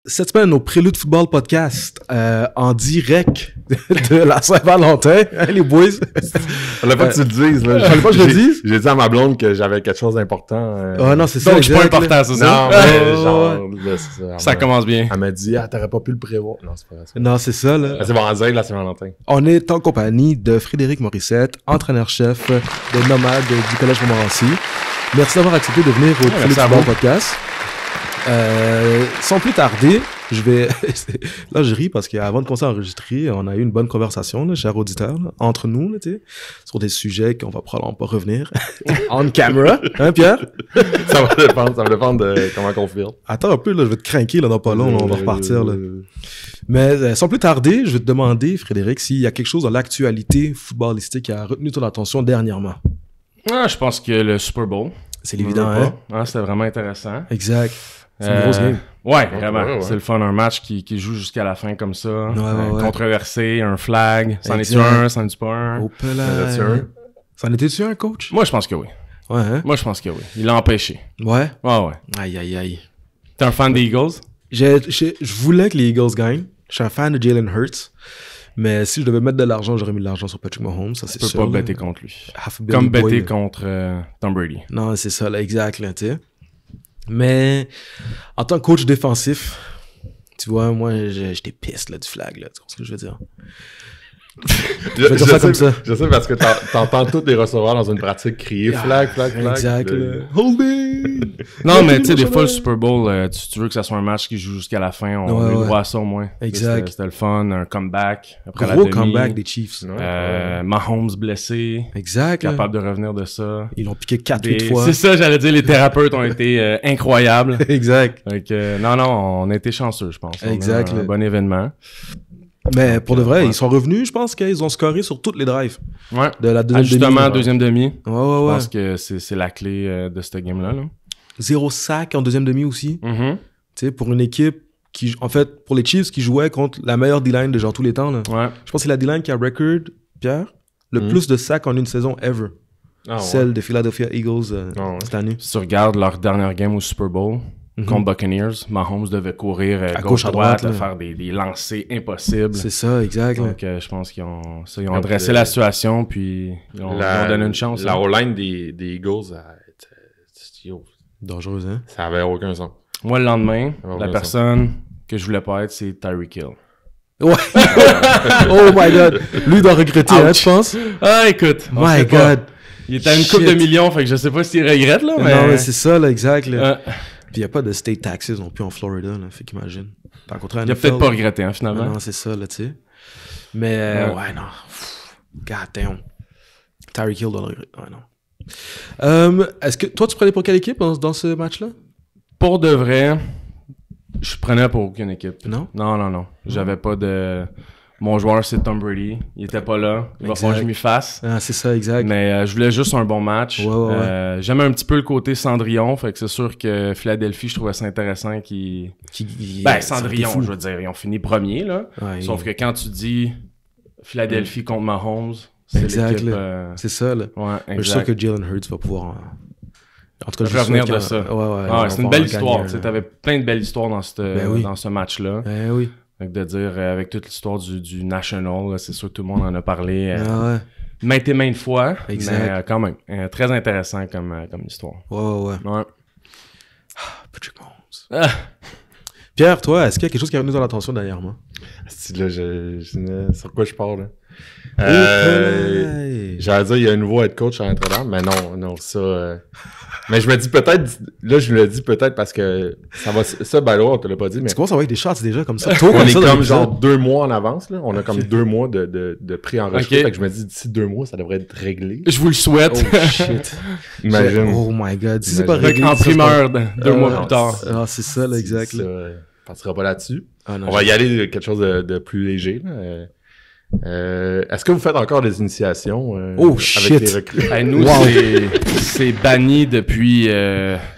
Cette semaine, au Prélude Football Podcast, en direct de la Saint-Valentin, hein, les boys. Fallait pas que tu le dises, là. Fallait pas que je le dise? J'ai dit à ma blonde que j'avais quelque chose d'important. Non, c'est ça. Donc, je suis pas important, c'est ça? Non, mais genre, là, c'est ça. Ça commence bien. Elle m'a dit, t'aurais pas pu le prévoir. Non, c'est pas vrai. Non, c'est ça, là. C'est vendredi, là, c'est Valentin. On est en compagnie de Frédéric Morissette, entraîneur-chef de Nomade du Collège Montmorency. Merci d'avoir accepté de venir au Prélude Football Podcast. Sans plus tarder, je vais... là, je ris parce qu'avant de commencer à enregistrer, on a eu une bonne conversation, là, chers auditeurs, là, entre nous, là, sur des sujets qu'on va probablement pas revenir on camera. Hein, Pierre? Ça va dépendre de comment on filme. Attends un peu, là, je vais te craquer là, dans pas long, là, on va repartir. Là. Mais sans plus tarder, je vais te demander, Frédéric, s'il y a quelque chose dans l'actualité footballistique qui a retenu ton attention dernièrement. Ah, je pense que le Super Bowl. C'est évident, hein? C'était vraiment intéressant. Exact. C'est une grosse game. Ouais, vraiment. Ouais. C'est le fun, un match qui joue jusqu'à la fin comme ça. Ouais. Controversé, un flag. C'en est-tu Exact. un, c'en est-tu pas un? Oh, là. Ça en était-tu un, coach? Moi, je pense que oui. Ouais, hein? Moi, je pense que oui. Il l'a empêché. Ouais? Ouais. Aïe. T'es un fan des Eagles? Je voulais que les Eagles gagnent. Je suis un fan de Jalen Hurts. Mais si je devais mettre de l'argent, j'aurais mis de l'argent sur Patrick Mahomes, ça c'est sûr. Tu peux pas better contre lui. Half a billion Comme boy, better là. contre Tom Brady. Non, c'est ça, là, exact, là, tu sais. Mais en tant que coach défensif, tu vois, moi, j'étais pisse, là, du flag, là. Tu vois ce que je veux dire? Je vais dire ça comme ça. Je sais parce que t'entends tous les receveurs dans une pratique crier flag. Exact, là. Holding! Non, mais tu sais, des fois, le Super Bowl, tu veux que ça soit un match qui joue jusqu'à la fin. On a eu droit à ça au moins. Exact. C'était le fun, un comeback. Après Gros la demi. comeback des Chiefs. Mahomes blessé. Exact. là. Capable de revenir de ça. Ils l'ont piqué 4-8 fois. C'est ça, j'allais dire, les thérapeutes ont été incroyables. Exact. Donc, non, on a été chanceux, je pense. Exact, On a eu un bon événement. Mais pour de vrai, ouais. Ils sont revenus, je pense qu'ils ont scoré sur toutes les drives Ouais. de la deuxième Justement, demi. deuxième demi. Ouais. Je pense que c'est la clé de cette game-là. Là. 0 sac en deuxième demi aussi. Mm-hmm. Tu sais, pour une équipe qui, en fait, pour les Chiefs qui jouaient contre la meilleure D-line de genre tous les temps, là. Ouais. Je pense que c'est la D-line qui a record, Pierre, le plus de sacs en une saison ever. Celle de Philadelphia Eagles cette année. Si tu regardes leur dernière game au Super Bowl contre Buccaneers, Mahomes devait courir à gauche à droite, là. faire des lancers impossibles. C'est ça, exact. Donc, je pense qu'ils ont dressé la situation, puis ils ont donné une chance. La O-line des Eagles, Dangereuse, hein? ça avait aucun sens. Moi, le lendemain, Ouais, la ça. personne que je voulais pas être, c'est Tyreek Hill. Ouais. Oh my God. Lui, il doit regretter, hein, tu penses? Ah, écoute. on My sait pas. God. Il était à une coupe de Shit. millions, fait que je sais pas s'il regrette, là, mais... Non, mais c'est ça, là, exact. Là. Euh, Puis il n'y a pas de state taxes non plus en Florida, là. Fait qu'imagine. T'as rencontré un il a peut-être pas regretté, hein, finalement. Non, c'est ça, là, tu sais. Mais, ouais, non. God damn. Tyreek Hill doit le regretter. Ouais, non. Est-ce que toi, tu prenais pour quelle équipe dans ce match-là? Pour de vrai, je prenais pour aucune équipe. Non? Non. J'avais pas de... Mon joueur, c'est Tom Brady. Il était pas là. Il va falloir que je m'y fasse. Ah, c'est ça, exact. Mais je voulais juste un bon match. Ouais. J'aime un petit peu le côté Cendrillon. Fait que c'est sûr que Philadelphie, je trouvais ça intéressant Cendrillon, je veux dire. Ils ont fini premier, là. Ouais, Sauf que quand tu dis Philadelphie contre Mahomes, c'est exact, l'équipe... là. C'est ça, là. Ouais, Mais je suis sûr exact. que Jalen Hurts va pouvoir... En tout cas, je Revenir suis sûr de ça. Ouais, c'est une belle histoire. Tu avais plein de belles histoires dans oui. ce match-là. Ben oui. Fait que de dire, avec toute l'histoire du National, là, c'est sûr que tout le monde en a parlé Ouais. maintes et maintes fois. Exact. Mais quand même, très intéressant comme histoire. Ouais. Ouais. Patrick Mahomes. Pierre, toi, est-ce qu'il y a quelque chose qui est revenu dans l'attention dernièrement? Là, sur quoi je parle, là? Hey. J'allais dire, il y a un nouveau head coach à Notre-Dame, mais non, ça... Mais je me dis peut-être, là, je me le dis peut-être parce que ben là, on te l'a pas dit, mais Tu commences à avoir des shots déjà comme ça. on est comme genre 2 mois en avance, là. On a comme 2 mois de pré-enregistré. Ok. Fait que je me dis, d'ici 2 mois, ça devrait être réglé. Je vous le souhaite. Oh shit. Imagine. Oh my God. Si c'est pas Imagine. réglé, En ça, c'est primeur, 2 mois non, plus tard. pas- Ah, c'est ça, là, exact. Ça, là. on partira pas là-dessus. Ah, non, On va y aller de quelque chose de plus léger, là. Est-ce que vous faites encore des initiations Oh, avec shit. les recrues? Hey, nous, c'est banni depuis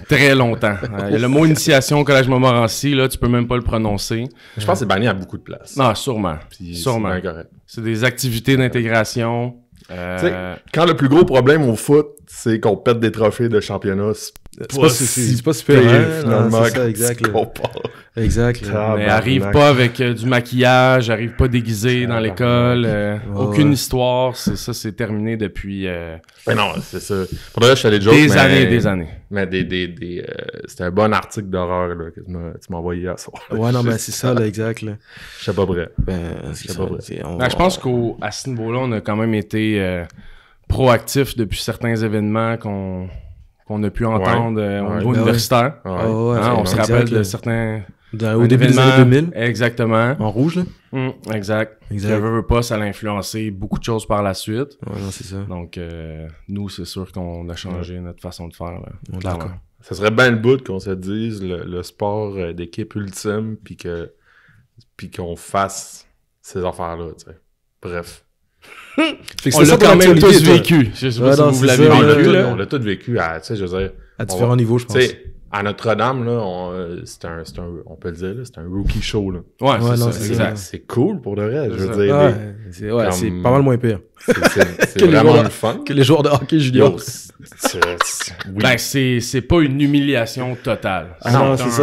très longtemps. Le mot initiation au Collège Montmorency, là, tu peux même pas le prononcer. Je pense que c'est banni à beaucoup de places. Non, sûrement. Puis Sûrement. c'est bien correct. C'est des activités d'intégration. Tu sais, quand le plus gros problème au foot, c'est qu'on pète des trophées de championnat C'est pas super, hein, finalement, c'est ça, exact. Exact. Mais arrive pas avec du maquillage, arrive pas déguisé dans l'école, aucune histoire, c'est terminé depuis Mais non, c'est ça. Pour là, je fais des jokes, des années. Mais c'était un bon article d'horreur là, que tu m'as envoyé hier soir. Ouais, non, mais c'est ça, là, exact. Là. Je sais pas prêt. Je pense qu'à ce niveau-là, on a quand même été proactif depuis certains événements qu'on a pu entendre au niveau universitaire. On se rappelle de certains au début des années 2000. Exactement. En rouge, là. Exact. Je veux pas, ça l'a influencé beaucoup de choses par la suite. Ouais, non, c'est ça. Donc, nous, c'est sûr qu'on a changé notre façon de faire. Là, d'accord. Ça serait bien le bout qu'on se dise le sport d'équipe ultime puis qu'on fasse ces affaires-là, tu sais. Bref. On l'a quand même tous vécu. Je sais pas si vous l'avez vécu. On l'a tous vécu tu sais, je veux dire... À différents niveaux, je pense. À Notre-Dame, là, on peut le dire, là, c'est un rookie show, là. Ouais, c'est ça. C'est cool, pour de vrai, je veux dire. C'est pas mal moins pire. C'est vraiment le fun. Que les joueurs de hockey junior. Oui. Ben, c'est pas une humiliation totale. C'est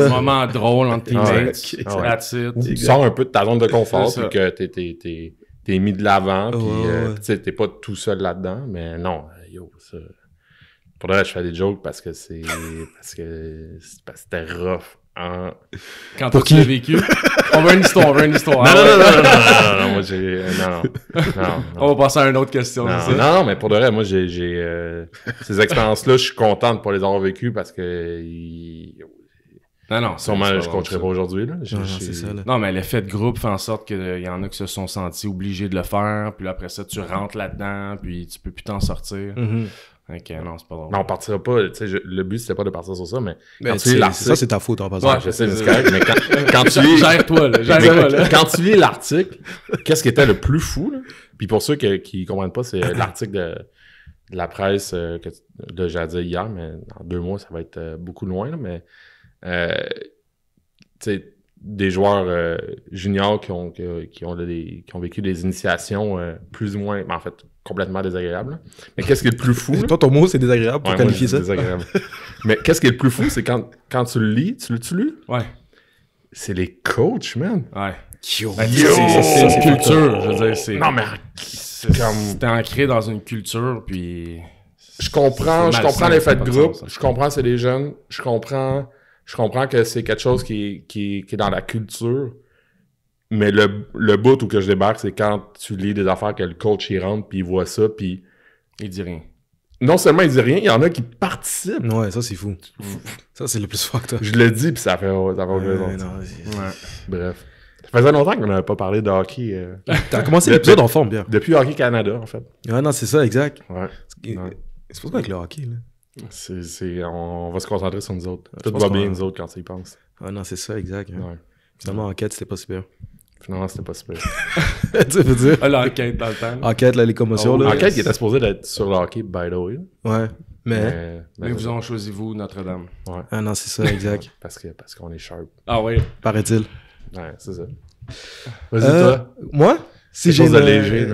un moment drôle entre teammates. That's it. Tu sors un peu de ta zone de confort, puis que t'es mis de l'avant, puis tu sais, t'es pas tout seul là-dedans, mais non, ça... Pour là, je fais des jokes parce que c'était rough. Hein. Quand tu l'as vécu, on veut une histoire. Non, moi j'ai... Non. On va passer à une autre question. Non, mais pour de vrai, moi j'ai ces expériences-là, je suis content de pas les avoir vécues parce que... Sûrement, je coacherais pas aujourd'hui. Là. C'est ça, là. Non, mais l'effet de groupe fait en sorte qu'il y en a qui se sont sentis obligés de le faire, puis là, après ça, tu rentres là-dedans, puis tu peux plus t'en sortir. Ok, non, c'est pas drôle. Non, on partira pas. Le but, c'était pas de partir sur ça, mais quand tu lis l'article... Ça, c'est ta faute, en passant. Ouais, je sais, mais c'est correct, mais quand tu lis... Gère-toi, là. Quand tu lis l'article, qu'est-ce qui était le plus fou, là? Puis pour ceux qui comprennent pas, c'est l'article de la presse que j'ai dit hier, mais dans 2 mois, ça va être beaucoup loin, là, mais... tu sais, des joueurs juniors qui ont vécu des initiations plus ou moins, en fait, complètement désagréables. Là. Mais qu'est-ce qui est le plus fou? Toi, ton mot, c'est désagréable pour qualifier ça? Désagréable. Mais qu'est-ce qui est le plus fou, c'est quand tu le lis, tu l'as-tu lu? Ouais. C'est les coachs, man. Ouais. C'est une culture, je veux dire, c'est... Non, mais... C'était ancré dans une culture, puis... Je comprends l'effet de groupe, je comprends c'est des jeunes, je comprends que c'est quelque chose qui est dans la culture, mais le bout où que je débarque, c'est quand tu lis des affaires que le coach il rentre, puis il voit ça, puis... Il dit rien. Non seulement il dit rien, il y en a qui participent. Ouais, ça c'est fou. Ça c'est le plus fort que toi. Je le dis, puis ça fait Bref. Ça faisait longtemps qu'on n'avait pas parlé de hockey. T'as commencé l'épisode en forme, bien. Depuis Hockey Canada, en fait. Ouais, non, c'est ça, exact. Ouais. C'est pour ça avec le hockey, là. On va se concentrer sur nous autres. Tout va bien, nous autres, quand tu y penses. Ah non, c'est ça, exact. Hein. Ouais. Finalement, enquête, c'était pas super. Finalement, c'était pas super. Tu veux dire? Ah, l'enquête dans le temps. Enquête, là, les commotions, là. Enquête qui était supposée d'être sur le hockey, by the way. Ouais. Mais vous en choisi-vous, Notre-Dame. Ouais. Ah non, c'est ça, exact. Parce qu'on est sharp. Ah oui. Paraît-il. Ouais, c'est ça. Vas-y, toi. Moi? C'est chose de léger,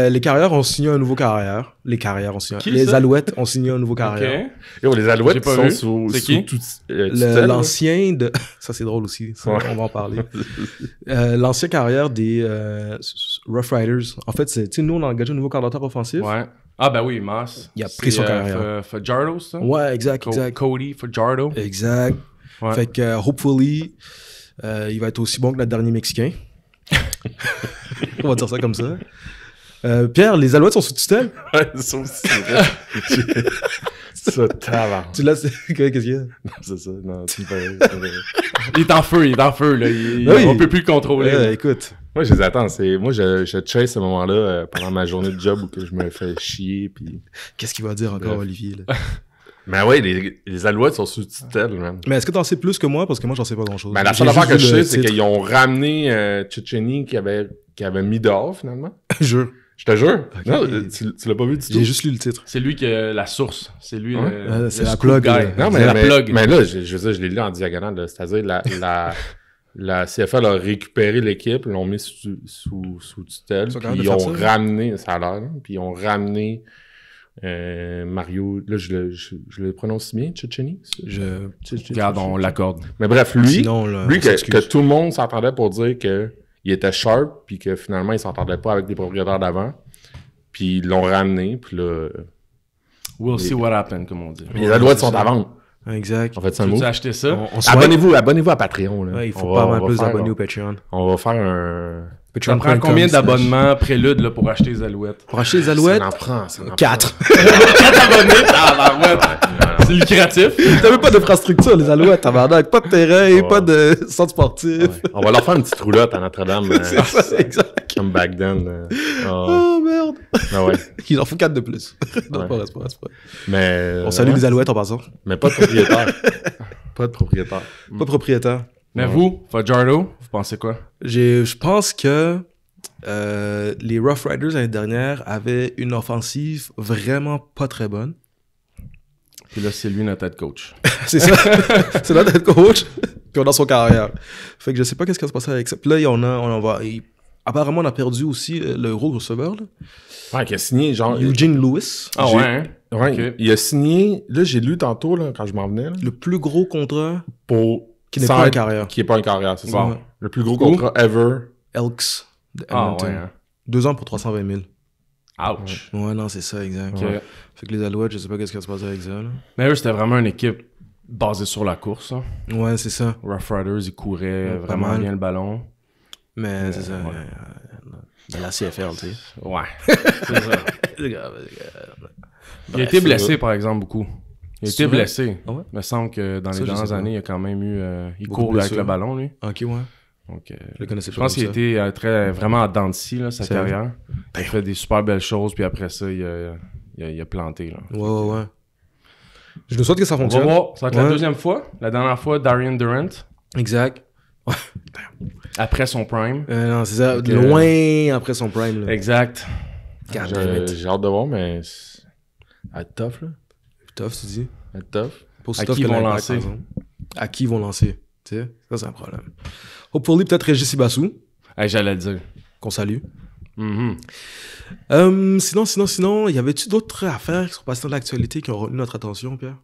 les Carrières ont signé un nouveau carrière. Les Carrières ont signé Les Alouettes ont signé un nouveau carrière. Okay. Les Alouettes sont sous l'ancien de... Ça, c'est drôle aussi. Ça, on va en parler. L'ancien carrière des Rough Riders. En fait, nous, on a engagé un nouveau coordinateur offensif. Ouais. Ah, ben oui, Moss. Il a pris son carrière. Fajardo, ça? Ouais, exact. Cody Fajardo. Exact. Ouais. Fait que, hopefully, il va être aussi bon que notre dernier Mexicain. On va dire ça comme ça. Pierre, les Alouettes sont sous tutelle? Ouais, ils sont sous tutelle. Ça, t'as. Tu l'as... Qu'est-ce qu'il y a? Non, c'est ça. Non, tu me fais... Il est en feu, là. On peut plus le contrôler. Écoute. Moi, je les attends. Moi, je chase ce moment-là pendant ma journée de job où que je me fais chier. Puis... Qu'est-ce qu'il va dire encore, Olivier? Là? Mais oui, les Alouettes sont sous tutelle, même. Mais est-ce que t'en sais plus que moi? Parce que moi, j'en sais pas grand-chose. Ben, la seule affaire que je sais, c'est qu'ils ont ramené Tchétchénie qui avait mis dehors, finalement. Jure. Je te jure. Okay. Non, tu l'as pas vu du tout. J'ai juste lu le titre. C'est lui qui a la source. C'est lui c'est la plug. Non, mais la plug. Mais là, je veux dire, je l'ai lu en diagonale. Là. C'est-à-dire, la CFL a récupéré l'équipe, l'ont mis sous tutelle, puis ils ont ramené, ça a l'air, puis ils ont ramené Mario, là, je le prononce bien, Cecchini? Regarde, on l'accorde. Mais bref, lui, sinon, là, que tout le monde s'entendait pour dire qu'il était sharp, puis que finalement, il s'entendait pas avec les propriétaires d'avant. Puis ils l'ont ramené, puis là... We'll see what happens, comme on dit. Les Alouettes sont à vendre. Exact. En fait, c'est un mot. Tu as acheté ça? Abonnez-vous à Patreon. Là. Ouais, il faut pas mal plus d'abonnés au Patreon. On va faire un... Ça prend combien d'abonnements prélude là, pour acheter les Alouettes? Pour acheter les Alouettes? Ça en prend. 4. 4 abonnés? Ah, ouais. C'est lucratif. T'as même pas d'infrastructure, les Alouettes, tabarnak. Pas de terrain, pas de centre sportif. Ouais. On va leur faire une petite roulotte à Notre-Dame. C'est ça, exact. Comme back then. Oh, merde. Ah ouais. Il en faut 4 de plus. Non, pas vrai. Mais... On salue les Alouettes en passant. Mais pas de propriétaire. Pas de propriétaire. Pas de propriétaire. Mais vous, Fajardo, vous pensez quoi? Je pense que les Rough Riders l'année dernière avaient une offensive vraiment pas très bonne. Puis là, c'est lui notre head coach. C'est ça. C'est notre head coach. Puis on a son carrière. Fait que je sais pas qu'est-ce qui va se passer avec ça. Puis là, apparemment, on a perdu aussi le gros receveur. Là. Ouais, qui a signé genre... Eugene Lewis. Ah ouais, hein? Ouais, Okay. Il a signé... Là, j'ai lu tantôt, là, quand je m'en venais. Là, Le plus gros contrat pour... qui n'est pas un carrière. Qui n'est pas un carrière, c'est Bon. ça. Le plus gros contrat ever. Elks de Ah Edmonton. ouais, hein? 2 ans pour 320 000. Ouch. Ouais, non, c'est ça, exact. Ok. Ouais. Fait que les Alouettes, je sais pas qu'est-ce qui va se passer avec ça. Là. Mais eux, c'était vraiment une équipe basée sur la course. Hein. Ouais, c'est ça. Rough Riders, ils couraient Ouais, vraiment mal. bien le ballon. Mais c'est ça. ouais. De la CFL, tu sais. Ouais. C'est ça. Il a été blessé, par exemple, beaucoup. Il a été blessé. Ah ouais? Il me semble que dans Ça, les je sais dernières pas. années, il a quand même eu... il Beaucoup de court avec blessures. le ballon, lui. Ok, ouais. Donc, Je le connaissais je pas. pense qu'il a été vraiment à dents de scie, là, sa C'est carrière. Il a fait des super belles choses, puis après ça, il a planté. Là. Ouais. Je nous souhaite que ça On va fonctionne. voir. Ça va être la Ouais. deuxième fois. La dernière fois, Darian Durant, Exact. après son prime. Non, c'est ça. Donc, Loin après son prime. Là. Exact. God damn it. J'ai hâte de voir, mais... Ça va être tough, là. Tough, tu dis. Ça va être tough. Pas aussi À tough qui que ils vont l'Impact, lancer? par exemple. À qui ils vont lancer? Tu sais, ça, c'est un problème. Hopefully, peut-être Régis Sibassou, Hey, j'allais le dire. qu'on salue. Mhm. Sinon, y avait-tu d'autres affaires qui sont passées dans l'actualité qui ont retenu notre attention, Pierre?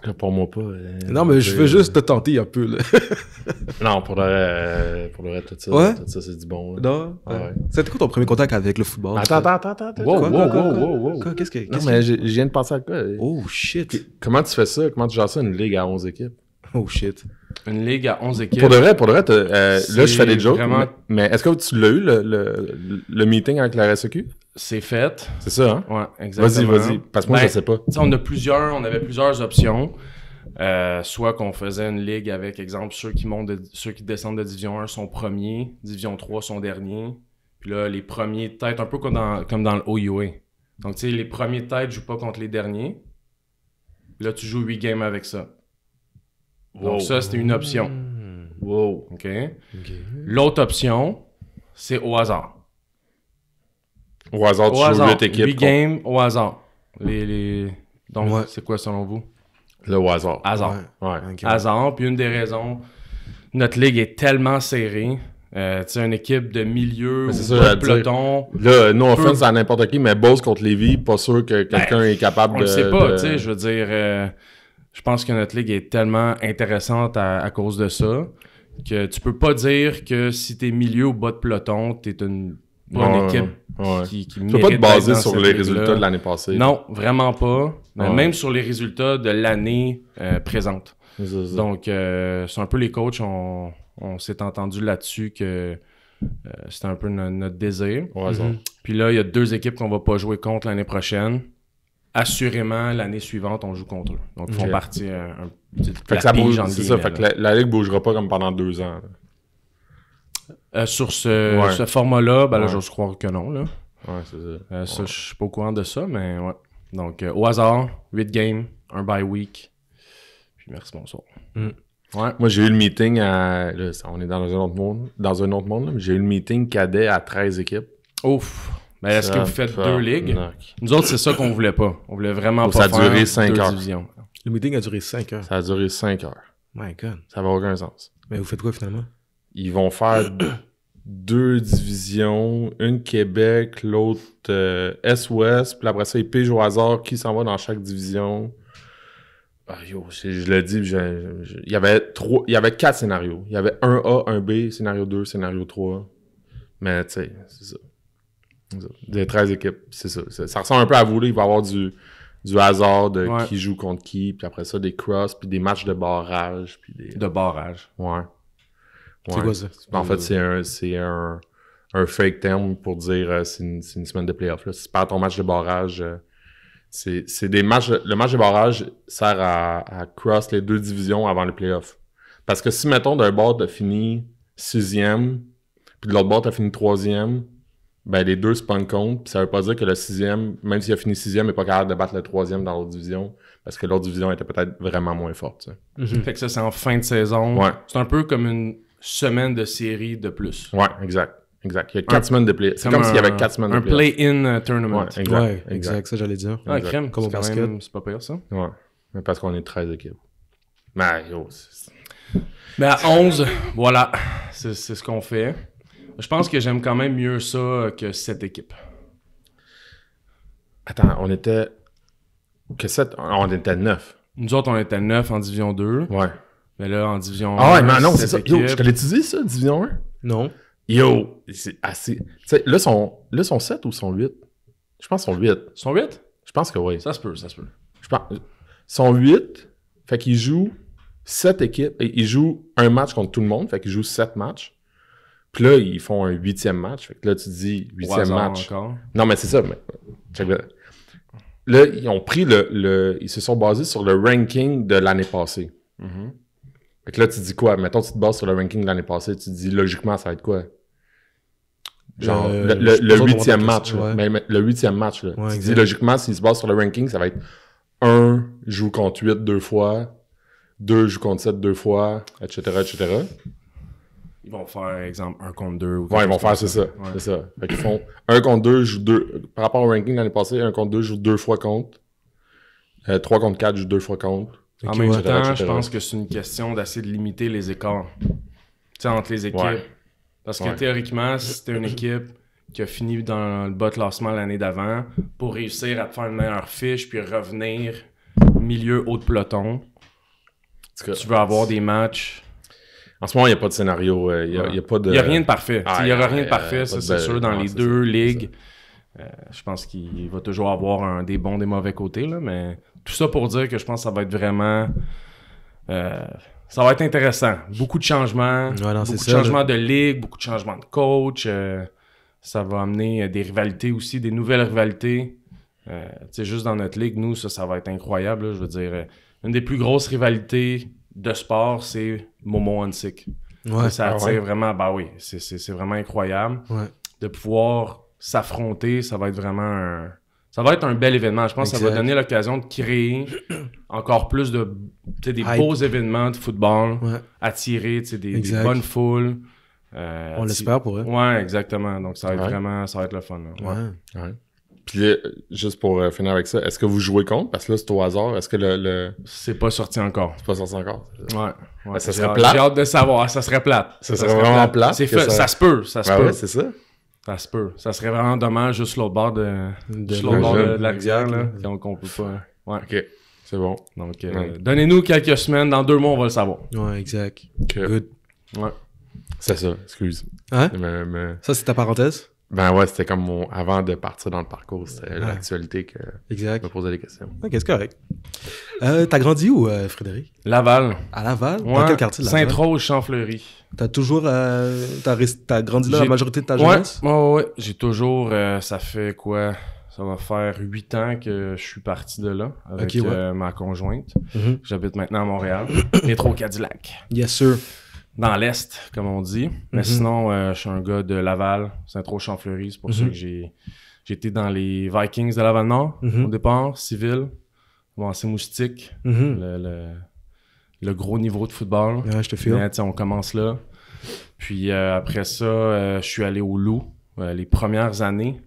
Réponds-moi pas. Non, mais je veux juste te tenter un peu, là. Non, pour le reste, tout ça. Ouais? Tout ça, c'est du bon. Là. Non? Ouais. C'était quoi ton premier contact avec le football? Attends. Wow, wow. Quoi? Qu'est-ce que... Non, mais je viens de penser à quoi? Oh, shit. Comment tu fais ça? Comment tu gères ça, une ligue à 11 équipes? Oh, shit. Une ligue à 11 équipes. Pour de vrai, là, je fais des jokes, vraiment- mais est-ce que tu l'as eu, le meeting avec la RSEQ? C'est fait. C'est ça, hein? Ouais, exactement. Vas-y, parce que moi, Ben, je sais pas. Tu sais, on avait plusieurs options. Soit qu'on faisait une ligue avec, exemple, ceux qui descendent de Division 1 sont premiers, Division 3 sont derniers. Puis là, les premiers de tête, un peu comme dans le OUA. Donc, tu sais, les premiers de tête jouent pas contre les derniers. Puis là, tu joues 8 games avec ça. Wow. Donc ça, c'était une option. Wow. OK? L'autre option, c'est au hasard. Au hasard, tu joues 8 équipes. 8 games au hasard. Donc, Ouais. c'est quoi selon vous? Le au hasard. Hasard. Ouais. Ok. Hasard. Puis une des raisons, notre ligue est tellement serrée. Tu sais, une équipe de milieu ou Mais c'est ça, de j'allais dire. peloton. Là, no offense à n'importe qui, mais Bulls contre Lévis, pas sûr que quelqu'un est capable On de... le sait pas, tu sais. Je veux dire, je pense que notre ligue est tellement intéressante à cause de ça que tu peux pas dire que si t'es milieu ou bas de peloton, t'es une bonne équipe qui Tu peux pas te mérite baser d'être dans sur cette les ligue-là. résultats de l'année passée. Non, vraiment pas. Mais Ouais. même sur les résultats de l'année présente. C'est ça. Donc, c'est un peu les coachs, on s'est entendu là-dessus que c'était un peu notre désir. Au hasard. Puis là, il y a 2 équipes qu'on va pas jouer contre l'année prochaine. Assurément, l'année suivante, on joue contre eux. Donc, ils font Ok. partie Fait que ça bouge, c'est ça. Fait que la ligue bougera pas comme pendant 2 ans. Là. sur ce format-là, ben là, Ouais. j'ose croire que non. Là. Ouais, c'est ça. Ça, je suis pas au courant de ça, mais ouais. Donc, au hasard, 8 games, un bye week. Puis merci, bonsoir. Ouais. Moi, j'ai eu le meeting à... Là, on est dans un autre monde, là, mais j'ai eu le meeting cadet à 13 équipes. Ouf! Mais est-ce que vous faites 2 ligues? Knock. Nous autres, c'est ça qu'on voulait pas. On voulait vraiment Donc, pas ça a faire duré 5 2 heures. divisions. Le meeting a duré 5 heures. Ça a duré 5 heures. My God. Ça n'a aucun sens. Mais vous faites quoi, finalement? Ils vont faire 2 divisions, une Québec, l'autre Est-Ouest, puis après ça, ils pigent au hasard qui s'en va dans chaque division. Je le dis, il y avait 4 scénarios. Il y avait un A, un B, scénario 2, scénario 3. Mais tu sais, c'est ça. Des 13 équipes, c'est ça. Ça ressemble un peu à voler, il va y avoir du hasard de qui joue contre qui, puis après ça, des crosses, puis des matchs de barrage. Puis de barrage? Ouais. C'est quoi ça? En fait, c'est un fake terme pour dire c'est une semaine de playoff. Là. Si tu perds ton match de barrage, c'est des matchs. Le match de barrage sert à cross les 2 divisions avant les playoffs. Parce que si, mettons, d'un bord, t'as fini 6e, puis de l'autre bord, t'as fini 3e, ben les 2 se prennent compte, puis ça veut pas dire que le 6e, même s'il a fini 6e, n'est pas capable de battre le 3e dans l'autre division, parce que l'autre division était peut-être vraiment moins forte. Tu sais. Fait que ça, c'est en fin de saison. Ouais. C'est un peu comme une semaine de série de plus. Ouais, exact. Il y a 4 semaines de play. C'est comme s'il y avait 4 semaines de play. Un play-in tournament. Ouais, exact. Ça, j'allais dire. Ah, crème, comme au basket. C'est pas pire, ça. Ouais. Mais parce qu'on est 13 équipes. Mais yo, Mais à 11, voilà. C'est ce qu'on fait. Je pense que j'aime quand même mieux ça que 7 équipes. Attends, on était... Que 7? On était 9. Nous autres, on était 9 en Division 2. Ouais. Mais là, en Division 1... Ah ouais, mais non, c'est ça. Yo, je te l'ai dit, ça, Division 1? Non. Yo, c'est assez... Tu sais, là, sont 7 ou sont 8? Je pense qu'ils sont 8. Ils sont 8? Je pense que oui. Ça se peut. Je pense... Ils sont 8, fait qu'ils jouent 7 équipes. Et ils jouent un match contre tout le monde, fait qu'ils jouent 7 matchs. Puis là, ils font un 8e match. Fait que là, tu dis 8e match. Encore. Non, mais c'est ça. Mais... Là, ils ont pris ils se sont basés sur le ranking de l'année passée. Mm-hmm. Fait que là, tu dis quoi? Mettons, tu te bases sur le ranking de l'année passée, tu te dis logiquement, ça va être quoi? Genre, le 8e match. Ouais. Mais le 8e match, là. Ouais, tu dis logiquement, s'ils se basent sur le ranking, ça va être 1 joue contre 8 2 fois, 2 joue contre 7 2 fois, etc., etc. Ils vont faire, exemple, 1 contre 2. Ouais, ils vont faire, c'est ça. C'est ça. Fait qu'ils font 1 contre 2, joue 2. Par rapport au ranking de l'année passée, 1 contre 2 joue 2 fois contre. 3 contre 4 joue 2 fois contre. En même temps, je pense que c'est une question d'essayer de limiter les écarts. Tu sais, entre les équipes. Ouais. Parce que théoriquement, si c'était une équipe qui a fini dans le bas classement l'année d'avant, pour réussir à te faire une meilleure fiche puis revenir milieu haut de peloton, tu veux avoir des matchs... En ce moment, il n'y a pas de scénario. Il n'y a pas de... Il n'y a rien de parfait. Il n'y aura rien de parfait, ça, c'est sûr, dans les deux ligues. Je pense qu'il va toujours avoir des bons, des mauvais côtés, là, mais tout ça pour dire que je pense que ça va être vraiment... ça va être intéressant. Beaucoup de changements, beaucoup de changements de ligue, beaucoup de changements de coach. Ça va amener des rivalités aussi, des nouvelles rivalités. Tu sais, juste dans notre ligue, nous, ça va être incroyable. Là, je veux dire, une des plus grosses rivalités de sport, c'est Momo-Hansik. Ouais. Ça attire vraiment... Ben oui, c'est vraiment incroyable. Ouais. De pouvoir s'affronter, ça va être vraiment ça va être un bel événement. Je pense que ça va donner l'occasion de créer encore plus de des beaux événements de football, attirer des bonnes foules. On l'espère pour eux. Ouais, exactement. Donc ça va être vraiment, ça va être le fun. Là. Ouais. Puis là, juste pour finir avec ça, est-ce que vous jouez contre? Parce que là, c'est au hasard. Est-ce que le... C'est pas sorti encore. C'est pas sorti encore? Ouais. Ça serait plate. J'ai hâte de savoir. Ça serait plate. Ça serait vraiment plate. Ça se peut. Ça se peut. Ouais, c'est ça. Ça se peut. Ça serait vraiment dommage juste l'autre bord de la rivière, là. Donc, on peut pas... Ouais. OK. C'est bon. Donc, donnez-nous quelques semaines. Dans 2 mois, on va le savoir. Ouais, exact. Good. Ouais. C'est ça. Excuse. Hein? Mais... Ça, c'est ta parenthèse? Ben ouais, c'était comme avant de partir dans le parcours, c'était l'actualité que je me posais des questions. Ok, c'est correct. T'as grandi où, Frédéric? Laval. À Laval? Ouais. Dans quel quartier de Laval? Sainte-Rose-Champfleury. T'as toujours... t'as grandi là la majorité de ta jeunesse? Ouais. J'ai toujours... ça fait quoi? Ça va faire 8 ans que je suis parti de là avec ma conjointe. Mm-hmm. J'habite maintenant à Montréal. Métro Cadillac. Yes, sir. Dans l'Est, comme on dit. Mais sinon, je suis un gars de Laval, Sainte-Rose-Champfleury. C'est pour ça que j'ai été dans les Vikings de Laval-Nord au départ, civil. C'est Moustique, le gros niveau de football. Ouais, je te file. On commence là. Puis après ça, je suis allé au Loup les premières années,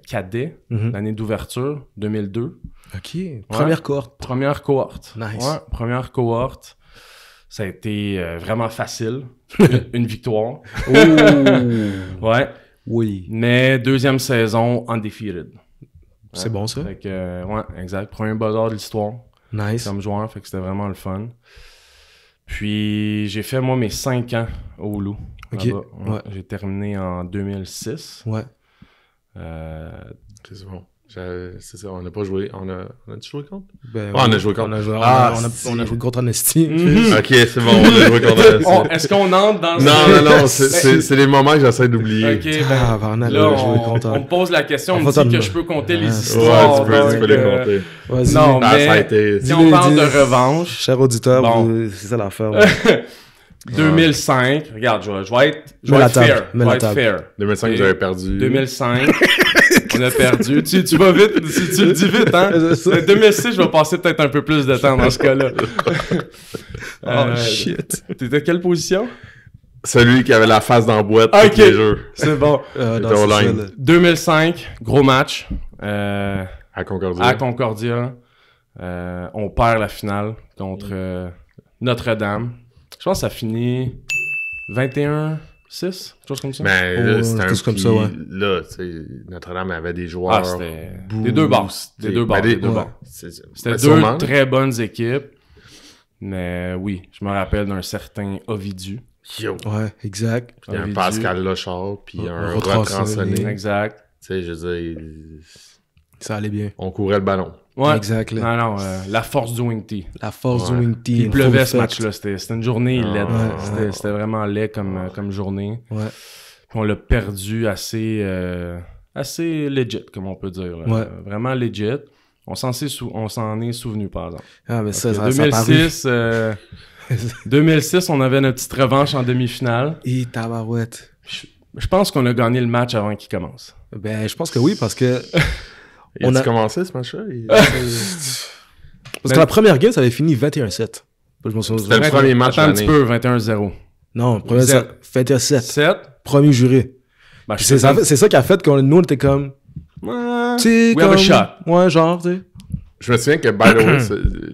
cadet, l'année d'ouverture, 2002. OK. Première cohorte. Première cohorte. Nice. Ouais, première cohorte. Ça a été vraiment facile. Une victoire. Ouais. Oui. Mais deuxième saison, undefeated. C'est bon, ça? Fait que, ouais, exact. Premier buzzer de l'histoire. Nice. Comme joueur, fait que c'était vraiment le fun. Puis, j'ai fait, moi, mes 5 ans au Loup. OK. Ouais. J'ai terminé en 2006. Ouais. C'est bon. C'est ça, on n'a pas joué. On a-tu joué contre? Ben, on a joué contre. On a joué contre Honesty. Ok, c'est bon, on a joué contre Honesty. Est-ce qu'on entre dans Non, c'est les moments que j'essaie d'oublier. Ok, ben, là, on me pose la question, on me dit que je peux compter les histoires. Ouais, tu peux les compter. Vas-y. Non, mais si on parle de revanche... Cher auditeur, c'est ça l'affaire. 2005, regarde, je vais être fair. 2005, j'avais perdu. 2005, on a perdu. Tu vas vite, tu le dis vite, hein? 2006, je vais passer peut-être un peu plus de temps dans ce cas-là. Shit. T'étais quelle position? Celui qui avait la face dans la boîte tous les jeux. C'est bon. 2005, gros match. À Concordia. On perd la finale contre Notre-Dame. Je pense que ça finit 21-6, quelque chose comme ça. Mais c'était un comme ça, ouais. Là, tu sais, Notre-Dame avait des joueurs... c'était des deux barres. C'était sûrement. Deux très bonnes équipes. Mais oui, je me rappelle d'un certain Ovidiu. Yo. Ouais, exact. Puis un Pascal Lachard, puis un Retransonné. Exact. Tu sais, je veux dire... Ça allait bien. On courait le ballon. Ouais. Exact. Non, la force du Wing T. La force du Wing T. Il pleuvait ce match-là. C'était une journée laide. C'était vraiment laid comme journée. Ouais. Puis on l'a perdu assez legit, comme on peut dire. Ouais. Vraiment legit. On s'en est souvenu, par exemple. Ah, mais ça, 2006, 2006, on avait notre petite revanche en demi-finale. Et tabarouette. Je pense qu'on a gagné le match avant qu'il commence. Ben, je pense que oui, parce que... On a commencé ce match-là? Parce que la première game, ça avait fini 21-7. C'était le premier match de l'année. Un petit peu, 21-0. Non, premier 21-7. 7? Premier juré. Ben, c'est ça qui a fait que nous, on était comme... We have a shot. Ouais, genre, tu sais. Je me souviens que, by the way,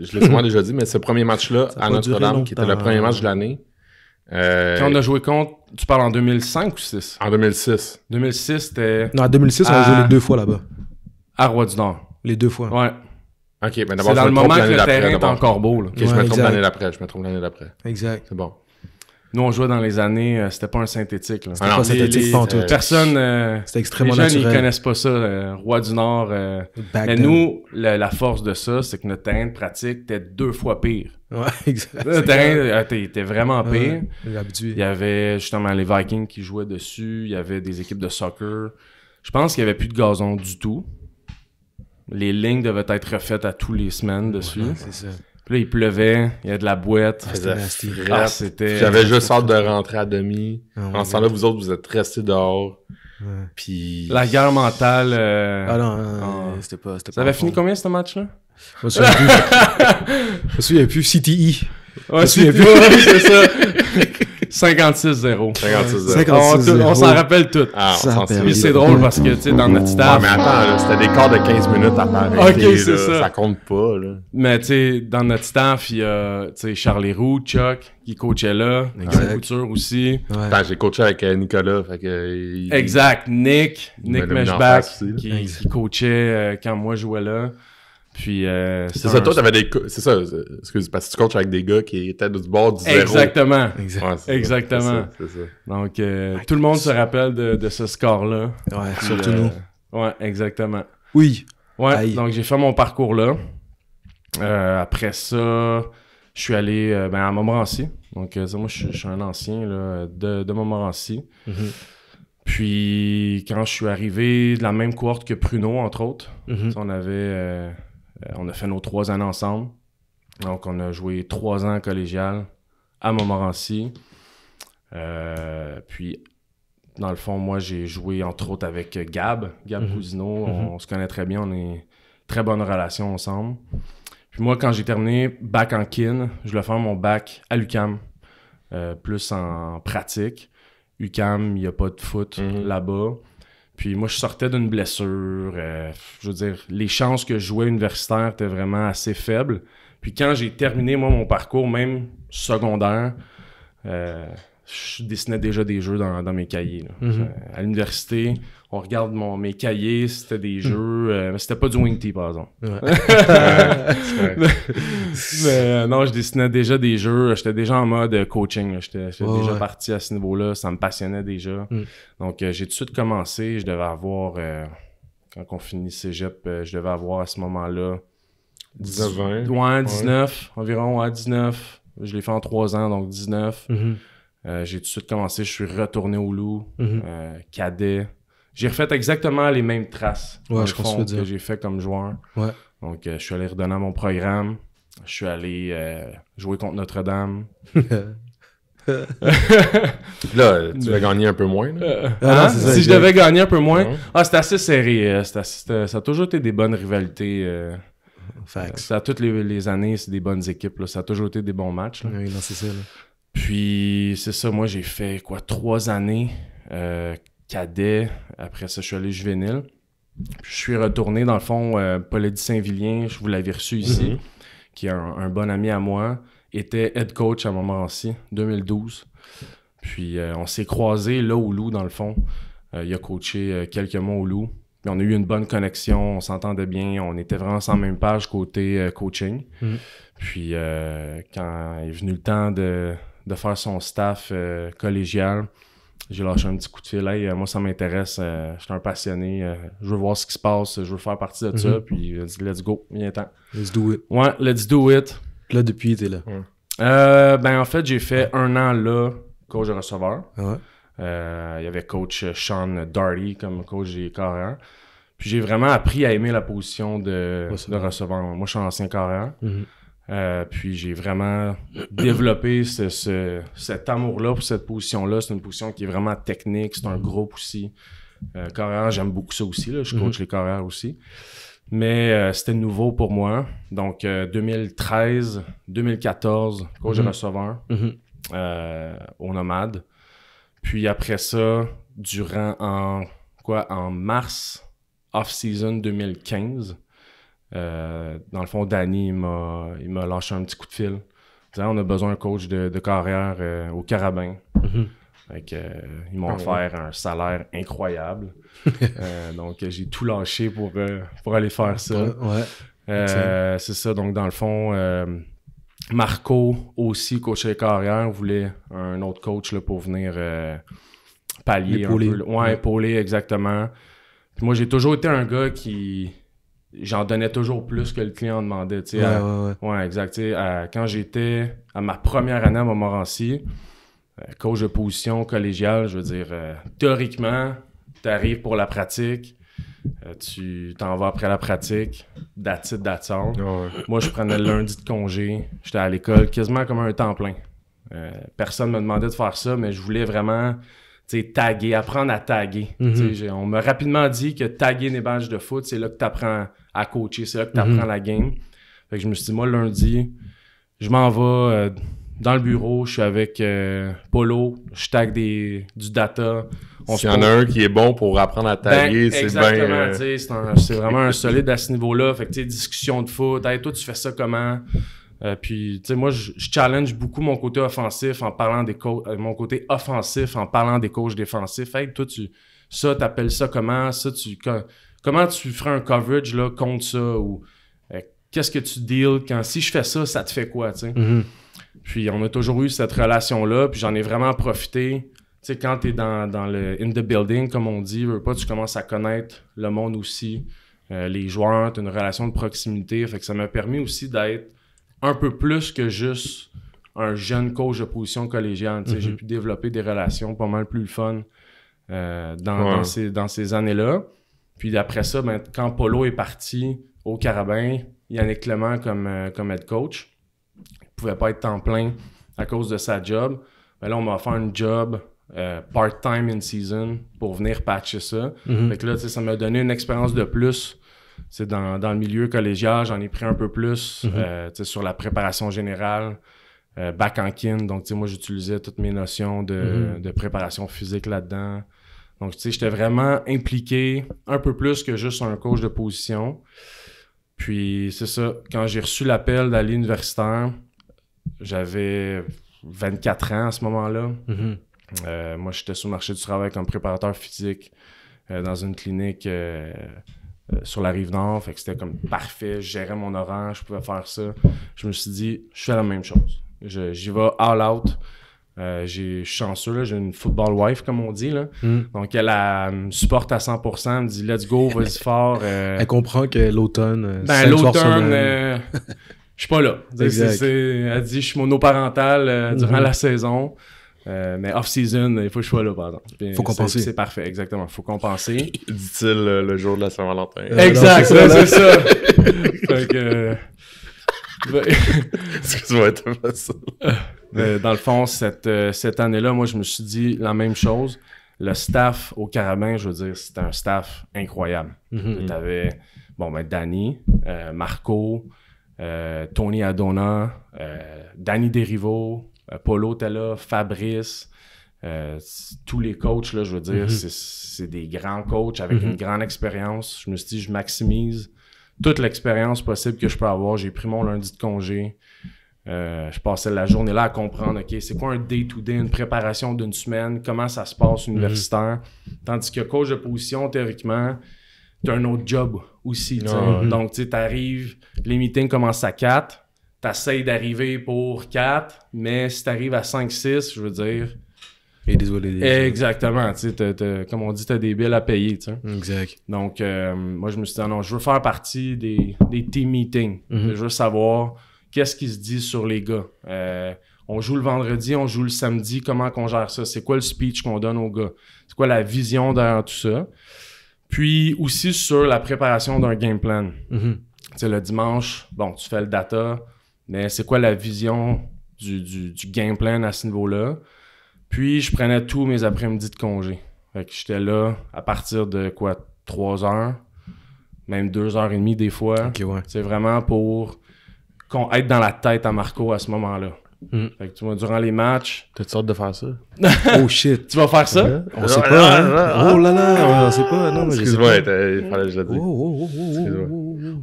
je l'ai souvent déjà dit, mais ce premier match-là, à Notre-Dame, qui était le premier match de l'année... Quand on a joué contre... Tu parles en 2005 ou 6? En 2006. 2006, c'était... Non, en 2006, on a joué les 2 fois là-bas. À Roi-du-Nord. Les 2 fois. Ouais. OK, mais d'abord, c'est dans le moment que le terrain est encore beau. Là. OK, je me trompe l'année d'après. Exact. C'est bon. Nous, on jouait dans les années... c'était pas un synthétique. Là. C'était pas synthétique, pas en tout. Personne... c'était extrêmement naturel. Les jeunes, ils connaissent pas ça, Roi-du-Nord. Mais nous, la force de ça, c'est que notre terrain de pratique était 2 fois pire. Ouais, exact. Le terrain était vraiment pire. Habitué. Il y avait justement les Vikings qui jouaient dessus. Il y avait des équipes de soccer. Je pense qu'il y avait plus de gazon du tout. Les lignes devaient être refaites à tous les semaines dessus. Ouais, c'est ça. Puis là, il pleuvait, il y avait de la boîte. C'était... J'avais juste hâte de rentrer à demi. En ce temps-là, vous autres, vous êtes restés dehors. Ouais. Puis... La guerre mentale... Ah non, c'était pas... Ça avait fini combien, ce match-là? Je me souviens plus. CTE. Ouais, c'est ça. 56-0. 56-0. On s'en rappelle tout. Mais c'est drôle parce que, tu sais, dans notre staff... mais attends, là, c'était des quarts de 15 minutes à Paris. OK, c'est ça. Ça compte pas, là. Mais, tu sais, dans notre staff, il y a, tu sais, Charles Roux, Chuck, qui coachait là. Exact. Couture aussi. Ouais. J'ai coaché avec Nicolas, fait que... Exact. Nick Meshbach, qui coachait quand moi je jouais là. Puis, c'est ça, toi, t'avais des... C'est ça, excuse, parce que tu coaches avec des gars qui étaient du bord du zéro. Exactement. Exactement. C'est ça. Donc, tout le monde se rappelle de ce score-là. Ouais, puis, surtout nous. Ouais, exactement. Oui. Ouais, Aïe. Donc j'ai fait mon parcours là. Après ça, je suis allé à Montmorency. Donc, moi, je suis un ancien là, de Montmorency. Mm-hmm. Puis, quand je suis arrivé de la même cohorte que Pruneau, entre autres, mm-hmm. On a fait nos 3 années ensemble. Donc, on a joué 3 ans collégial à Montmorency. Puis, dans le fond, moi, j'ai joué entre autres avec Gab Cousineau. On se connaît très bien. On est très bonne relation ensemble. Puis moi, quand j'ai terminé bac en kin, je voulais faire mon bac à l'UQAM, plus en pratique. UQAM, il n'y a pas de foot là-bas. Puis moi, je sortais d'une blessure. Je veux dire, les chances que je jouais universitaire étaient vraiment assez faibles. Puis quand j'ai terminé, moi, mon parcours, même secondaire, je dessinais déjà des jeux dans mes cahiers. À l'université, on regarde mes cahiers, c'était des jeux, mais c'était pas du Wing T, par exemple. Mais non, je dessinais déjà des jeux, j'étais déjà en mode coaching. J'étais déjà parti à ce niveau-là, ça me passionnait déjà. Donc, j'ai tout de suite commencé, je devais avoir, quand on finit cégep, je devais avoir à ce moment-là 19-20. Ouais, 19, environ, 19. Je l'ai fait en 3 ans, donc 19. J'ai tout de suite commencé, je suis retourné au Loup, cadet. J'ai refait exactement les mêmes traces que j'ai fait comme joueur. Donc, je suis allé redonner à mon programme. Je suis allé jouer contre Notre-Dame. Là, tu vas gagner un peu moins. Là. Si je devais gagner un peu moins. C'était assez serré. Ça a toujours été des bonnes rivalités. Ça, toutes les années, c'est des bonnes équipes. Là. Ça a toujours été des bons matchs. Là. Oui, non, c'est ça. Là. Puis, c'est ça. Moi, j'ai fait 3 années cadet. Après ça, je suis allé juvénile. Puis, je suis retourné, dans le fond, Paul-Eddy Saint-Vilien, je vous l'avais reçu ici, qui est un bon ami à moi, était head coach à Montmorency, 2012. Puis, on s'est croisés là au Loup, dans le fond. Il a coaché quelques mois au Loup. Puis, on a eu une bonne connexion, on s'entendait bien, on était vraiment sur la même page côté coaching. Puis, quand est venu le temps de faire son staff collégial, j'ai lâché un petit coup de fil. Hey, moi, ça m'intéresse. Je suis un passionné. Je veux voir ce qui se passe. Je veux faire partie de ça. Puis, il a dit, let's go. Il est temps. Let's do it. Ouais, let's do it. Là, depuis, t'es là. En fait, j'ai fait 1 an là, coach de receveur. Il y avait coach Sean Darty comme coach des carrières. Puis, j'ai vraiment appris à aimer la position de receveur. Moi, je suis un ancien carrière. Puis j'ai vraiment développé cet amour-là pour cette position-là. C'est une position qui est vraiment technique, c'est un groupe aussi. Carrière, j'aime beaucoup ça aussi, là. Je coach les carrières aussi. Mais c'était nouveau pour moi. Donc 2013, 2014, coach de receveur au Nomade. Puis après ça, en mars, off-season 2015, dans le fond, Danny, il m'a lâché un petit coup de fil. On a besoin d'un coach de carrière au Carabin. Ils m'ont offert un salaire incroyable. Donc, j'ai tout lâché pour aller faire ça. C'est ça. Donc, dans le fond, Marco aussi, coach de carrière, voulait un autre coach là, pour venir pallier épauler. Un peu. Épauler, exactement. Puis moi, j'ai toujours été un gars qui... J'en donnais toujours plus que le client demandait. Ouais, exact. Quand j'étais à ma première année à Montmorency, coach de position collégiale, je veux dire, théoriquement, tu arrives pour la pratique, tu t'en vas après la pratique, that's it, that's all. Moi, je prenais le lundi de congé, j'étais à l'école quasiment comme un temps plein. Personne me demandait de faire ça, mais je voulais vraiment... taguer, apprendre à taguer. On m'a rapidement dit que taguer des matchs de foot, c'est là que tu apprends à coacher, c'est là que tu apprends la game. Fait que je me suis dit, moi, lundi, je m'en vais dans le bureau, je suis avec Polo, je tag du data. S'il y en a un qui est bon pour apprendre à taguer, c'est bien... C'est vraiment un solide à ce niveau-là. Fait que, discussion de foot, hey, toi, tu fais ça comment? Puis, tu sais, moi, je challenge beaucoup mon côté offensif en parlant des mon côté offensif en parlant des coachs défensifs. Hey, toi, t'appelles ça comment? Comment tu ferais un coverage là, contre ça? Ou qu'est-ce que tu deals quand si je fais ça, ça te fait quoi, tu sais? Puis, on a toujours eu cette relation-là, puis j'en ai vraiment profité. Tu sais, quand t'es dans le in the building, comme on dit, tu commences à connaître le monde aussi, les joueurs, t'as une relation de proximité. Fait que ça m'a permis aussi d'être un peu plus que juste un jeune coach de position collégiale. J'ai pu développer des relations pas mal plus fun dans ces années-là. Puis après ça, quand Polo est parti au Carabin, Yannick Clément comme head coach, il pouvait pas être temps plein à cause de sa job. Mais là, on m'a offert un job part-time in season pour venir patcher ça. Fait que là, ça m'a donné une expérience de plus. C'est dans le milieu collégial, j'en ai pris un peu plus sur la préparation générale, back en kin. Donc, moi, j'utilisais toutes mes notions de préparation physique là-dedans. Donc, tu sais, j'étais vraiment impliqué un peu plus que juste un coach de position. Puis, c'est ça, quand j'ai reçu l'appel d'aller universitaire, j'avais 24 ans à ce moment-là. Moi, j'étais sur le marché du travail comme préparateur physique dans une clinique sur la Rive-Nord. Fait que c'était comme parfait, je gérais mon horaire, je pouvais faire ça. Je me suis dit, je fais la même chose. J'y vais all out. Je suis chanceux, là, j'ai une football wife, comme on dit. Là. Donc, elle me supporte à 100%, elle me dit « Let's go, vas-y fort. » Elle comprend que l'automne... l'automne, je suis pas là. Elle dit « Je suis monoparental durant la saison. » mais off-season, il faut que je sois là, par exemple. Il faut compenser. C'est parfait, exactement. Il faut compenser. Dit-il le jour de la Saint-Valentin. Exact, c'est ça. Fait que... Excuse-moi, t'as fait ça. Dans le fond, cette année-là, moi, je me suis dit la même chose. Le staff au Carabin, je veux dire, c'était un staff incroyable. T'avais, Danny, Marco, Tony Adona, Danny Derivo, Polo était là, Fabrice, tous les coachs, là, je veux dire, c'est des grands coachs avec une grande expérience. Je me suis dit, je maximise toute l'expérience possible que je peux avoir. J'ai pris mon lundi de congé. Je passais la journée là à comprendre, OK, c'est quoi un day-to-day, une préparation d'une semaine, comment ça se passe universitaire. Tandis que coach de position, théoriquement, tu as un autre job aussi. Donc, tu sais, t'arrives, les meetings commencent à 4, t'essayes d'arriver pour 4, mais si t'arrives à 5-6, je veux dire... Et désolé. Exactement, tu sais, comme on dit, t'as des billes à payer, tu sais. Exact. Donc, moi, je me suis dit, non, je veux faire partie des team meetings. Je veux savoir qu'est-ce qui se dit sur les gars. On joue le vendredi, on joue le samedi, comment qu'on gère ça? C'est quoi le speech qu'on donne aux gars? C'est quoi la vision derrière tout ça? Puis aussi sur la préparation d'un game plan. Tu sais, le dimanche, tu fais le data, mais c'est quoi la vision du game plan à ce niveau-là? Puis, je prenais tous mes après-midi de congé. Fait que j'étais là à partir de 3 heures, même 2h30 des fois. Okay, ouais. C'est vraiment pour être dans la tête à Marco à ce moment-là. Fait que tu vois, durant les matchs... T'as-tu hâte de faire ça? Oh shit! Tu vas faire ça? On sait pas, hein? Oh là là, on sait pas. Non, excuse-moi, il fallait que je le dise.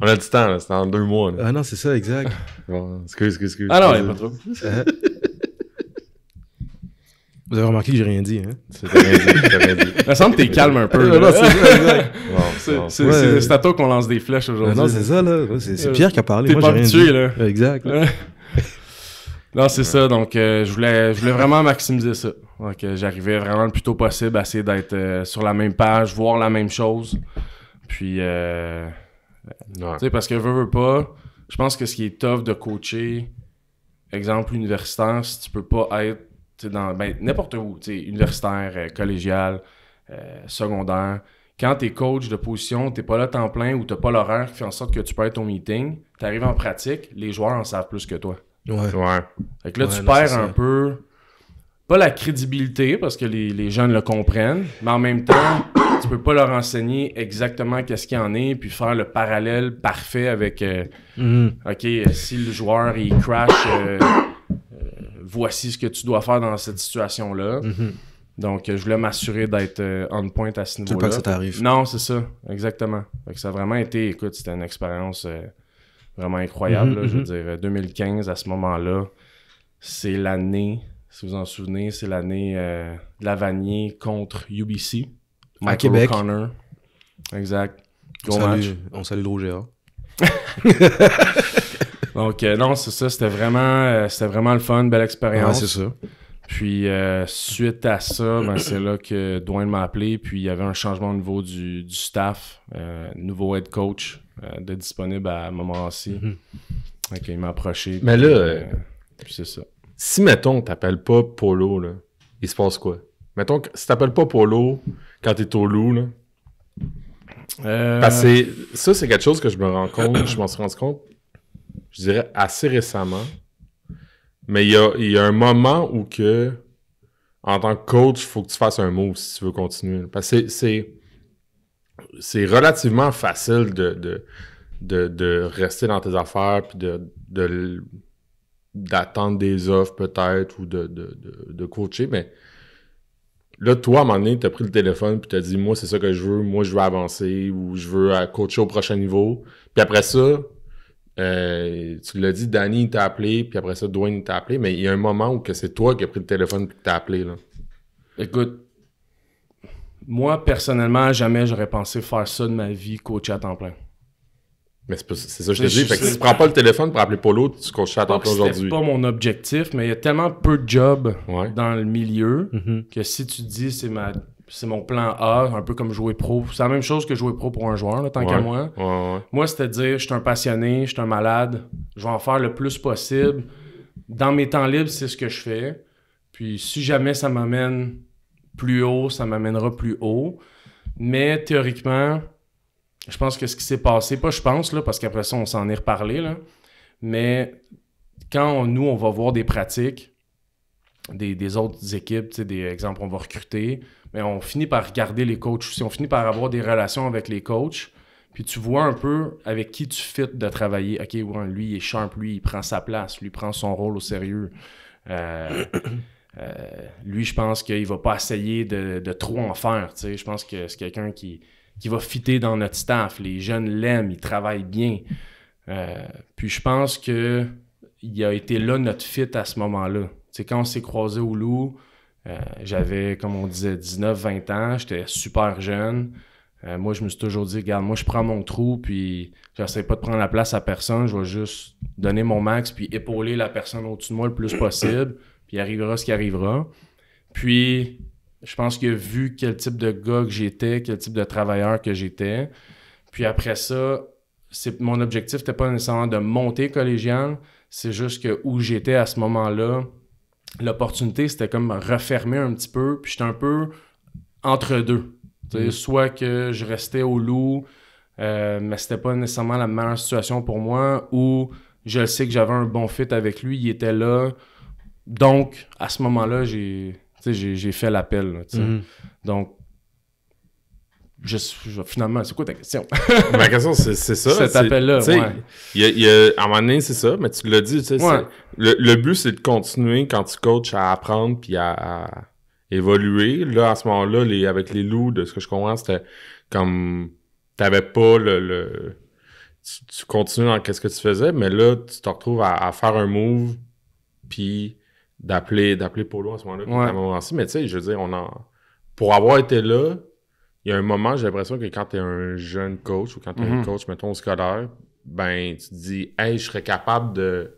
On a du temps, là. C'est dans 2 mois. Là. Ah non, c'est ça, exact. Bon, excuse. Ah non, il n'y a pas trop. Vous avez remarqué que j'ai rien dit, hein? T'as rien dit. Il me semble que t'es calme un peu. Non, c'est ça, exact. C'est à toi qu'on lance des flèches aujourd'hui. Non, c'est ça, là. C'est Pierre qui a parlé. T'es pas habitué, là. Exact. Non, c'est ça. Donc, je voulais vraiment maximiser ça. Donc, j'arrivais vraiment le plus tôt possible à essayer d'être sur la même page, voir la même chose. Puis, tu sais, parce que veux pas, je pense que ce qui est tough de coacher, exemple universitaire, si tu peux pas être dans n'importe où, universitaire, collégial, secondaire. Quand t'es coach de position, t'es pas là temps plein ou t'as pas l'horaire qui fait en sorte que tu peux être au meeting, t'arrives en pratique, les joueurs en savent plus que toi. Ouais. Fait que là, tu perds un peu, pas la crédibilité parce que les jeunes le comprennent, mais en même temps, tu peux pas leur enseigner exactement qu'est-ce qu'il y en est puis faire le parallèle parfait avec OK, si le joueur il crash voici ce que tu dois faire dans cette situation-là. Donc, je voulais m'assurer d'être on point à ce niveau-là. Tu veux pas que ça t'arrive. Non, c'est ça. Exactement. Fait que ça a vraiment été, écoute, c'était une expérience vraiment incroyable. Là, je veux dire, 2015, à ce moment-là, c'est l'année, si vous en souvenez, c'est l'année de Lavanier contre UBC. À Québec. O'Connor. Exact. On salue le Roger. Donc, non, c'est ça. C'était vraiment le fun, belle expérience. Ouais, c'est ça. Puis, suite à ça, c'est là que Dwayne m'a appelé. Puis, il y avait un changement au niveau du staff. Nouveau head coach de disponible à Montmorency. Donc, il m'a approché. Mais puis, là, puis c'est ça. Si, mettons, t'appelles pas Polo, là, il se passe quoi? Mettons, si t'appelles pas Polo quand t'es au loup, là. Parce que ça, c'est quelque chose que je m'en suis rendu compte, je dirais, assez récemment. Mais il y a un moment où que, en tant que coach, il faut que tu fasses un move si tu veux continuer. Parce que c'est relativement facile de rester dans tes affaires puis d'attendre des offres peut-être ou de coacher, mais Là, toi, à un moment donné, t'as pris le téléphone puis t'as dit, moi, c'est ça que je veux, moi, je veux avancer ou je veux coacher au prochain niveau. Puis après ça, tu l'as dit, Danny t'a appelé, puis après ça, Dwayne t'a appelé, mais il y a un moment où que c'est toi qui as pris le téléphone puis que t'as appelé, là. Écoute, moi, personnellement, jamais j'aurais pensé faire ça de ma vie, coacher à temps plein. Mais c'est ça que je te dis. Fait que si tu prends pas le téléphone pour appeler Polo, tu coaches à temps plein aujourd'hui. C'est pas mon objectif, mais il y a tellement peu de jobs dans le milieu que si tu dis c'est mon plan A, un peu comme jouer pro, c'est la même chose que jouer pro pour un joueur, là, tant qu'à moi. Moi, c'est-à-dire, je suis un passionné, je suis un malade, je vais en faire le plus possible. Dans mes temps libres, c'est ce que je fais. Puis si jamais ça m'amène plus haut, ça m'amènera plus haut. Mais théoriquement, je pense que ce qui s'est passé, pas je pense, là, parce qu'après ça, on s'en est reparlé, là, mais quand on va voir des pratiques des autres équipes, tu sais, des exemples, on va recruter, mais on finit par regarder les coachs aussi, on finit par avoir des relations avec les coachs, puis tu vois un peu avec qui tu fites de travailler. OK, ouais, lui, il est sharp, lui, il prend sa place, lui, il prend son rôle au sérieux. Lui, je pense qu'il va pas essayer de trop en faire, tu sais. Je pense que c'est quelqu'un qui va fitter dans notre staff. Les jeunes l'aiment, ils travaillent bien. Puis je pense que il a été là notre fit à ce moment-là. Tu sais, quand on s'est croisés au Loup, j'avais, comme on disait, 19-20 ans, j'étais super jeune. Moi, je me suis toujours dit, regarde, moi, je prends mon trou, puis j'essaie pas de prendre la place à personne, je vais juste donner mon max, puis épauler la personne au-dessus de moi le plus possible, puis il arrivera ce qui arrivera. Puis, je pense qu'il a vu quel type de gars que j'étais, quel type de travailleur que j'étais. Puis après ça, mon objectif n'était pas nécessairement de monter collégial, c'est juste que où j'étais à ce moment-là, l'opportunité, c'était comme refermer un petit peu, puis j'étais un peu entre deux. Soit que je restais au Loup, mais c'était pas nécessairement la meilleure situation pour moi, ou je sais que j'avais un bon fit avec lui, il était là. Donc, à ce moment-là, j'ai fait l'appel. Là, donc, finalement, c'est quoi ta question? Ma question, c'est ça. Cet appel-là, à un moment donné, c'est ça, mais tu l'as dit, tu sais, le but, c'est de continuer quand tu coaches à apprendre puis à évoluer. Là, à ce moment-là, avec les Loups, de ce que je comprends, c'était comme t'avais pas tu continues dans ce que tu faisais, mais là, tu te retrouves à faire un move puis d'appeler Polo à ce moment-là, à un moment-ci. Mais tu sais, je veux dire, pour avoir été là, il y a un moment, j'ai l'impression que quand t'es un jeune coach ou quand t'es un coach, mettons, scolaire, ben, tu te dis, hey, je serais capable de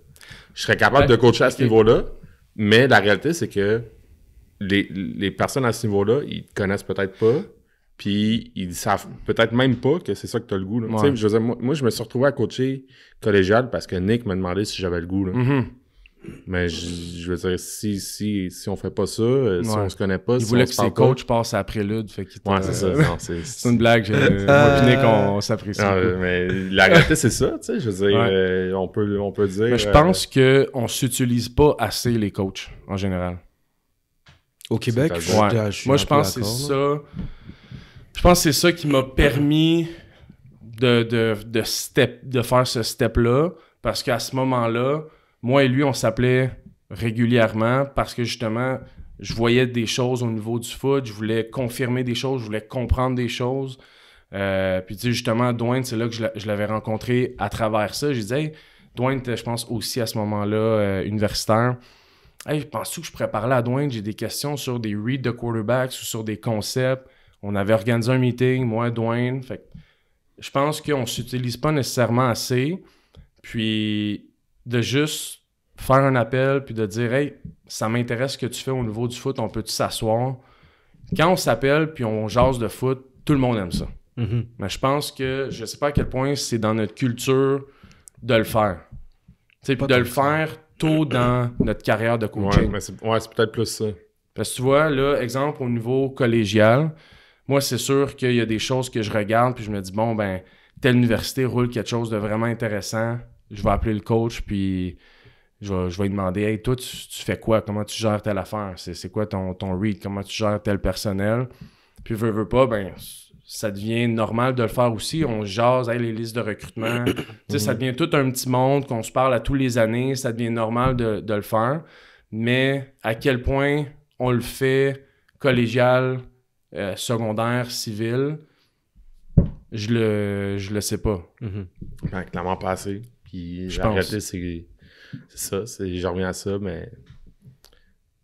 coacher à ce niveau-là. Mais la réalité, c'est que les personnes à ce niveau-là, ils te connaissent peut-être pas, puis ils savent peut-être même pas que c'est ça que t'as le goût. Là. Ouais. Je veux dire, moi, je me suis retrouvé à coacher collégial parce que Nick m'a demandé si j'avais le goût. Là. Mais je veux dire, si on fait pas ça, si on se connaît pas... Il voulait que ses coachs passent à prélude, fait qu'il c'est ça. Non, c'est une blague, moi pis Nick, on s'apprécie. Mais la réalité, c'est ça, tu sais, je veux dire, on peut dire... Mais je pense qu'on s'utilise pas assez, les coachs, en général. Au Québec, moi, je pense que c'est ça. Je pense que c'est ça qui m'a permis de faire ce step-là, parce qu'à ce moment-là, moi et lui, on s'appelait régulièrement parce que justement, je voyais des choses au niveau du foot, je voulais confirmer des choses, je voulais comprendre des choses. Puis tu sais, justement, Dwayne, c'est là que je l'avais rencontré à travers ça. J'ai dit, hey, Dwayne était, je pense, aussi à ce moment-là universitaire. Hey, penses-tu que je pourrais parler à Dwayne? J'ai des questions sur des reads de quarterbacks ou sur des concepts. On avait organisé un meeting, moi, Dwayne. Fait que je pense qu'on ne s'utilise pas nécessairement assez. Puis de juste faire un appel puis de dire « Hey, ça m'intéresse ce que tu fais au niveau du foot, on peut-tu s'asseoir? » Quand on s'appelle puis on jase de foot, tout le monde aime ça. Mais je pense que, je sais pas à quel point c'est dans notre culture de le faire. Puis de le faire tôt dans notre carrière de coaching. Ouais, mais c'est peut-être plus ça. Parce que tu vois, là, exemple, au niveau collégial, moi, c'est sûr qu'il y a des choses que je regarde puis je me dis « Bon, ben, telle université roule quelque chose de vraiment intéressant. » Je vais appeler le coach, puis je vais lui demander « Hey, toi, tu fais quoi? Comment tu gères telle affaire? C'est quoi ton read? Comment tu gères tel personnel? » Puis veux pas, ben ça devient normal de le faire aussi. On jase, hey, les listes de recrutement. Tu sais, ça devient tout un petit monde qu'on se parle à tous les années. Ça devient normal de le faire. Mais à quel point on le fait collégial, secondaire, civil, je le sais pas. Ben, clairement pas assez. Puis la réalité, c'est ça. Je reviens à ça, mais...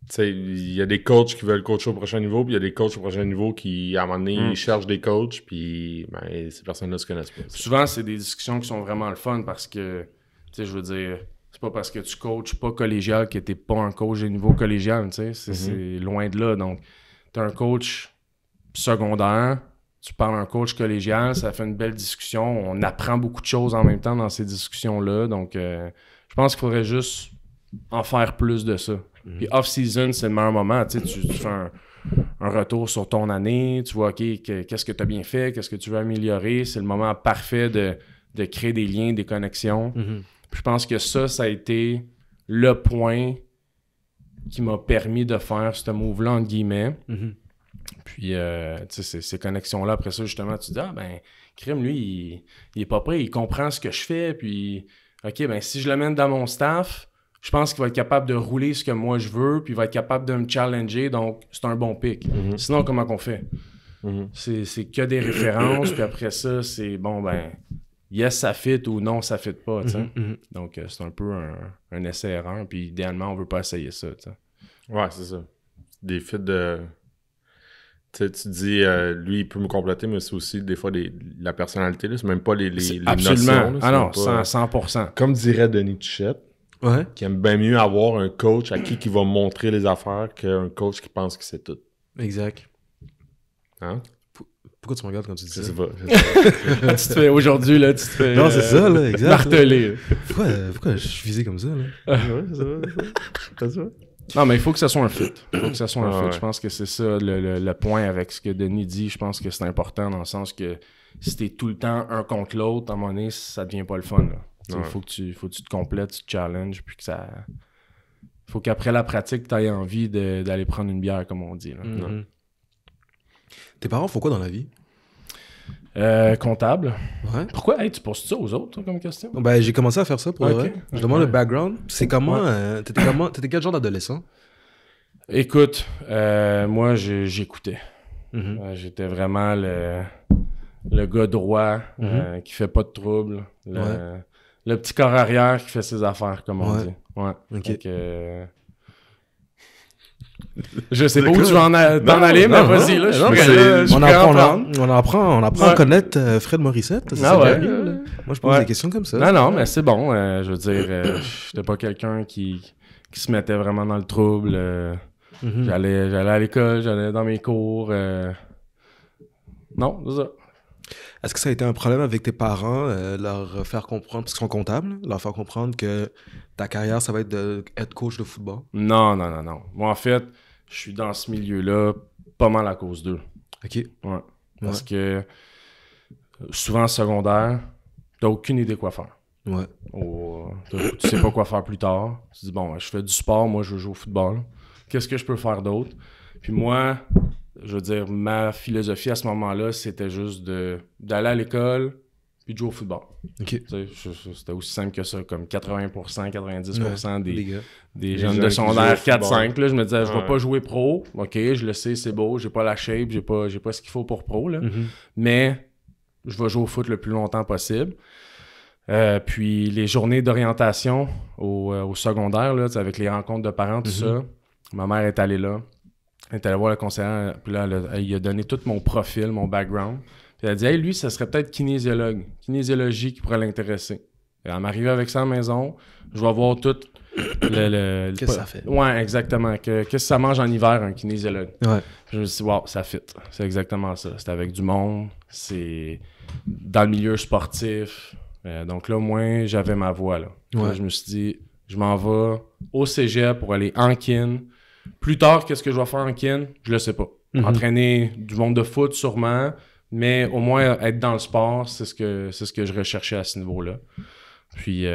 Tu sais, il y a des coachs qui veulent coacher au prochain niveau, puis il y a des coachs au prochain niveau qui, à un moment donné, ils cherchent des coachs, puis ben, ces personnes-là se connaissent pas. Souvent, c'est des discussions qui sont vraiment le fun parce que, tu sais, je veux dire, c'est pas parce que tu coaches pas collégial que t'es pas un coach de niveau collégial, tu sais, c'est loin de là. Donc, t'es un coach secondaire, tu parles à un coach collégial, ça fait une belle discussion, on apprend beaucoup de choses en même temps dans ces discussions-là, donc je pense qu'il faudrait juste en faire plus de ça. Puis off-season, c'est le meilleur moment. Tu fais un retour sur ton année, tu vois, OK, qu'est-ce que tu as bien fait, qu'est-ce que tu veux améliorer. C'est le moment parfait de créer des liens, des connexions. Puis je pense que ça a été le point qui m'a permis de faire ce move-là, entre guillemets. Puis, tu sais, ces connexions-là, après ça, justement, tu te dis, ah, ben, Crime, lui, il est pas prêt, il comprend ce que je fais, puis, OK, ben, si je le mène dans mon staff, je pense qu'il va être capable de rouler ce que moi je veux, puis il va être capable de me challenger, donc c'est un bon pick. Sinon, comment qu'on fait? C'est que des références, puis après ça, c'est bon, ben, yes, ça fit ou non, ça fit pas, tu sais. Donc, c'est un peu un essai-erreur, puis idéalement, on veut pas essayer ça, tu sais. Ouais, c'est ça. Des fits de... Tu sais, tu dis, lui, il peut me compléter, mais c'est aussi des fois la personnalité, là. C'est même pas les absolument. notions. Là, ah non, pas... 100%. Comme dirait Denis Tuchette, qui aime bien mieux avoir un coach à qui va montrer les affaires qu'un coach qui pense qu'il sait tout. Exact. Hein? Pourquoi tu me regardes quand tu dis ça? Je sais pas. Tu te fais, aujourd'hui, là, tu te fais... Non, c'est ça, là, exact. Marteler. Pourquoi je suis visé comme ça, là? C'est ça. Non, mais il faut que ça soit un fit. Il faut que ça soit un fit. Je pense que c'est ça le point avec ce que Denis dit. Je pense que c'est important dans le sens que si t'es tout le temps un contre l'autre, à un moment donné, ça devient pas le fun, là. Il faut que tu te complètes, tu te challenges, puis que ça... Faut qu'après la pratique, tu aies envie d'aller prendre une bière, comme on dit. Là. Tes parents font quoi dans la vie? Comptable. Ouais. Pourquoi? Hey, tu poses ça aux autres, toi, comme question? Ben, j'ai commencé à faire ça pour vrai. Je demande le background. C'est comment... T'étais quel genre d'adolescent? Écoute, moi, j'écoutais. J'étais vraiment le gars droit qui fait pas de trouble. Le petit corps arrière qui fait ses affaires, comme on dit. Ouais. OK. Donc, je sais pas où tu vas en aller, mais vas-y, là. On apprend à connaître Fred Morissette. Moi, je pose des questions comme ça. Non, mais c'est bon. Je veux dire, j'étais pas quelqu'un qui se mettait vraiment dans le trouble. J'allais à l'école, j'allais dans mes cours. Non, c'est ça. Est-ce que ça a été un problème avec tes parents, leur faire comprendre, parce qu'ils sont comptables, leur faire comprendre que ta carrière, ça va être d'être coach de football? Non. Moi, en fait, je suis dans ce milieu-là pas mal à cause d'eux. OK. Ouais. Parce que souvent, secondaire, t'as aucune idée quoi faire. Ouais. Tu sais pas quoi faire plus tard. Tu te dis, bon, je fais du sport, moi, je veux jouer au football. Qu'est-ce que je peux faire d'autre? Puis moi... Je veux dire, ma philosophie à ce moment-là, c'était juste d'aller à l'école puis de jouer au football. OK. C'était aussi simple que ça, comme 80%, 90% des jeunes de secondaire 4-5. Là, je me disais, je vais pas jouer pro. OK, je le sais, c'est beau, j'ai pas la shape, j'ai pas ce qu'il faut pour pro. Là. Mais je vais jouer au foot le plus longtemps possible. Puis les journées d'orientation au secondaire, là, avec les rencontres de parents, tout ça, ma mère est allée là. Elle est allée voir le conseiller, puis là, il a donné tout mon profil, mon background. Puis elle a dit, hey, lui, ça serait peut-être kinésiologie qui pourrait l'intéresser. Elle m'arrive avec ça à la maison, je vais voir tout Qu'est-ce que ça fait? Ouais, exactement. Qu'est-ce que ça mange en hiver, un kinésiologue? Ouais. Je me suis dit, wow, ça fit. C'est exactement ça. C'est avec du monde, c'est dans le milieu sportif. Donc là, au moins, j'avais ma voie, là. Ouais. Là, je me suis dit, je m'en vais au cégep pour aller en kin. Plus tard, qu'est-ce que je vais faire en kin? Je le sais pas. Entraîner du monde de foot, sûrement, mais au moins être dans le sport, c'est ce que je recherchais à ce niveau-là. Puis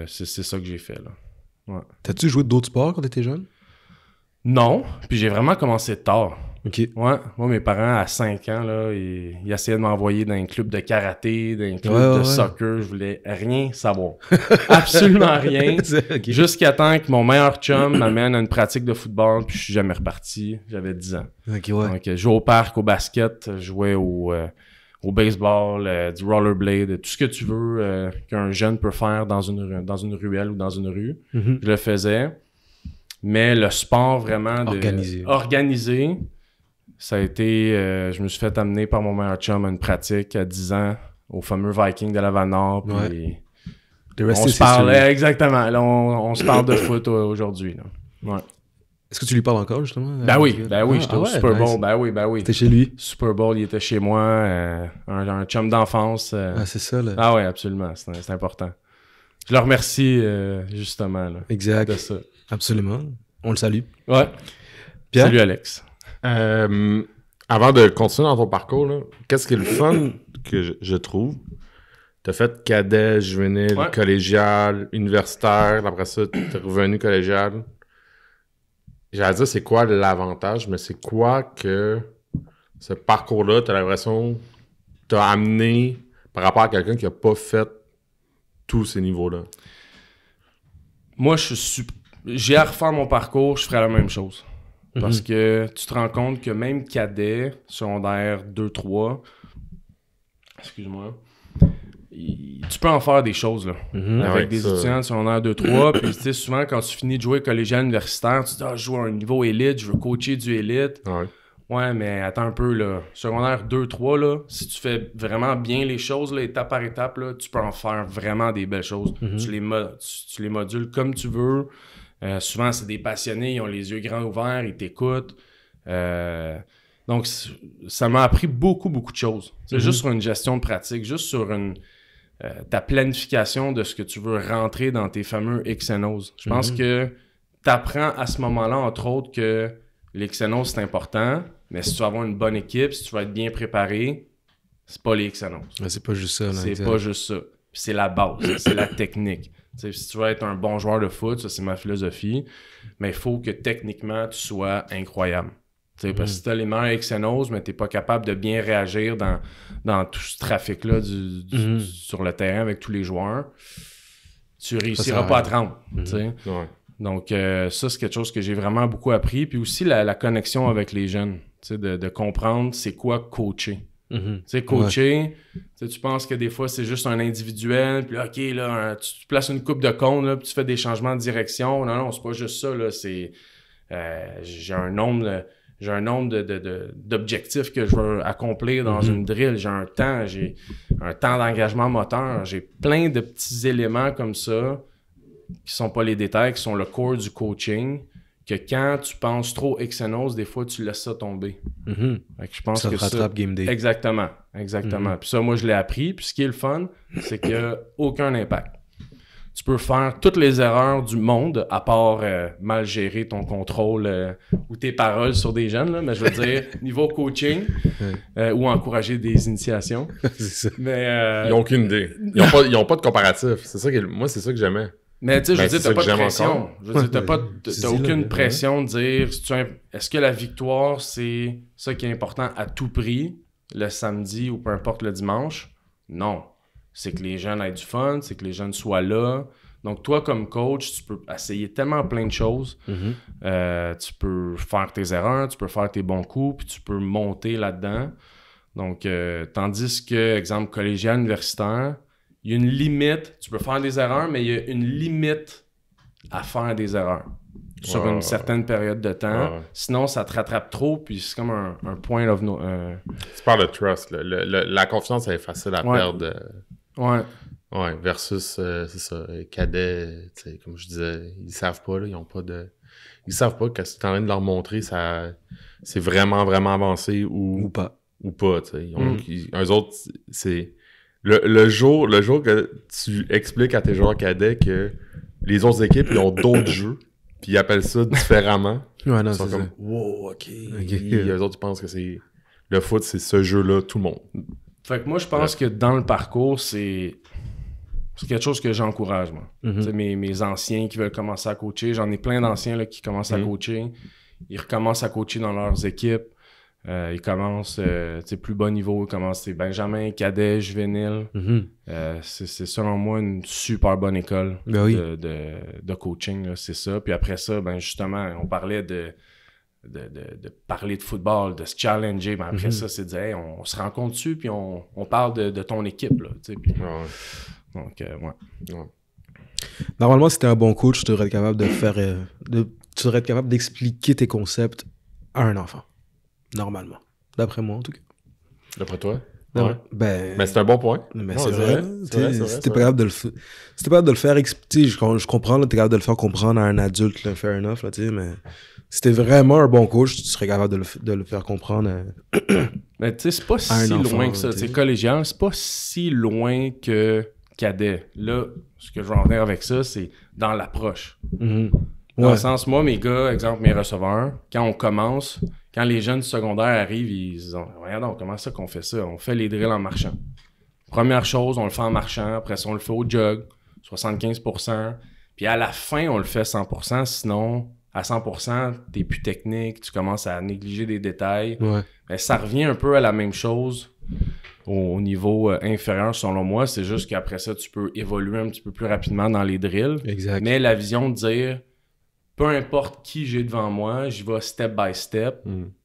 c'est ça que j'ai fait, là. Ouais. T'as-tu joué d'autres sports quand t'étais jeune? Non, puis j'ai vraiment commencé tard. OK. Ouais. Moi, mes parents, à 5 ans, là, ils essayaient de m'envoyer dans un club de karaté, dans un club de soccer. Je voulais rien savoir. Absolument rien. Okay. Jusqu'à temps que mon meilleur chum m'amène à une pratique de football, puis je suis jamais reparti. J'avais 10 ans. OK, ouais. Donc, je jouais au parc, au basket, je jouais au baseball, du rollerblade, tout ce que tu veux qu'un jeune peut faire dans une ruelle ou dans une rue. Je le faisais. Mais le sport vraiment organisé, ça a été... je me suis fait amener par mon meilleur chum à une pratique à 10 ans au fameux Viking de Laval-Nord. Puis on se parlait, exactement. Là, on se parle de foot aujourd'hui. Là. Ouais. Est-ce que tu lui parles encore, justement? Ben oui, j'étais au Super Bowl. Ben oui. T'es chez lui? Super Bowl, il était chez moi. Un chum d'enfance. C'est ça, là. Ah oui, absolument. C'est important. Je le remercie, justement. Là, exact. De ça. Absolument. On le salue. Ouais. Pierre? Salut, Alex. Avant de continuer dans ton parcours, là, qu'est-ce qui est le fun que je trouve? T'as fait cadet, juvénile, collégial, universitaire. Après ça, t'es revenu collégial. J'allais dire, c'est quoi l'avantage, mais c'est quoi que ce parcours-là, t'as l'impression, t'as amené par rapport à quelqu'un qui a pas fait tous ces niveaux-là? Moi, j'ai à refaire mon parcours, je ferais la même chose. Parce que tu te rends compte que même cadet, secondaire 2-3, excuse-moi, tu peux en faire des choses là, avec des étudiants de secondaire 2-3. Puis tu sais, souvent quand tu finis de jouer collégial universitaire, tu te dis je joue à un niveau élite, je veux coacher du élite. Ouais, mais attends un peu là. Secondaire 2-3, là, si tu fais vraiment bien les choses, là, étape par étape, là, tu peux en faire vraiment des belles choses. Tu les modules comme tu veux. Souvent, c'est des passionnés, ils ont les yeux grands ouverts, ils t'écoutent. Donc, ça m'a appris beaucoup, beaucoup de choses. C'est juste sur une gestion de pratique, juste sur ta planification de ce que tu veux rentrer dans tes fameux X&O's. Je pense que tu apprends à ce moment-là, entre autres, que les X&O's, c'est important, mais si tu veux avoir une bonne équipe, si tu veux être bien préparé, c'est pas les X&O's. C'est pas juste ça. Là, c'est pas juste ça. Puis c'est la base, c'est la technique. T'sais, si tu veux être un bon joueur de foot, ça c'est ma philosophie, mais il faut que techniquement tu sois incroyable. Parce que si tu as les meilleurs X&O's, mais tu n'es pas capable de bien réagir dans tout ce trafic-là sur le terrain avec tous les joueurs, tu réussiras pas à te rendre. Donc ça, c'est quelque chose que j'ai vraiment beaucoup appris. Puis aussi la connexion avec les jeunes, de comprendre c'est quoi coacher. Coacher, tu penses que des fois c'est juste un individuel, puis OK, là, tu places une coupe de compte, là, puis tu fais des changements de direction. Non, c'est pas juste ça, là, c'est j'ai un nombre d'objectifs que je veux accomplir dans une drill, j'ai un temps d'engagement moteur, j'ai plein de petits éléments comme ça qui sont pas les détails, qui sont le core du coaching, que quand tu penses trop X&O's, des fois, tu laisses ça tomber. Fait que je pense ça que te rattrape game day. Exactement. Puis ça, moi, je l'ai appris. Puis ce qui est le fun, c'est qu'il n'y a aucun impact. Tu peux faire toutes les erreurs du monde, à part mal gérer ton contrôle ou tes paroles sur des jeunes, là, mais je veux dire, niveau coaching ou encourager des initiations. C'est ça. Mais, ils n'ont aucune idée. Ils n'ont pas de comparatif. C'est ça moi, c'est ça que j'aimais. Mais tu sais, je veux dire, t'as pas de pression. Je veux dire, t'as aucune pression de dire est-ce que la victoire, c'est ça qui est important à tout prix, le samedi ou peu importe le dimanche? Non. C'est que les jeunes aient du fun, c'est que les jeunes soient là. Donc, toi, comme coach, tu peux essayer tellement plein de choses. Tu peux faire tes erreurs, tu peux faire tes bons coups, puis tu peux monter là-dedans. Donc, tandis que, exemple, collégial, universitaire, il y a une limite. Tu peux faire des erreurs, mais il y a une limite à faire des erreurs sur une certaine période de temps. Sinon, ça te rattrape trop, puis c'est comme un point of no... Tu parles de trust. La confiance, elle est facile à perdre. Ouais, versus, c'est ça, cadets, comme je disais, ils savent pas, là, ils savent pas que si t'es en train de leur montrer, c'est vraiment, vraiment avancé ou pas, tu sais. Eux autres, c'est... Le jour que tu expliques à tes joueurs cadets que les autres équipes, ils ont d'autres jeux, puis ils appellent ça différemment. Ils sont comme, wow, OK. Eux autres, ils pensent que c'est... Le foot, c'est ce jeu-là, tout le monde. Fait que moi, je pense que dans le parcours, c'est quelque chose que j'encourage, moi. Mes anciens qui veulent commencer à coacher, j'en ai plein d'anciens là, qui commencent à coacher. Ils recommencent à coacher dans leurs équipes. Ils commencent, plus bas niveau, ils commencent Benjamin, cadet, juvénile. C'est selon moi une super bonne école de coaching, là, c'est ça. Puis après ça, ben justement, on parlait de parler de football, de se challenger. Ben après ça, c'est de dire, hey, on se rencontre dessus, puis on parle de ton équipe, là, tu sais. Puis... Donc, ouais. Normalement, si t'es un bon coach, tu devrais être capable de faire... tu devrais être capable d'expliquer tes concepts à un enfant. Normalement. D'après moi, en tout cas. D'après toi? Ouais. Mais c'est un bon point. Mais c'est vrai. Si t'es pas capable de le faire... Je comprends, t'es capable de le faire comprendre à un adulte, là, fair enough, là, mais... Si t'es vraiment un bon coach, tu serais capable de le faire comprendre mais tu sais, c'est pas si loin que ça. Tu sais, collégial, c'est pas si loin que cadet. Là, ce que je veux en venir avec ça, c'est dans l'approche. Dans le sens, moi, mes gars, exemple, mes receveurs, quand on commence, quand les jeunes du secondaire arrivent, ils disent « Regarde, comment ça qu'on fait ça? On fait les drills en marchant. » Première chose, on le fait en marchant. Après ça, on le fait au jog, 75%. Puis à la fin, on le fait 100%. Sinon, à 100%, t'es plus technique, tu commences à négliger des détails. Mais ça revient un peu à la même chose au niveau inférieur, selon moi. C'est juste qu'après ça, tu peux évoluer un petit peu plus rapidement dans les drills. Exact. Mais la vision de dire... Peu importe qui j'ai devant moi, j'y vais step by step.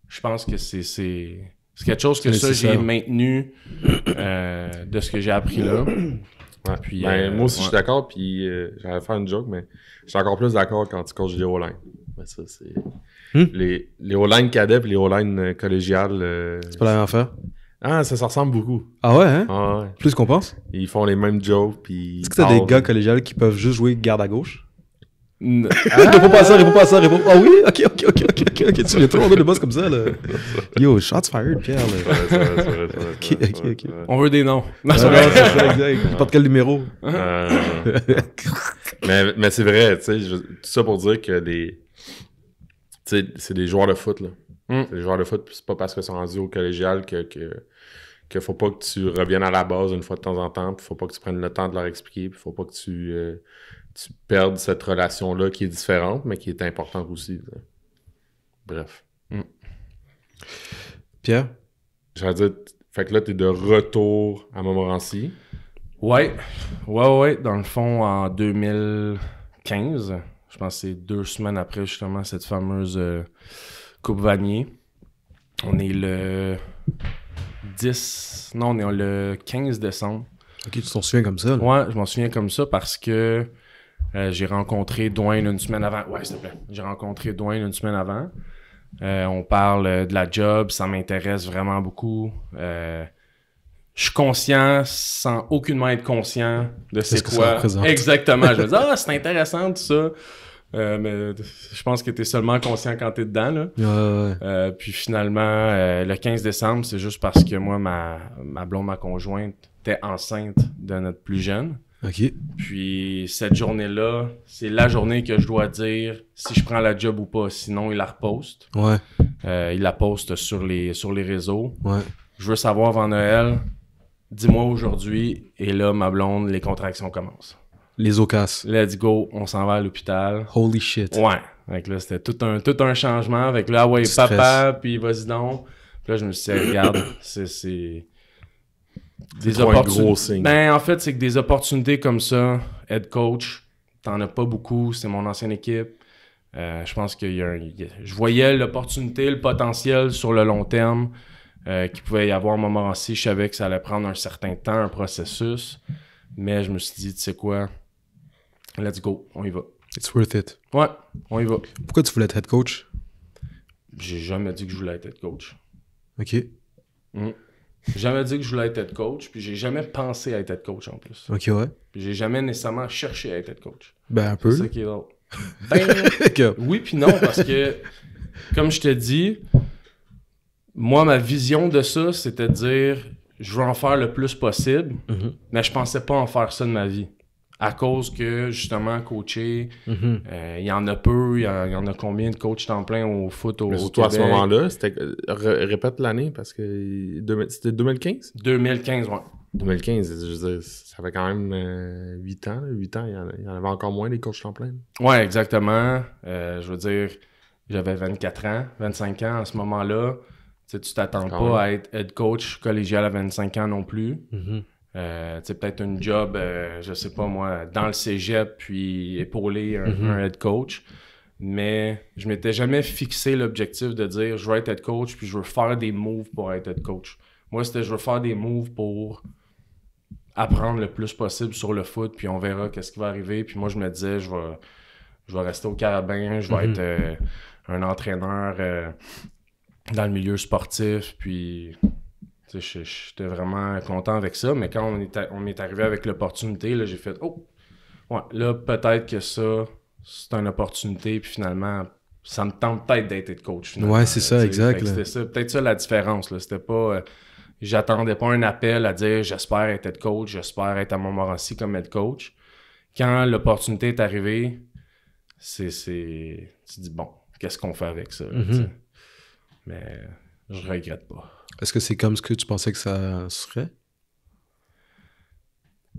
Je pense que c'est quelque chose que j'ai maintenu de ce que j'ai appris là. Ouais. Puis, moi aussi, je suis d'accord. Puis j'allais faire une joke, mais je suis encore plus d'accord quand tu coaches les O-line. Ben, ça, c'est... Les O-line cadets et les O-line collégiales... c'est pas la même affaire? Ah, ça ressemble beaucoup. Ah ouais, hein? Ah ouais. Plus qu'on pense? Ils font les mêmes jokes. Puis est-ce que t'as des gars collégiales qui peuvent juste jouer garde à gauche? Réponds pas à ça. Ah oui? Ok, tu viens tout le monde le boss comme ça, là. Yo, shots fired, Pierre, là. Ok. On veut des noms. Non, c'est ça, exact. N'importe quel numéro. Mais c'est vrai, tu sais, tout ça pour dire que c'est des joueurs de foot, là. C'est des joueurs de foot, puis c'est pas parce qu'ils sont rendus au collégial que faut pas que tu reviennes à la base une fois de temps en temps, puis faut pas que tu prennes le temps de leur expliquer, puis faut pas que tu perdes cette relation-là qui est différente, mais qui est importante aussi. Là. Bref. Pierre? J'allais dire, fait que là, t'es de retour à Montmorency. Ouais. Dans le fond, en 2015, je pense que c'est 2 semaines après, justement, cette fameuse Coupe Vanier. On est le 10... Non, on est le 15 décembre. Ok, tu t'en souviens comme ça, là? Ouais, je m'en souviens comme ça parce que j'ai rencontré Dwayne une semaine avant. Ouais, s'il te plaît. J'ai rencontré Dwayne une semaine avant. On parle de la job, ça m'intéresse vraiment beaucoup. Je suis conscient, sans aucunement être conscient de c'est quoi. Exactement. Je me dis, c'est intéressant tout ça. Mais je pense que t'es seulement conscient quand t'es dedans, là. Ouais. Puis finalement, le 15 décembre, c'est juste parce que moi, ma blonde, ma conjointe, était enceinte de notre plus jeune. OK. Puis cette journée-là, c'est la journée que je dois dire si je prends la job ou pas. Sinon, il la reposte. Ouais. Il la poste sur les réseaux. Ouais. Je veux savoir avant Noël, dis-moi aujourd'hui. Et là, ma blonde, les contractions commencent. Les os cassent. Let's go, on s'en va à l'hôpital. Holy shit. Ouais. Fait que là, c'était tout un changement. Avec là, ouais, papa, puis vas-y donc. Puis là, je me suis dit, regarde, c'est des opportunités. Ben, en fait, c'est que des opportunités comme ça, head coach, t'en as pas beaucoup. C'est mon ancienne équipe. Je pense que je voyais l'opportunité, le potentiel sur le long terme qu'il pouvait y avoir à Montmorency. Je savais que ça allait prendre un certain temps, un processus. Mais je me suis dit, tu sais quoi, let's go, on y va. It's worth it. Ouais, on y va. Pourquoi tu voulais être head coach? J'ai jamais dit que je voulais être head coach. OK. J'ai jamais dit que je voulais être head coach, puis j'ai jamais pensé à être head coach en plus. OK, ouais. Puis j'ai jamais nécessairement cherché à être head coach. Ben, un peu. C'est ça qui est drôle. Oui puis non, parce que, comme je te dis, moi, ma vision de ça, c'était de dire, je veux en faire le plus possible, mais je pensais pas en faire ça de ma vie. À cause que, justement, coacher, il y en a peu, il y en a combien de coachs temps plein au foot au Québec? Toi, à ce moment-là, c'était... Répète l'année, parce que... C'était 2015? 2015, ouais. 2015, je veux dire, ça fait quand même 8 ans. 8 ans, il y en avait encore moins, des coachs temps plein. Ouais, exactement. Je veux dire, j'avais 24 ans, 25 ans à ce moment-là. Tu t'attends pas à être head coach collégial à 25 ans non plus. Peut-être une job, je sais pas moi, dans le cégep, puis épauler un head coach. Mais je m'étais jamais fixé l'objectif de dire je veux être head coach, puis je veux faire des moves pour être head coach. Moi, c'était je veux faire des moves pour apprendre le plus possible sur le foot, puis on verra qu'est-ce qui va arriver. Puis moi, je me disais, je vais rester au Carabin, je vais être un entraîneur dans le milieu sportif, puis j'étais vraiment content avec ça. Mais quand on est arrivé avec l'opportunité, là, j'ai fait « Oh! Ouais, là, peut-être que ça, c'est une opportunité, puis finalement, ça me tente peut-être d'être head coach. » Finalement. Ouais, c'est ça, exact. C'était ça, peut-être ça la différence. Là. C'était pas... j'attendais pas un appel à dire « J'espère être head coach, j'espère être à Montmorency comme head coach. » Quand l'opportunité est arrivée, tu dis « Bon, qu'est-ce qu'on fait avec ça? » Mais je regrette pas. Est-ce que c'est comme ce que tu pensais que ça serait?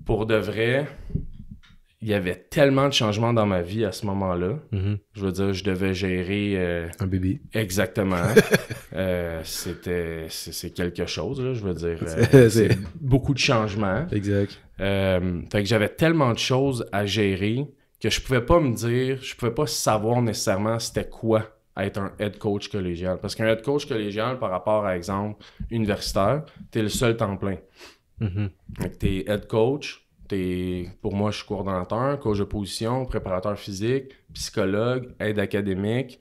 Pour de vrai, il y avait tellement de changements dans ma vie à ce moment-là. Je veux dire, je devais gérer... un bébé. Exactement. C'est quelque chose, là, je veux dire. C'est beaucoup de changements. Exact. Fait que j'avais tellement de choses à gérer que je pouvais pas savoir nécessairement c'était quoi être un head coach collégial. Parce qu'un head coach collégial, par rapport à exemple universitaire, t'es le seul temps plein. Fait que t'es head coach, pour moi je suis coordonnateur, coach de position, préparateur physique, psychologue, aide académique,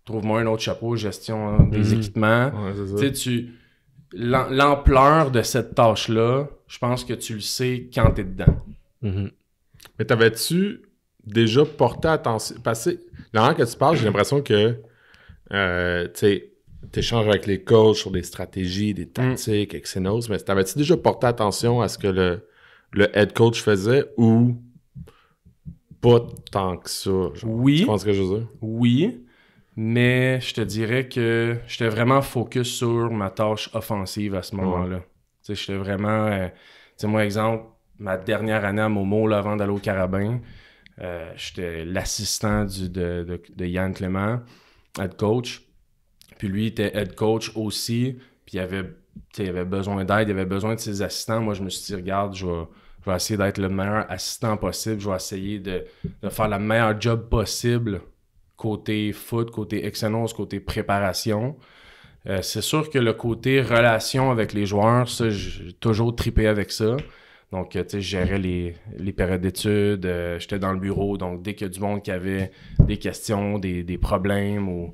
trouve-moi un autre chapeau, gestion des équipements. Ouais, l'ampleur de cette tâche-là, je pense que tu le sais quand t'es dedans. Mais t'avais-tu déjà porté attention? Parce que là, que tu parles, j'ai l'impression que tu échanges avec les coachs sur des stratégies, des tactiques, Xenos, mais t'avais-tu déjà porté attention à ce que le head coach faisait ou pas tant que ça? Genre, oui. Tu penses ce que je veux dire? Oui, mais je te dirais que j'étais vraiment focus sur ma tâche offensive à ce moment-là. J'étais vraiment... moi, exemple, ma dernière année à Momo, là, avant d'aller au Carabin, j'étais l'assistant de Yann Clément, head coach. Puis lui, il était head coach aussi. Puis il avait besoin d'aide, il avait besoin de ses assistants. Moi, je me suis dit, regarde, je vais essayer d'être le meilleur assistant possible. Je vais essayer de faire le meilleur job possible côté foot, côté Xenos, côté préparation. C'est sûr que le côté relation avec les joueurs, ça, j'ai toujours trippé avec ça. Donc, je gérais les périodes d'études, j'étais dans le bureau, donc dès qu'il y a du monde qui avait des questions, des problèmes ou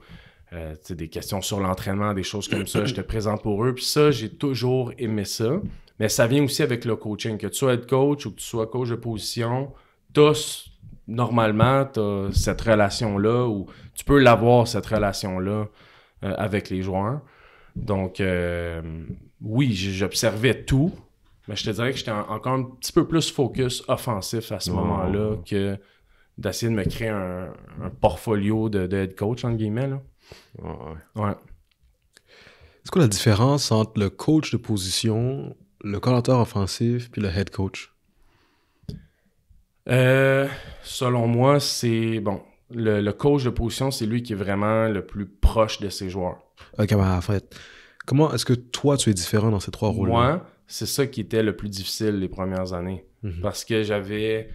des questions sur l'entraînement, des choses comme ça, j'étais présent pour eux. Puis ça, j'ai toujours aimé ça. Mais ça vient aussi avec le coaching. Que tu sois head coach ou que tu sois coach de position, normalement, tu as cette relation-là ou tu peux l'avoir, cette relation-là, avec les joueurs. Donc, oui, j'observais tout. Mais je te dirais que j'étais encore un petit peu plus focus offensif à ce moment-là que d'essayer de me créer un portfolio de head coach, entre guillemets. Là. Ouais. C'est quoi la différence entre le coach de position, le coordinateur offensif puis le head coach? Selon moi, c'est... Bon, le coach de position, c'est lui qui est vraiment le plus proche de ses joueurs. OK, en fait, comment est-ce que toi, tu es différent dans ces trois rôles-là? Moi, c'est ça qui était le plus difficile les premières années. Parce que j'avais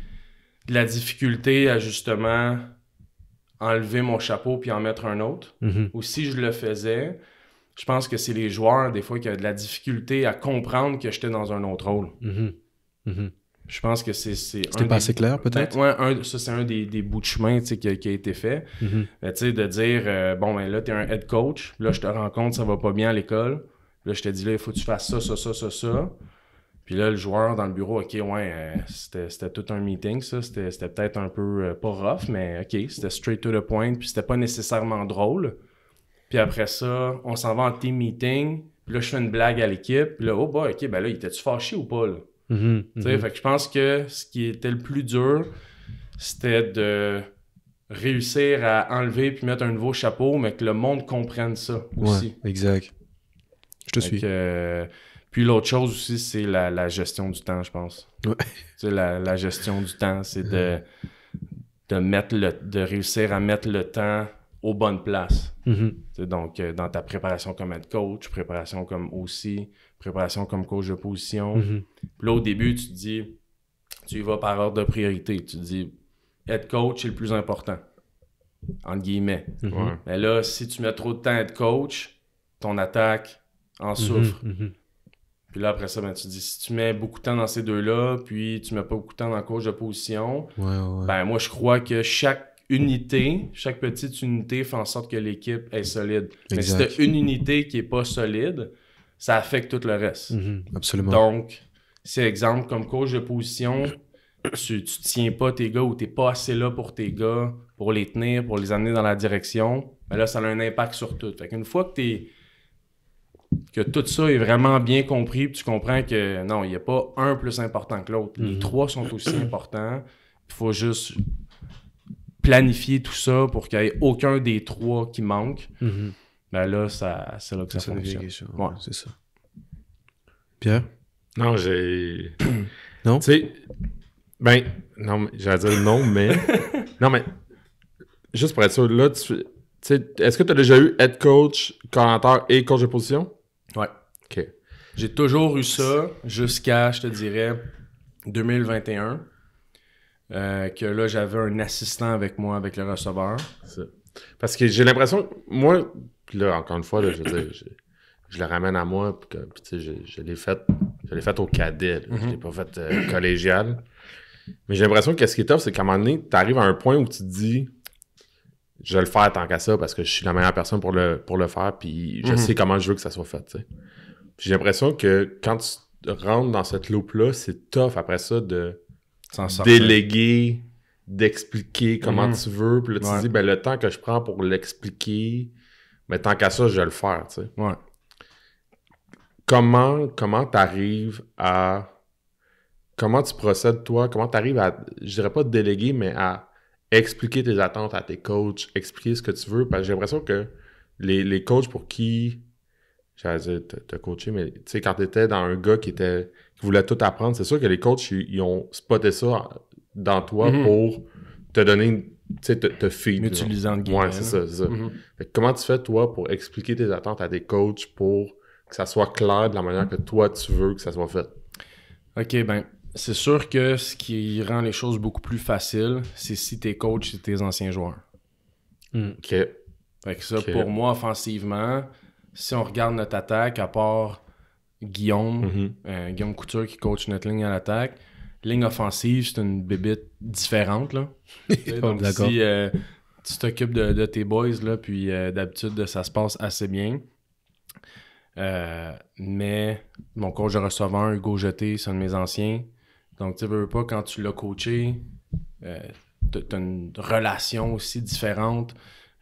de la difficulté à justement enlever mon chapeau puis en mettre un autre. Ou si je le faisais, je pense que c'est les joueurs, des fois, qui avaient de la difficulté à comprendre que j'étais dans un autre rôle. Je pense que c'est C'était pas assez clair, peut-être? Ça, c'est un des bouts de chemin qui a été fait. De dire, bon, ben là, t'es un head coach, là, je te rends compte, ça va pas bien à l'école. Là, je te dis, là, il faut que tu fasses ça. Puis là, le joueur dans le bureau, OK, c'était tout un meeting, ça. C'était peut-être un peu pas rough, mais OK, c'était straight to the point, puis c'était pas nécessairement drôle. Puis après ça, on s'en va en team meeting, puis là, je fais une blague à l'équipe, puis là, oh boy, OK, ben là, il était-tu fâché ou pas, là? Fait que je pense que ce qui était le plus dur, c'était de réussir à enlever puis mettre un nouveau chapeau, mais que le monde comprenne ça aussi. Ouais, exact. Je te suis. Puis l'autre chose aussi, c'est la gestion du temps, je pense. Ouais. La gestion du temps, c'est de réussir à mettre le temps aux bonnes places. Donc, dans ta préparation comme head coach, préparation comme OC, préparation comme coach de position. Puis là, au début, tu te dis, tu y vas par ordre de priorité. Tu te dis, head coach, c'est le plus important, entre guillemets. Mais là, si tu mets trop de temps head coach, ton attaque en souffre. Puis là, après ça, ben, tu te dis, si tu mets beaucoup de temps dans ces deux-là, puis tu mets pas beaucoup de temps dans le coach de position, ben moi, je crois que chaque petite unité fait en sorte que l'équipe est solide. Exact. Mais si tu as une unité qui est pas solide, ça affecte tout le reste. Absolument. Donc, c'est exemple, comme coach de position, tu tiens pas tes gars ou t'es pas assez là pour tes gars, pour les tenir, pour les amener dans la direction, ben là, ça a un impact sur tout. Fait qu'une fois que tout ça est vraiment bien compris, puis tu comprends que non, il n'y a pas un plus important que l'autre. Les trois sont aussi importants. Il faut juste planifier tout ça pour qu'il n'y ait aucun des trois qui manque. Ben là, c'est là que ça fonctionne. Ouais, c'est ça. Pierre? Non, j'ai... Non? Tu sais, ben, non, j'allais dire non, mais... non, mais, juste pour être sûr, là, tu sais, est-ce que tu as déjà eu head coach, coordinateur et coach de position? Ouais. OK. J'ai toujours eu ça jusqu'à, je te dirais, 2021. Que là, j'avais un assistant avec moi, avec le receveur. Ça. Parce que j'ai l'impression, moi, puis là, encore une fois, là, je veux dire, je le ramène à moi, puis tu sais, je l'ai fait au cadet, là. Je l'ai pas fait collégial. Mais j'ai l'impression que ce qui est tough, c'est qu'à un moment donné, tu arrives à un point où tu te dis, je vais le faire tant qu'à ça, parce que je suis la meilleure personne pour le faire, puis je sais comment je veux que ça soit fait, tu sais. J'ai l'impression que quand tu rentres dans cette loupe-là, c'est tough après ça de déléguer, d'expliquer comment tu veux. Puis là, tu te dis, ben, le temps que je prends pour l'expliquer, mais tant qu'à ça, je vais le faire, tu sais. Ouais. Comment t'arrives à... Comment tu procèdes, toi? Comment t'arrives à, je dirais pas déléguer, mais à expliquer tes attentes à tes coachs, expliquer ce que tu veux? Parce que j'ai l'impression que les coachs pour qui... J'allais dire, t'as coaché, mais tu sais, quand t'étais dans un gars qui voulait tout apprendre, c'est sûr que les coachs, ils ont spoté ça dans toi pour te donner, tu sais, te feed. Utilisant le ouais, c'est ça. Fait que comment tu fais, toi, pour expliquer tes attentes à tes coachs pour que ça soit clair de la manière que toi, tu veux que ça soit fait? OK, ben, c'est sûr que ce qui rend les choses beaucoup plus faciles, c'est si tes coachs, c'est tes anciens joueurs. OK. Fait que ça, pour moi, offensivement... Si on regarde notre attaque, à part Guillaume Couture qui coach notre ligne à l'attaque, ligne offensive, c'est une bébite différente, là. Donc, d'accord. si tu t'occupes de tes boys, là, puis d'habitude, ça se passe assez bien. Mais mon coach de receveur, Hugo Jeté, c'est un de mes anciens. Donc, tu veux pas, quand tu l'as coaché, t'as une relation aussi différente.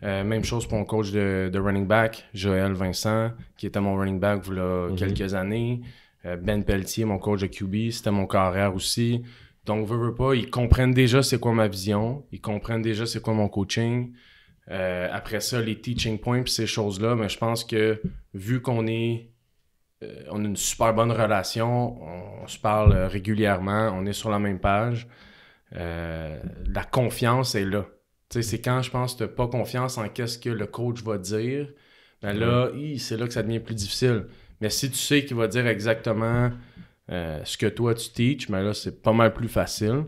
Même chose pour mon coach de running back, Joël Vincent, qui était mon running back il y a quelques années. Ben Pelletier, mon coach de QB, c'était mon carrière aussi. Donc, veux pas, ils comprennent déjà c'est quoi ma vision, ils comprennent déjà c'est quoi mon coaching. Après ça, les teaching points pis ces choses-là, mais je pense que vu qu'on on a une super bonne relation, on se parle régulièrement, on est sur la même page, la confiance est là. Tu sais, c'est quand je pense que tu n'as pas confiance en qu'est-ce que le coach va dire, ben là, c'est là que ça devient plus difficile. Mais si tu sais qu'il va dire exactement ce que toi tu teaches, ben là, c'est pas mal plus facile.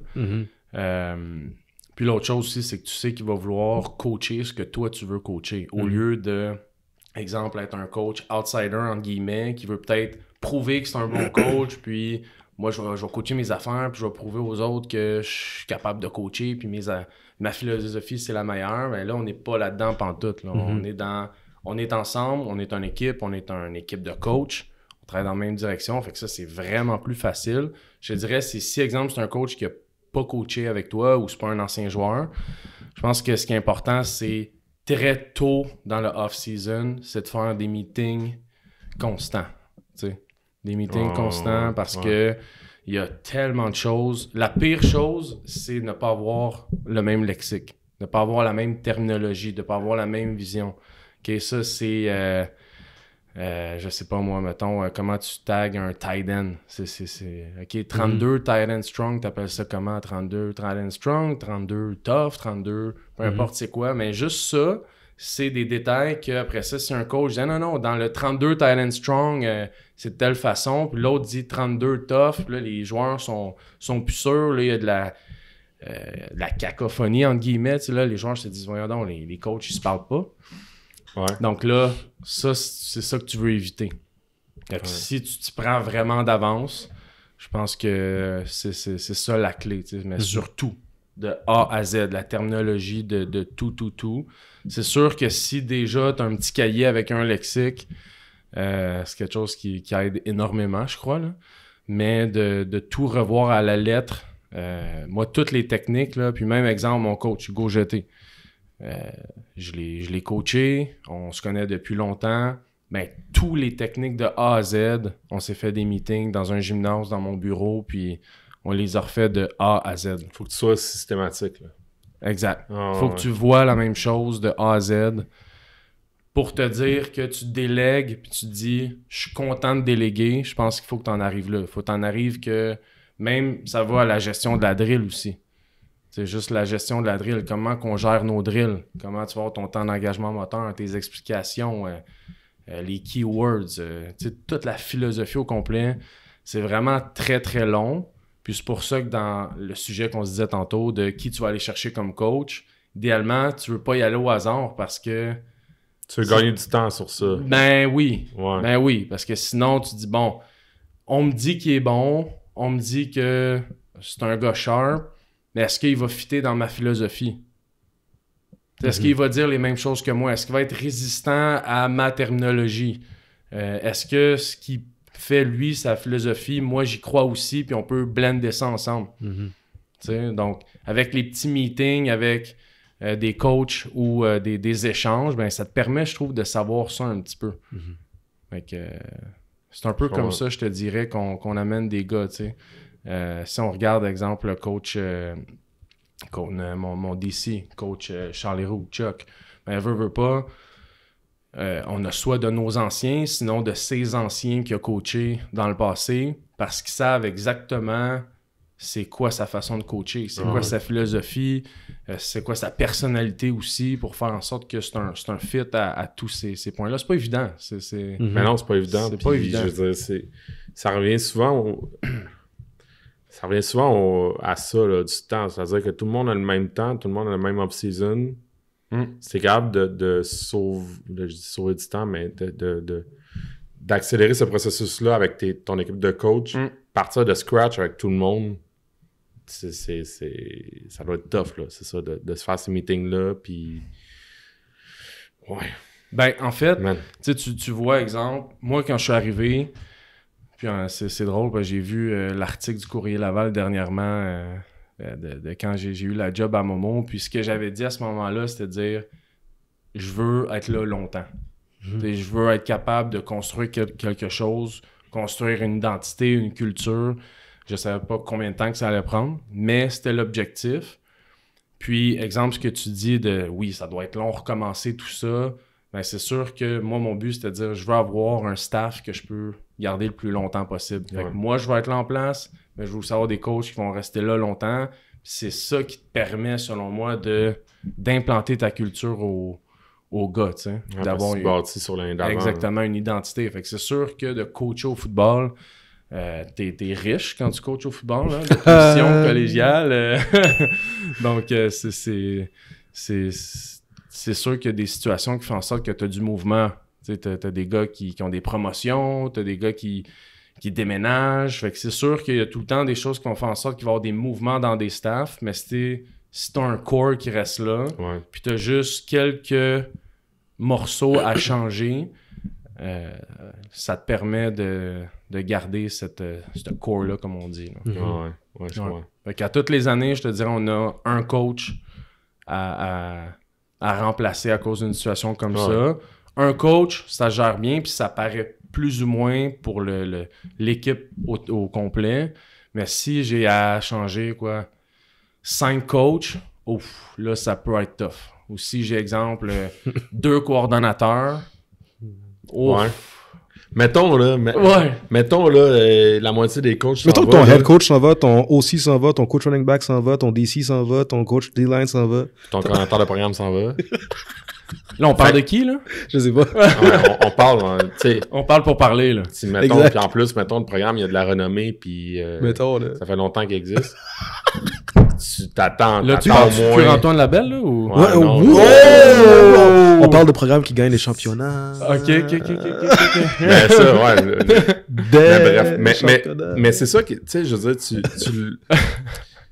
Puis l'autre chose aussi, c'est que tu sais qu'il va vouloir coacher ce que toi tu veux coacher. Au lieu de, exemple, être un coach outsider, entre guillemets, qui veut peut-être prouver que c'est un bon coach, puis moi, je vais coacher mes affaires, puis je vais prouver aux autres que je suis capable de coacher, puis ma philosophie, c'est la meilleure. Mais là, on n'est pas là-dedans pantoute. Là. On est ensemble, on est une équipe de coach. On travaille dans la même direction, fait que ça, c'est vraiment plus facile. Je dirais, si exemple, c'est un coach qui n'a pas coaché avec toi ou c'est pas un ancien joueur, je pense que ce qui est important, c'est très tôt dans le off-season, c'est de faire des meetings constants. T'sais. Des meetings constants parce que il y a tellement de choses. La pire chose, c'est ne pas avoir le même lexique, ne pas avoir la même terminologie, de ne pas avoir la même vision. OK, ça, c'est... je sais pas moi, mettons, comment tu tags un tight end. OK, 32 tight end strong, t'appelles ça comment? 32 tight end strong, 32 tough, 32, peu importe c'est quoi. Mais juste ça, c'est des détails qu'après ça, si un coach dit non, dans le 32 Thailand Strong, c'est de telle façon, puis l'autre dit 32 tough, puis là, les joueurs sont plus sûrs, là, il y a de la cacophonie, entre guillemets, tu sais, là, les joueurs se disent, voyons donc, les coachs, ils se parlent pas. Ouais. Donc là, ça, c'est ça que tu veux éviter. Si tu t'y prends vraiment d'avance, je pense que c'est ça la clé, tu sais, mais surtout, de A à Z, la terminologie de tout. C'est sûr que si déjà tu as un petit cahier avec un lexique, c'est quelque chose qui aide énormément, je crois, là. Mais de tout revoir à la lettre, moi, toutes les techniques, là, puis même exemple, mon coach, Hugo Jeté, je l'ai coaché, on se connaît depuis longtemps, mais tous les techniques de A à Z, on s'est fait des meetings dans un gymnase, dans mon bureau, puis on les a refait de A à Z. Faut que tu sois systématique, là. Exact. Faut que tu vois la même chose de A à Z pour te dire que tu délègues puis tu te dis je suis content de déléguer. Je pense qu'il faut que tu en arrives là. Il faut que tu en arrives que même ça va à la gestion de la drill aussi. C'est juste la gestion de la drill. Comment qu'on gère nos drills. Comment tu vas avoir ton temps d'engagement moteur, tes explications, les keywords, toute la philosophie au complet. C'est vraiment très, très long. Puis c'est pour ça que dans le sujet qu'on se disait tantôt de qui tu vas aller chercher comme coach, idéalement, tu veux pas y aller au hasard parce que... Tu veux gagner du temps sur ça. Ben oui. Ouais. Ben oui, parce que sinon, tu dis, bon, on me dit qu'il est bon, on me dit que c'est un gars sharp, mais est-ce qu'il va fitter dans ma philosophie? Est-ce qu'il va dire les mêmes choses que moi? Est-ce qu'il va être résistant à ma terminologie? Est-ce que ce qui fait, lui, sa philosophie, moi, j'y crois aussi, puis on peut blender ça ensemble. Donc, avec les petits meetings, avec des coachs ou des échanges, ben ça te permet, je trouve, de savoir ça un petit peu. Fait que, c'est un peu comme ça, je te dirais, qu'on amène des gars, tu sais. Si on regarde, exemple, le coach, mon DC, coach Charles Héroux, Chuck, ben, veut pas... on a soit de nos anciens, sinon de ses anciens qu'il a coaché dans le passé, parce qu'ils savent exactement c'est quoi sa façon de coacher, c'est quoi sa philosophie, c'est quoi sa personnalité aussi, pour faire en sorte que c'est un fit à tous ces points-là. C'est pas évident. Mais non, c'est pas évident. C'est pas évident. Je veux dire, ça revient souvent à ça, là, du temps. C'est-à-dire que tout le monde a le même temps, tout le monde a le même off-season. C'est capable de sauver du temps, mais d'accélérer ce processus-là avec ton équipe de coach, partir de scratch avec tout le monde, ça doit être tough, là. C'est ça, de se faire ces meetings-là, puis... Ouais. Ben, en fait, tu vois, exemple, moi, quand je suis arrivé, puis c'est drôle, parce que j'ai vu l'article du Courrier Laval dernièrement... De quand j'ai eu la job à Momo, puis ce que j'avais dit à ce moment-là, c'était de dire je veux être là longtemps. Je veux être capable de construire quelque chose, construire une identité, une culture. Je savais pas combien de temps que ça allait prendre, mais c'était l'objectif. Puis, exemple, ce que tu dis de oui, ça doit être long, recommencer tout ça, ben c'est sûr que moi, mon but, c'était de dire je veux avoir un staff que je peux garder le plus longtemps possible. Fait que moi, je vais être là en place, mais je veux aussi avoir des coachs qui vont rester là longtemps. C'est ça qui te permet, selon moi, d'implanter ta culture au gars, tu sais. D'avoir bâti sur exactement une identité. Fait que c'est sûr que de coacher au football, t'es riche quand tu coaches au football, hein, de position collégiale. Donc, c'est sûr qu'il y a des situations qui font en sorte que tu as du mouvement. Tu sais, t'as des gars qui ont des promotions, t'as des gars qui déménagent. Fait que c'est sûr qu'il y a tout le temps des choses qui vont faire en sorte qu'il va y avoir des mouvements dans des staffs, mais si t'as un core qui reste là, puis t'as juste quelques morceaux à changer, ça te permet de garder ce core-là, comme on dit. Là. Je vois. Fait qu'à toutes les années, je te dirais, on a un coach à remplacer à cause d'une situation comme ça. Un coach, ça gère bien, puis ça paraît plus ou moins pour l'équipe au complet. Mais si j'ai à changer 5 coachs, là, ça peut être tough. Ou si j'ai, exemple, 2 coordonnateurs, Mettons là, la moitié des coachs mettons que ton head coach s'en va, ton OC s'en va, ton coach running back s'en va, ton DC s'en va, ton coach D-line s'en va. Ton coordinateur de programme s'en va. Là, on parle de qui, là? Je sais pas. On parle, tu sais. On parle pour parler, là. Si, mettons, puis en plus, mettons, le programme, il y a de la renommée, puis mettons, là. Ça fait longtemps qu'il existe. Tu t'attends. Là, tu parles de Antoine Labelle, là? Ou... Ouais, on parle de programme qui gagne les championnats. OK. Mais ça, ouais. Mais bref. Mais c'est ça qui, tu sais, je veux dire,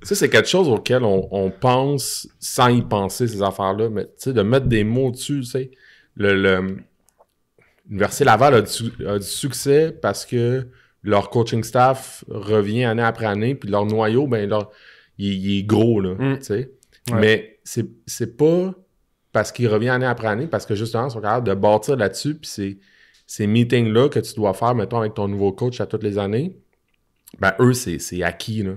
ça, c'est quelque chose auquel on pense sans y penser, ces affaires-là. Mais, tu sais, de mettre des mots dessus, tu sais. L'Université Laval a du succès parce que leur coaching staff revient année après année, puis leur noyau, ben, il est gros, là, tu sais. Ouais. Mais c'est pas parce qu'il revient année après année, parce que justement, ils sont capables de bâtir là-dessus, puis ces meetings-là que tu dois faire, mettons, avec ton nouveau coach à toutes les années, ben, eux, c'est acquis, là.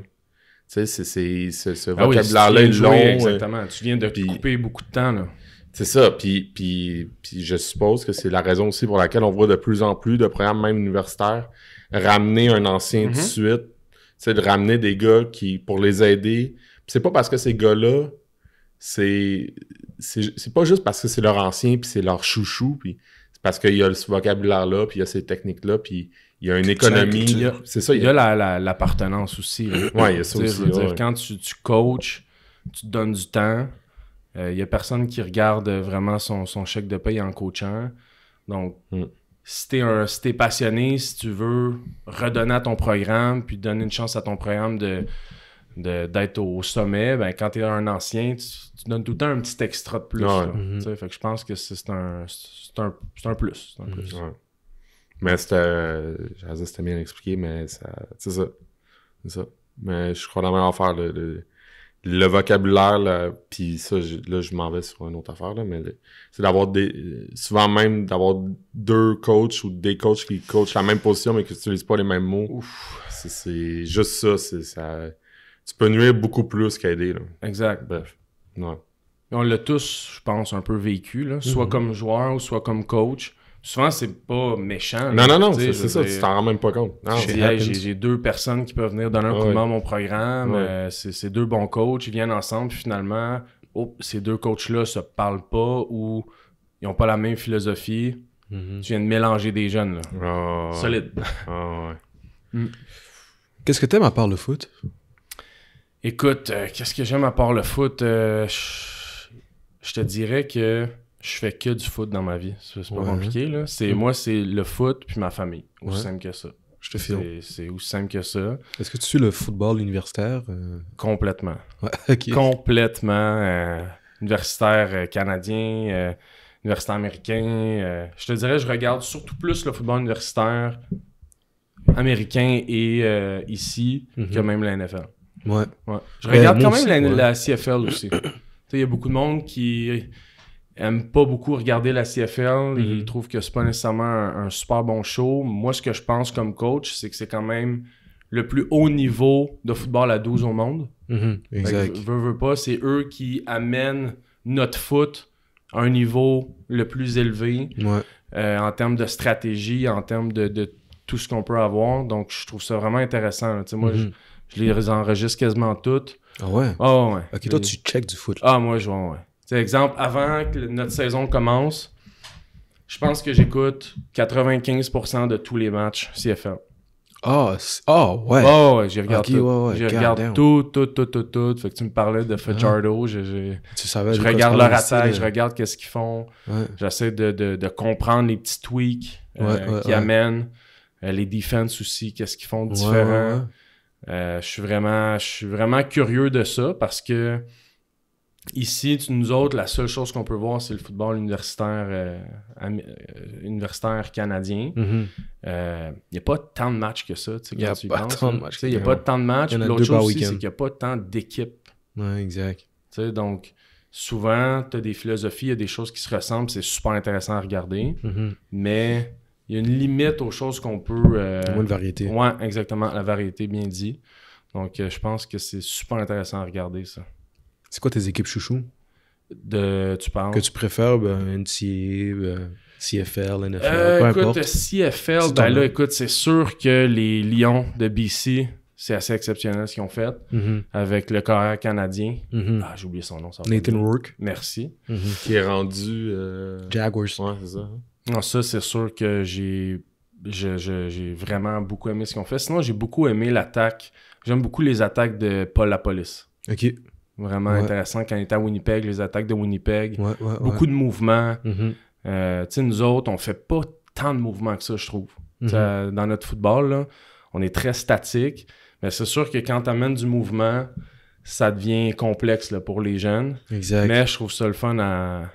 Tu sais, c'est ce vocabulaire-là est long. Exactement. Tu viens de couper beaucoup de temps, là. C'est ça. Puis je suppose que c'est la raison aussi pour laquelle on voit de plus en plus de programmes, même universitaires, ramener un ancien tout de suite. Tu sais, de ramener des gars pour les aider. Puis c'est pas parce que ces gars-là, c'est pas juste parce que c'est leur ancien puis c'est leur chouchou. Puis c'est parce qu'il y a ce vocabulaire-là, puis il y a ces techniques-là, puis il y a une économie. C'est ça. Il y a l'appartenance aussi. Oui, il y a ça aussi. Quand tu coaches, tu te donnes du temps. Il y a personne qui regarde vraiment son chèque de paye en coachant. Donc, si t'es passionné, si tu veux redonner à ton programme, puis donner une chance à ton programme d'être au sommet, ben quand t'es un ancien, tu donnes tout le temps un petit extra de plus. Fait que je pense que c'est un plus. Ouais. Mais c'était bien expliqué, mais c'est ça. Mais je crois dans la même affaire, le vocabulaire, là, puis ça, je m'en vais sur une autre affaire, là, mais c'est souvent même d'avoir deux coachs ou des coachs qui coachent la même position, mais qui n'utilisent pas les mêmes mots. C'est juste ça. Tu peux nuire beaucoup plus qu'aider, là. Exact. Bref. Ouais. On l'a tous, je pense, un peu vécu, là, soit comme joueur ou soit comme coach. Souvent, c'est pas méchant. Non, c'est ça, tu t'en rends même pas compte. J'ai deux personnes qui peuvent venir donner un coup de main à mon programme. C'est deux bons coachs, ils viennent ensemble, puis finalement, ces deux coachs-là se parlent pas ou ils ont pas la même philosophie. Tu viens de mélanger des jeunes, là. Solide. Qu'est-ce que t'aimes à part le foot? Écoute, qu'est-ce que j'aime à part le foot? Je te dirais que je fais que du foot dans ma vie. C'est pas compliqué, là. Moi, c'est le foot puis ma famille. Aussi simple que ça. Je te file. C'est aussi simple que ça. Est-ce que tu suis le football universitaire? Complètement. Ouais, OK. Complètement. Universitaire canadien, universitaire américain. Je te dirais, je regarde surtout plus le football universitaire américain et ici que même la NFL. Ouais. Je regarde quand même la CFL aussi. Il y a beaucoup de monde qui aime pas beaucoup regarder la CFL. Ils trouvent que c'est pas nécessairement un super bon show. Moi, ce que je pense comme coach, c'est que c'est quand même le plus haut niveau de football à 12 au monde. Exact. Veux pas, c'est eux qui amènent notre foot à un niveau le plus élevé en termes de stratégie, en termes de tout ce qu'on peut avoir. Donc, je trouve ça vraiment intéressant. Moi, je les enregistre quasiment toutes. Ah ouais? Ah ouais. Ok, toi, tu checkes du foot. Ah, moi, je vois, ouais. T'sais, exemple, avant que notre saison commence, je pense que j'écoute 95% de tous les matchs CFL. Ouais. Ouais, j'y regarde tout. Ouais, j'y regarde tout. Fait que tu me parlais de Fajardo, je regarde leur attaque, je regarde qu'est-ce qu'ils font. Ouais. J'essaie de comprendre les petits tweaks qu'ils amènent. Les defense aussi, qu'est-ce qu'ils font de différent. Je suis vraiment curieux de ça parce que ici, nous autres, la seule chose qu'on peut voir, c'est le football universitaire canadien. Il n'y a pas tant de matchs que ça. Il n'y a pas tant de matchs. L'autre chose aussi, c'est qu'il n'y a pas tant d'équipes. Ouais, exact. Donc, souvent, tu as des philosophies, il y a des choses qui se ressemblent, c'est super intéressant à regarder. Mais il y a une limite aux choses qu'on peut... moins de variété. Oui, exactement. La variété, bien dit. Donc, je pense que c'est super intéressant à regarder, ça. C'est quoi tes équipes chouchous? Tu parles? Que tu préfères, NCAA, CFL, NFL, peu écoute, importe. CFL, là, écoute, c'est sûr que les Lions de BC c'est assez exceptionnel ce qu'ils ont fait avec le carrière canadien. Ah, j'ai oublié son nom. Ça Nathan Rourke. Merci. Qui est rendu... Jaguars. Ouais, c'est ça. Non, ça, c'est sûr que j'ai vraiment beaucoup aimé ce qu'ils ont fait. Sinon, j'ai beaucoup aimé l'attaque. J'aime beaucoup les attaques de Paul Lapolice. OK. Vraiment intéressant. Quand il était à Winnipeg, les attaques de Winnipeg. Beaucoup de mouvements. Tu sais, nous autres, on fait pas tant de mouvements que ça, je trouve. Dans notre football, là, on est très statique. Mais c'est sûr que quand tu amènes du mouvement, ça devient complexe là, pour les jeunes. Exact. Mais je trouve ça le fun à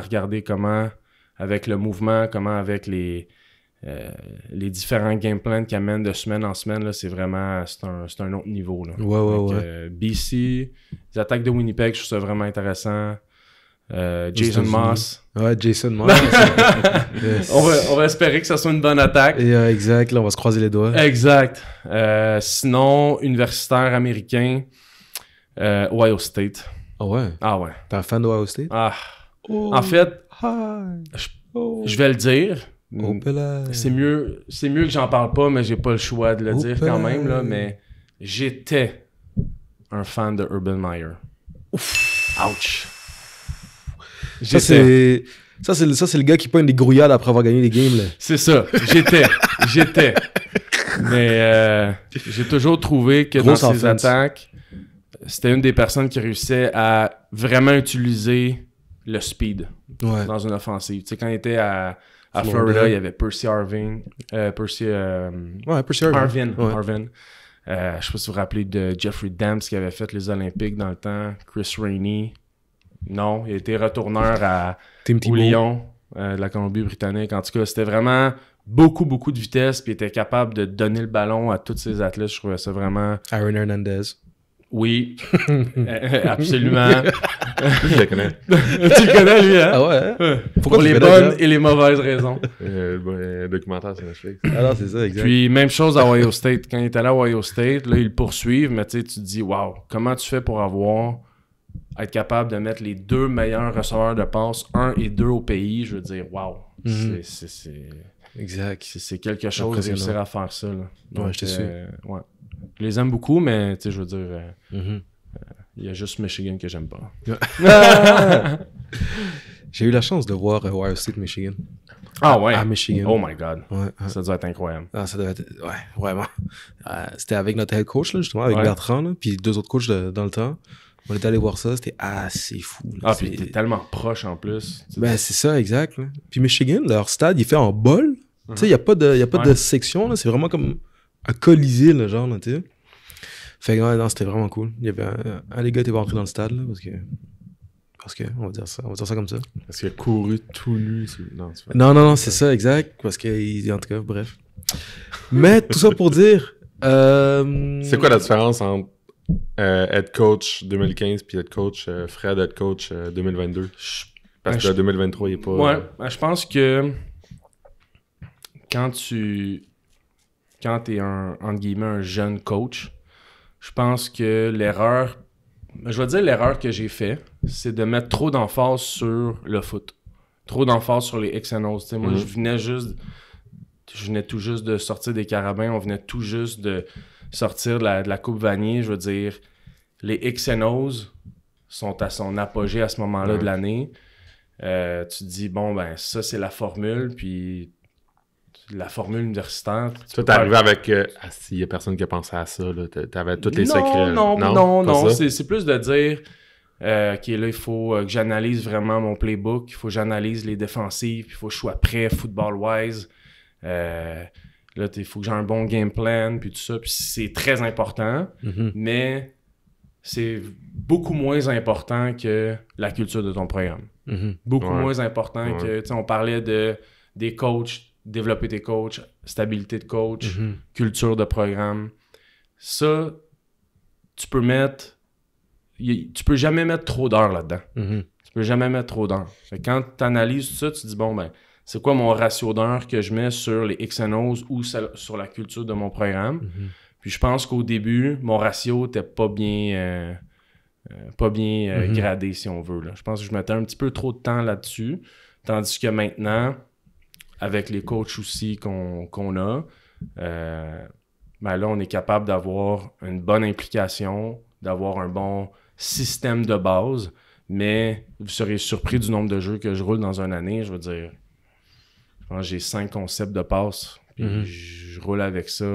regarder comment, avec le mouvement, comment avec les différents game plans qu'ils amènent de semaine en semaine, là, c'est un autre niveau. Là. BC, les attaques de Winnipeg, je trouve ça vraiment intéressant. Jason Moss. Ouais, Jason Moss. Yes. On va espérer que ça soit une bonne attaque. Et, exact, là, on va se croiser les doigts. Exact. Sinon, universitaire américain, Ohio State. Ah ouais? Ah ouais. T'es un fan d'Ohio State? Ah. En fait, je vais le dire. C'est mieux que j'en parle pas, mais j'ai pas le choix de le dire quand même, là, mais j'étais un fan de Urban Meyer. Ouch! Ça, c'est le gars qui pointe des grouillades après avoir gagné les games, là. C'est ça. J'étais. Mais j'ai toujours trouvé que dans ses attaques, c'était une des personnes qui réussissait à vraiment utiliser le speed dans une offensive. Tu sais, quand il était à Florida, il y avait Percy Harvin. Percy Harvin. Harvin. Je sais pas si vous vous rappelez de Jeffrey Dams qui avait fait les Olympiques dans le temps. Chris Rainey. Non, il a été retourneur au Lyon de la Colombie-Britannique. En tout cas, c'était vraiment beaucoup de vitesse, puis il était capable de donner le ballon à tous ses athlètes. Je trouvais ça vraiment... Aaron Hernandez. Oui, absolument. Je le connais. Tu le connais, lui, hein? Ah ouais? Pour les bonnes et les mauvaises raisons. Le documentaire sur Netflix. Ah non, c'est ça, exact. Puis, même chose à Ohio State. Quand il est allé à Ohio State, là, ils le poursuivent, mais tu te dis, wow, comment tu fais pour être capable de mettre les 2 meilleurs receveurs de passe, 1 et 2 au pays? Je veux dire, wow. Exact. C'est quelque chose de réussir à faire ça. Là. Donc, je te suis. Ouais. Je les aime beaucoup, mais je veux dire, il y a juste Michigan que j'aime pas. J'ai eu la chance de voir Ohio State, Michigan. Ah ouais? À Michigan. Oh my God. Ouais. Ça doit être incroyable. Ah, ça devait être... Ouais, vraiment. C'était avec notre head coach, là, justement, avec Bertrand, là, puis 2 autres coachs dans le temps. On était allé voir ça, c'était assez fou. Là. Puis t'es tellement proche en plus. Ben, c'est ça, exact. Là. Puis Michigan, leur stade, il est fait en bol. Tu sais, il n'y a pas de section, là. C'est vraiment comme un colisée, le genre, tu sais. Fait que, non, c'était vraiment cool. Il y avait un des gars qui était rentré dans le stade, là, parce que, on va dire ça comme ça. Parce qu'il a couru tout nu. Non, c'est ça, exact. Parce que, en tout cas, bref. Mais, tout ça pour dire... C'est quoi la différence entre head coach 2015 puis head coach Fred, head coach 2022? Parce que 2023, il est pas... Ouais, je pense que quand t'es entre guillemets, un jeune coach, je pense que l'erreur que j'ai fait, c'est de mettre trop d'emphase sur le foot. Trop d'emphase sur les X and O's. Moi, je venais tout juste de sortir des Carabins, on venait tout juste de sortir de la Coupe Vanier. Je veux dire, les X and O's sont à son apogée à ce moment-là de l'année. Tu te dis, bon, ben ça, c'est la formule, puis la formule universitaire. Toi, t'es arrivé avec... il y a personne qui a pensé à ça, là. T'avais tous les secrets. Non. C'est plus de dire... là, il faut que j'analyse vraiment mon playbook, il faut que j'analyse les défensives, il faut que je sois prêt football-wise. Là, il faut que j'ai un bon game plan, puis tout ça. Puis c'est très important, mais c'est beaucoup moins important que la culture de ton programme. Beaucoup moins important que... Tu sais, on parlait des coachs, développer tes coachs, stabilité de coach, culture de programme. Ça, tu peux jamais mettre trop d'heures là-dedans. Tu peux jamais mettre trop d'heures. Fait que quand tu analyses tout ça, tu te dis, bon, ben, c'est quoi mon ratio d'heures que je mets sur les X and O's ou sur la culture de mon programme? Puis je pense qu'au début, mon ratio n'était pas bien gradé, si on veut. Là. Je pense que je mettais un petit peu trop de temps là-dessus. Tandis que maintenant, avec les coachs aussi qu'on a, ben là, on est capable d'avoir une bonne implication, d'avoir un bon système de base, mais vous serez surpris du nombre de jeux que je roule dans une année. Je veux dire, je pense que j'ai 5 concepts de passe, puis je roule avec ça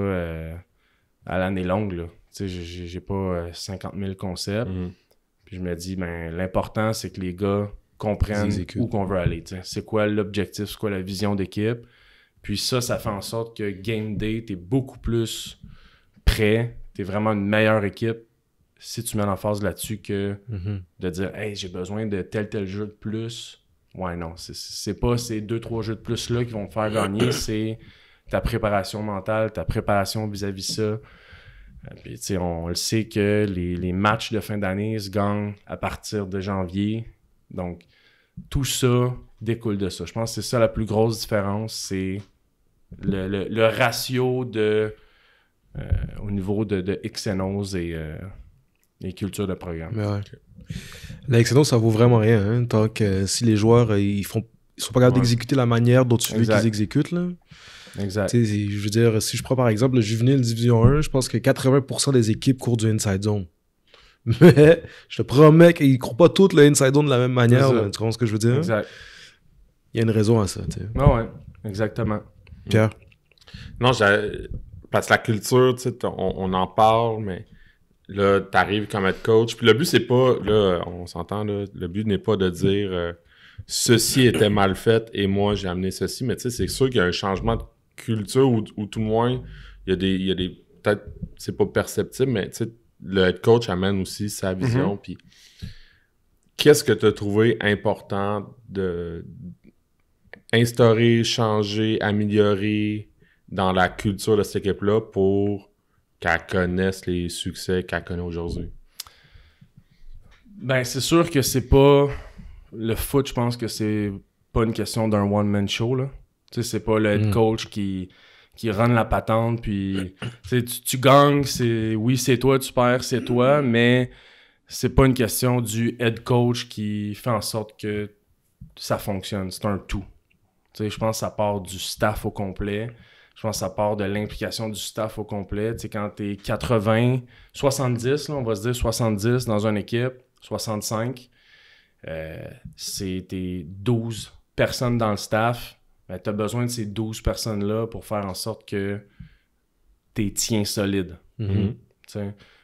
à l'année longue, là. Tu sais, j'ai pas 50 000 concepts. Puis je me dis, ben l'important, c'est que les gars comprennent où qu'on veut aller. T'sais. C'est quoi l'objectif, c'est quoi la vision d'équipe. Puis ça fait en sorte que Game Day, t'es beaucoup plus prêt. T'es vraiment une meilleure équipe si tu mets l'emphase là-dessus que de dire « Hey, j'ai besoin de tel jeu de plus. » Ouais, non. C'est pas ces 2-3 jeux de plus-là qui vont te faire gagner. C'est ta préparation mentale, ta préparation vis-à-vis ça. Puis, tu sais, on le sait que les matchs de fin d'année se gagnent à partir de janvier. Donc, tout ça découle de ça. Je pense que c'est ça la plus grosse différence, c'est le ratio au niveau de XNOs et culture de programme. Mais ouais. La XNO, ça vaut vraiment rien. Hein, tant que si les joueurs ils sont pas capables d'exécuter la manière dont tu veux qu'ils exécutent, là. Exact. Je veux dire, si je prends par exemple le juvénile Division 1, je pense que 80% des équipes courent du inside zone. Mais je te promets qu'ils ne courent pas toutes le inside zone de la même manière. Là, tu comprends ce que je veux dire? Exact. Il y a une raison à ça. Ah ouais, exactement. Pierre? Non, parce que la culture, tu sais, on en parle, mais là, t'arrives comme être coach. Puis le but, c'est pas, là, on s'entend, là, le but n'est pas de dire ceci était mal fait et moi, j'ai amené ceci. Mais tu sais, c'est sûr qu'il y a un changement de culture ou tout le moins, il y a des peut-être, c'est pas perceptible, mais tu sais, le head coach amène aussi sa vision. Puis, qu'est-ce que tu as trouvé important de instaurer, changer, améliorer dans la culture de cette équipe-là pour qu'elle connaisse les succès qu'elle connaît aujourd'hui? Ben, c'est sûr que c'est pas... Le foot, je pense que c'est pas une question d'un one-man show, là. Tu sais, c'est pas le head coach qui run la patente, puis tu gagnes, c'est toi, tu perds, c'est toi, mais c'est pas une question du head coach qui fait en sorte que ça fonctionne. C'est un tout. Tu sais, je pense que ça part du staff au complet. Je pense que ça part de l'implication du staff au complet. Tu sais, quand t'es 80, 70, là, on va se dire 70 dans une équipe, 65, c'est tes 12 personnes dans le staff. Ben, tu as besoin de ces 12 personnes-là pour faire en sorte que tu tiens solides.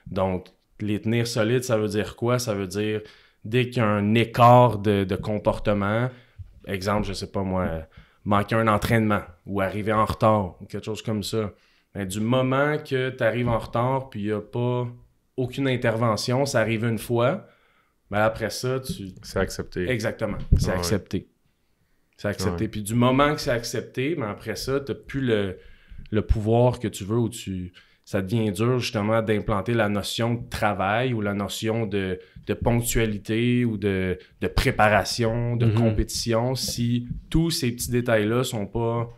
Donc, les tenir solides, ça veut dire quoi? Ça veut dire, dès qu'il y a un écart de comportement, exemple, je sais pas moi, manquer un entraînement ou arriver en retard ou quelque chose comme ça, ben, du moment que tu arrives en retard puis il n'y a pas aucune intervention, ça arrive une fois, ben après ça, c'est accepté. Exactement, c'est accepté. C'est accepté. Puis du moment que c'est accepté, ben après ça, tu n'as plus le pouvoir que tu veux ou ça devient dur justement d'implanter la notion de travail ou la notion de ponctualité ou de préparation, de compétition si tous ces petits détails-là sont pas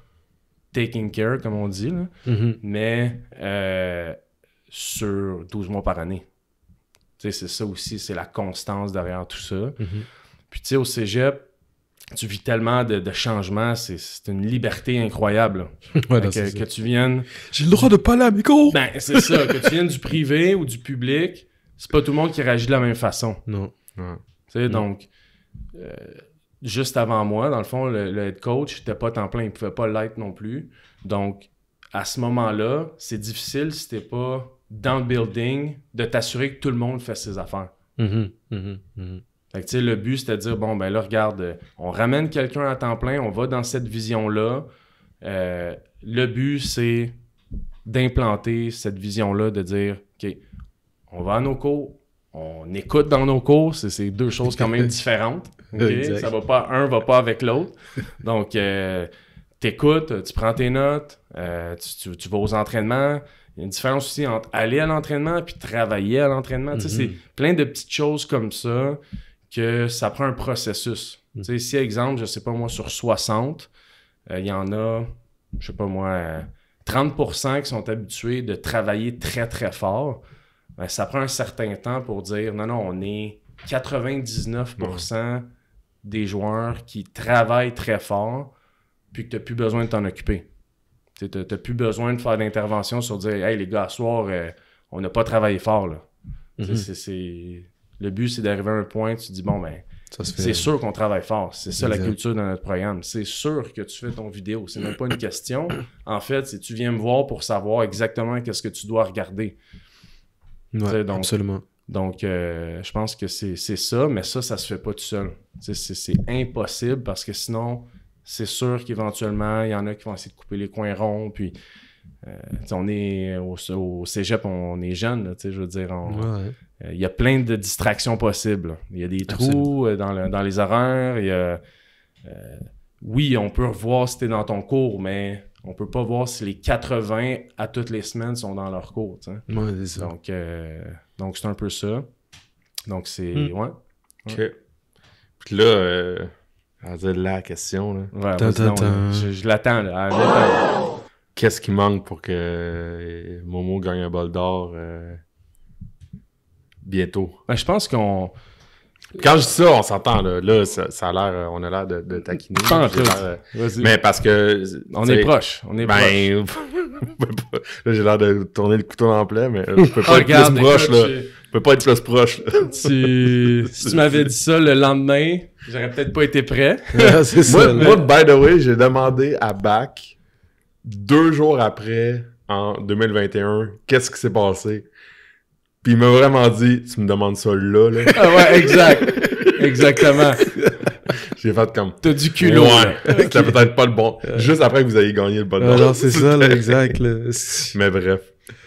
taking care, comme on dit, là, mais sur 12 mois par année. Tu sais, c'est ça aussi, c'est la constance derrière tout ça. Puis tu sais, au cégep, tu vis tellement de changements, c'est une liberté incroyable. Que tu viennes... J'ai le droit de pas aller à mes cours! Ben, c'est ça, que tu viennes du privé ou du public, c'est pas tout le monde qui réagit de la même façon. Non. Tu sais, donc, juste avant moi, dans le fond, le head coach n'était pas temps plein, il pouvait pas l'être non plus. Donc, à ce moment-là, c'est difficile si t'es pas dans le building de t'assurer que tout le monde fait ses affaires. Fait que, tu sais, le but, c'était de dire, bon, ben là, regarde, on ramène quelqu'un à temps plein, on va dans cette vision-là. Le but, c'est d'implanter cette vision-là, de dire, OK, on va à nos cours, on écoute dans nos cours, c'est deux choses quand même différentes. Okay? Ça va pas, un va pas avec l'autre. Donc, t'écoutes, tu prends tes notes, tu vas aux entraînements. Il y a une différence aussi entre aller à l'entraînement puis travailler à l'entraînement. Tu sais, c'est plein de petites choses comme ça que ça prend un processus. Tu sais, si, exemple, je sais pas moi, sur 60, il y en a, je sais pas moi, 30% qui sont habitués de travailler très, très fort. Ben, ça prend un certain temps pour dire, non, on est 99% des joueurs qui travaillent très fort puis que tu n'as plus besoin de t'en occuper. Tu n'as plus besoin de faire d'intervention sur dire « Hey, les gars, à soir, on n'a pas travaillé fort. » là. Le but, c'est d'arriver à un point, tu te dis « Bon, ben, c'est sûr qu'on travaille fort. C'est ça la culture de notre programme. C'est sûr que tu fais ton vidéo. C'est même pas une question. En fait, c'est tu viens me voir pour savoir exactement qu'est-ce que tu dois regarder. » Ouais, donc, absolument. Donc, je pense que c'est ça, mais ça se fait pas tout seul. C'est impossible parce que sinon, c'est sûr qu'éventuellement, il y en a qui vont essayer de couper les coins ronds. Puis, on est au cégep, on est jeune, je veux dire. Il y a plein de distractions possibles. Là. Il y a des trous dans les horaires. Il y a, oui, on peut revoir si t'es dans ton cours, mais on peut pas voir si les 80 à toutes les semaines sont dans leur cours. Ouais, c'est ça. Donc, c'est un peu ça. Donc, c'est... Ouais. OK. Puis là, on va dire la question. Là. Ouais, je l'attends. Là. Qu'est-ce qui manque pour que Momo gagne un bol d'or bientôt? Ben, je pense qu'on... Quand je dis ça, on s'entend. Là ça a l'air... On a l'air de taquiner. Mais parce que... On est proche. Là, j'ai l'air de tourner le couteau dans le plaid, mais je peux pas être plus proche, là. Je peux pas être plus proche, là. Si tu m'avais dit ça le lendemain, j'aurais peut-être pas été prêt. C'est ça. Moi, by the way, j'ai demandé à Bac 2 jours après, en 2021, qu'est-ce qui s'est passé. Puis il m'a vraiment dit, tu me demandes ça là. Ah ouais, exact. Exactement. J'ai fait comme... T'as du culot. Ouais. C'était peut-être pas le bon. Juste après que vous ayez gagné le bol d'or. Non, c'est ça, là, exact. Là. Mais bref.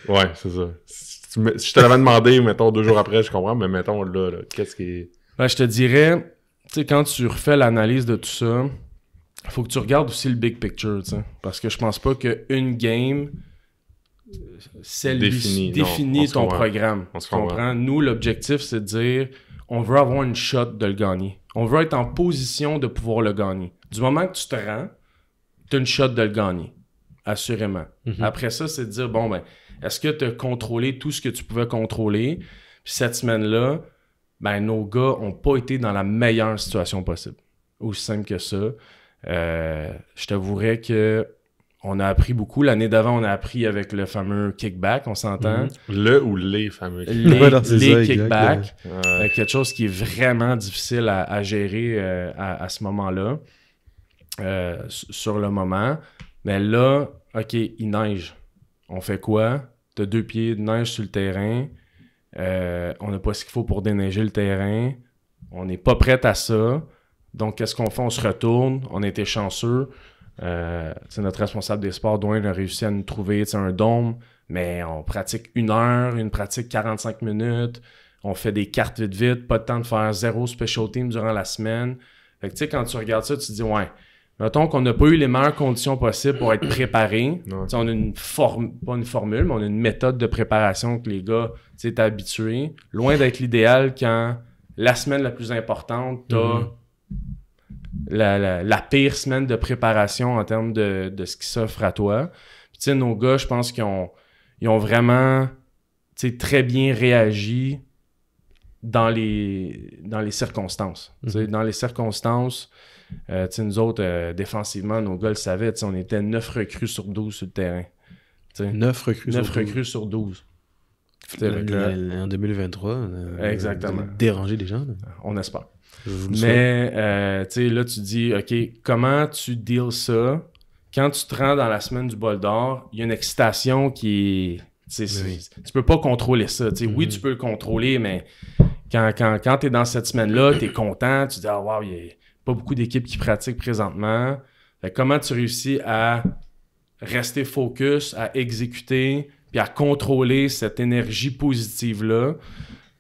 Ouais, c'est ça. Si je te l'avais demandé, mettons, 2 jours après, je comprends, mais mettons, là qu'est-ce qui est... Ben, je te dirais, tu sais, quand tu refais l'analyse de tout ça, faut que tu regardes aussi le big picture, tu sais. Parce que je pense pas qu'une game... définit ton programme. On se comprend. Nous, l'objectif, c'est de dire on veut avoir une shot de le gagner. On veut être en position de pouvoir le gagner. Du moment que tu te rends, tu as une shot de le gagner. Assurément. Après ça, c'est de dire bon, ben, est-ce que tu as contrôlé tout ce que tu pouvais contrôler? Puis cette semaine-là, ben, nos gars n'ont pas été dans la meilleure situation possible. Aussi simple que ça. Je t'avouerais que on a appris beaucoup. L'année d'avant, on a appris avec le fameux kickback, on s'entend. Le ou les fameux kickbacks. Les kickbacks. Quelque chose qui est vraiment difficile à gérer à ce moment-là, sur le moment. Mais là, OK, il neige. On fait quoi? T'as 2 pieds de neige sur le terrain. On n'a pas ce qu'il faut pour déneiger le terrain. On n'est pas prêt à ça. Donc, qu'est-ce qu'on fait? On se retourne. On a été chanceux. Notre responsable des sports, Dwayne, a réussi à nous trouver un dôme, mais on pratique 1 heure, une pratique 45 minutes, on fait des cartes vite, pas de temps de faire 0 special team durant la semaine. Fait que quand tu regardes ça, tu te dis ouais, mettons qu'on n'a pas eu les meilleures conditions possibles pour être préparé. On a pas une formule, mais on a une méthode de préparation que les gars t'es habitués. Loin d'être l'idéal quand la semaine la plus importante, t'as la pire semaine de préparation en termes de ce qui s'offre à toi. Puis, nos gars, je pense qu'ils ont vraiment très bien réagi dans les circonstances. Dans les circonstances, nous autres, défensivement, nos gars le savaient. On était 9 recrues sur 12 sur le terrain. 9 recrues sur 12. En 2023, exactement. Déranger des gens. Là. On espère. Mais là, tu dis, OK, comment tu deals ça? Quand tu te rends dans la semaine du bol d'or, il y a une excitation qui est... Tu peux pas contrôler ça. Oui, tu peux le contrôler, mais quand tu es dans cette semaine-là, tu es content, tu dis, ah, wow, il n'y a pas beaucoup d'équipes qui pratiquent présentement. Fait, comment tu réussis à rester focus, à exécuter, puis à contrôler cette énergie positive-là?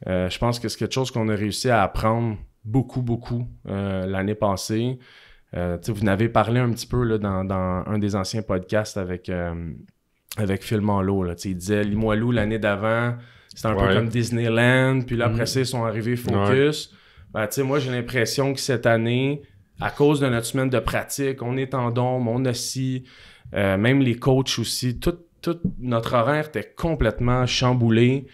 Je pense que c'est quelque chose qu'on a réussi à apprendre beaucoup l'année passée. Vous n'avez parlé un petit peu là, dans un des anciens podcasts avec Phil Manlot. Là. Il disait Limoilou l'année d'avant, c'était un peu comme Disneyland, puis là après ça, ils sont arrivés focus. Moi, j'ai l'impression que cette année, à cause de notre semaine de pratique, on est en dôme, on assis, même les coachs aussi, tout notre horaire était complètement chamboulé.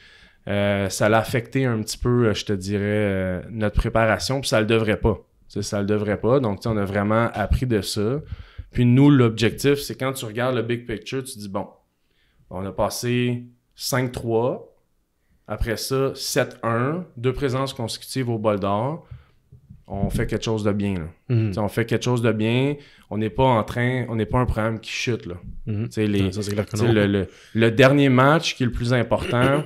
Ça l'a affecté un petit peu, je te dirais, notre préparation, puis ça le devrait pas. Ça le devrait pas. Donc, on a vraiment appris de ça. Puis nous, l'objectif, c'est quand tu regardes le big picture, tu te dis, bon, on a passé 5-3, après ça, 7-1, 2 présences consécutives au bol d'or. On fait quelque chose de bien, là. On fait quelque chose de bien. On n'est pas un programme qui chute, là. Ça, c'est clair que non. Le dernier match qui est le plus important,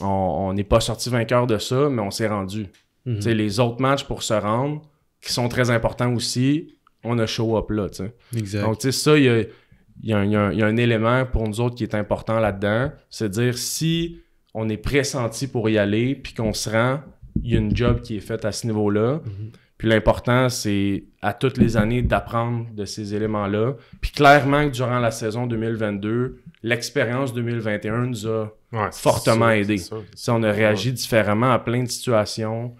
on n'est pas sorti vainqueur de ça, mais on s'est rendu. Les autres matchs pour se rendre, qui sont très importants aussi, on a show up là. Exact. Donc, ça, il y a un élément pour nous autres qui est important là-dedans. C'est de dire si on est pressenti pour y aller, puis qu'on se rend, il y a une job qui est faite à ce niveau-là. Puis l'important, c'est à toutes les années d'apprendre de ces éléments-là. Puis clairement que durant la saison 2022, l'expérience 2021 nous a fortement aidé. On a réagi différemment à plein de situations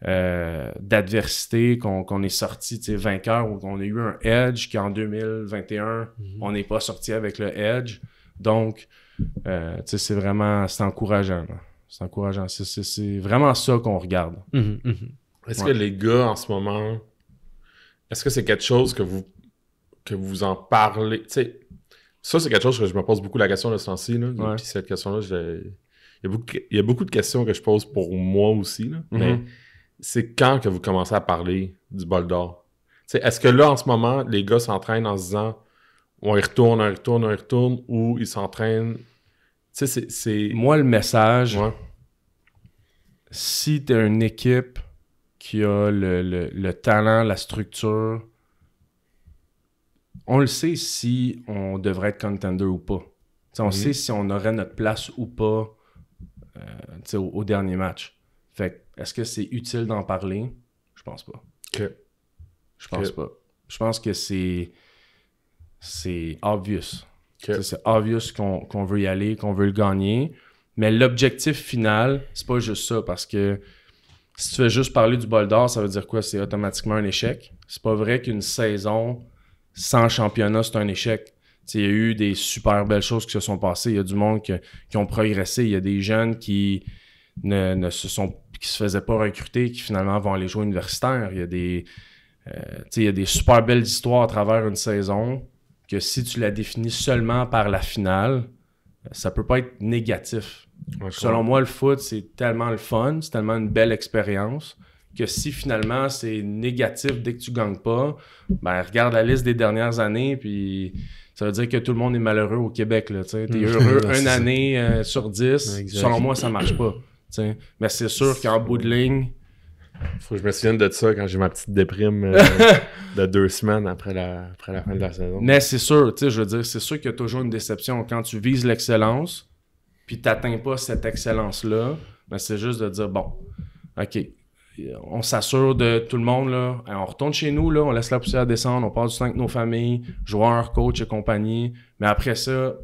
d'adversité, qu'on est sorti vainqueur ou qu'on a eu un edge, qu'en 2021, on n'est pas sorti avec le edge. Donc, c'est encourageant. Là. C'est encourageant. C'est vraiment ça qu'on regarde. Est-ce que les gars, en ce moment, est-ce que c'est quelque chose que vous en parlez? T'sais, ça, c'est quelque chose que je me pose beaucoup la question de ce temps-ci. Puis cette question-là, il y a beaucoup de questions que je pose pour moi aussi. Là, mais c'est quand que vous commencez à parler du bol d'or? T'sais, est-ce que là, en ce moment, les gars s'entraînent en se disant on y retourne, ou ils s'entraînent... c'est... Moi, le message, si t'es une équipe qui a le talent, la structure, on le sait si on devrait être contender ou pas. On sait si on aurait notre place ou pas au dernier match. Fait est-ce que c'est utile d'en parler? Je pense pas. Je pense pas. Je pense que c'est obvious. C'est obvious qu'on veut y aller, qu'on veut le gagner. Mais l'objectif final, c'est pas juste ça, parce que si tu fais juste parler du bol d'or, ça veut dire quoi? C'est automatiquement un échec. C'est pas vrai qu'une saison sans championnat, c'est un échec. Il y a eu des super belles choses qui se sont passées. Il y a du monde qui ont progressé. Il y a des jeunes qui se faisaient pas recruter, qui finalement vont aller jouer universitaire. Il y a des super belles histoires à travers une saison que si tu la définis seulement par la finale, ça peut pas être négatif. Selon moi, le foot, c'est tellement le fun, c'est tellement une belle expérience que si finalement c'est négatif dès que tu gagnes pas, ben regarde la liste des dernières années, puis ça veut dire que tout le monde est malheureux au Québec. T'es heureux une année sur 10. Exact. Selon moi, ça marche pas. Mais c'est sûr qu'en bout de ligne... Faut que je me souvienne de ça quand j'ai ma petite déprime de 2 semaines après la fin de la saison. Mais c'est sûr, je veux dire, c'est sûr qu'il y a toujours une déception. Quand tu vises l'excellence, puis tu n'atteins pas cette excellence-là, ben c'est juste de dire, bon, OK, on s'assure de tout le monde, là, on retourne chez nous, là, on laisse la poussière descendre, on passe du temps avec nos familles, joueurs, coachs et compagnie, mais après ça,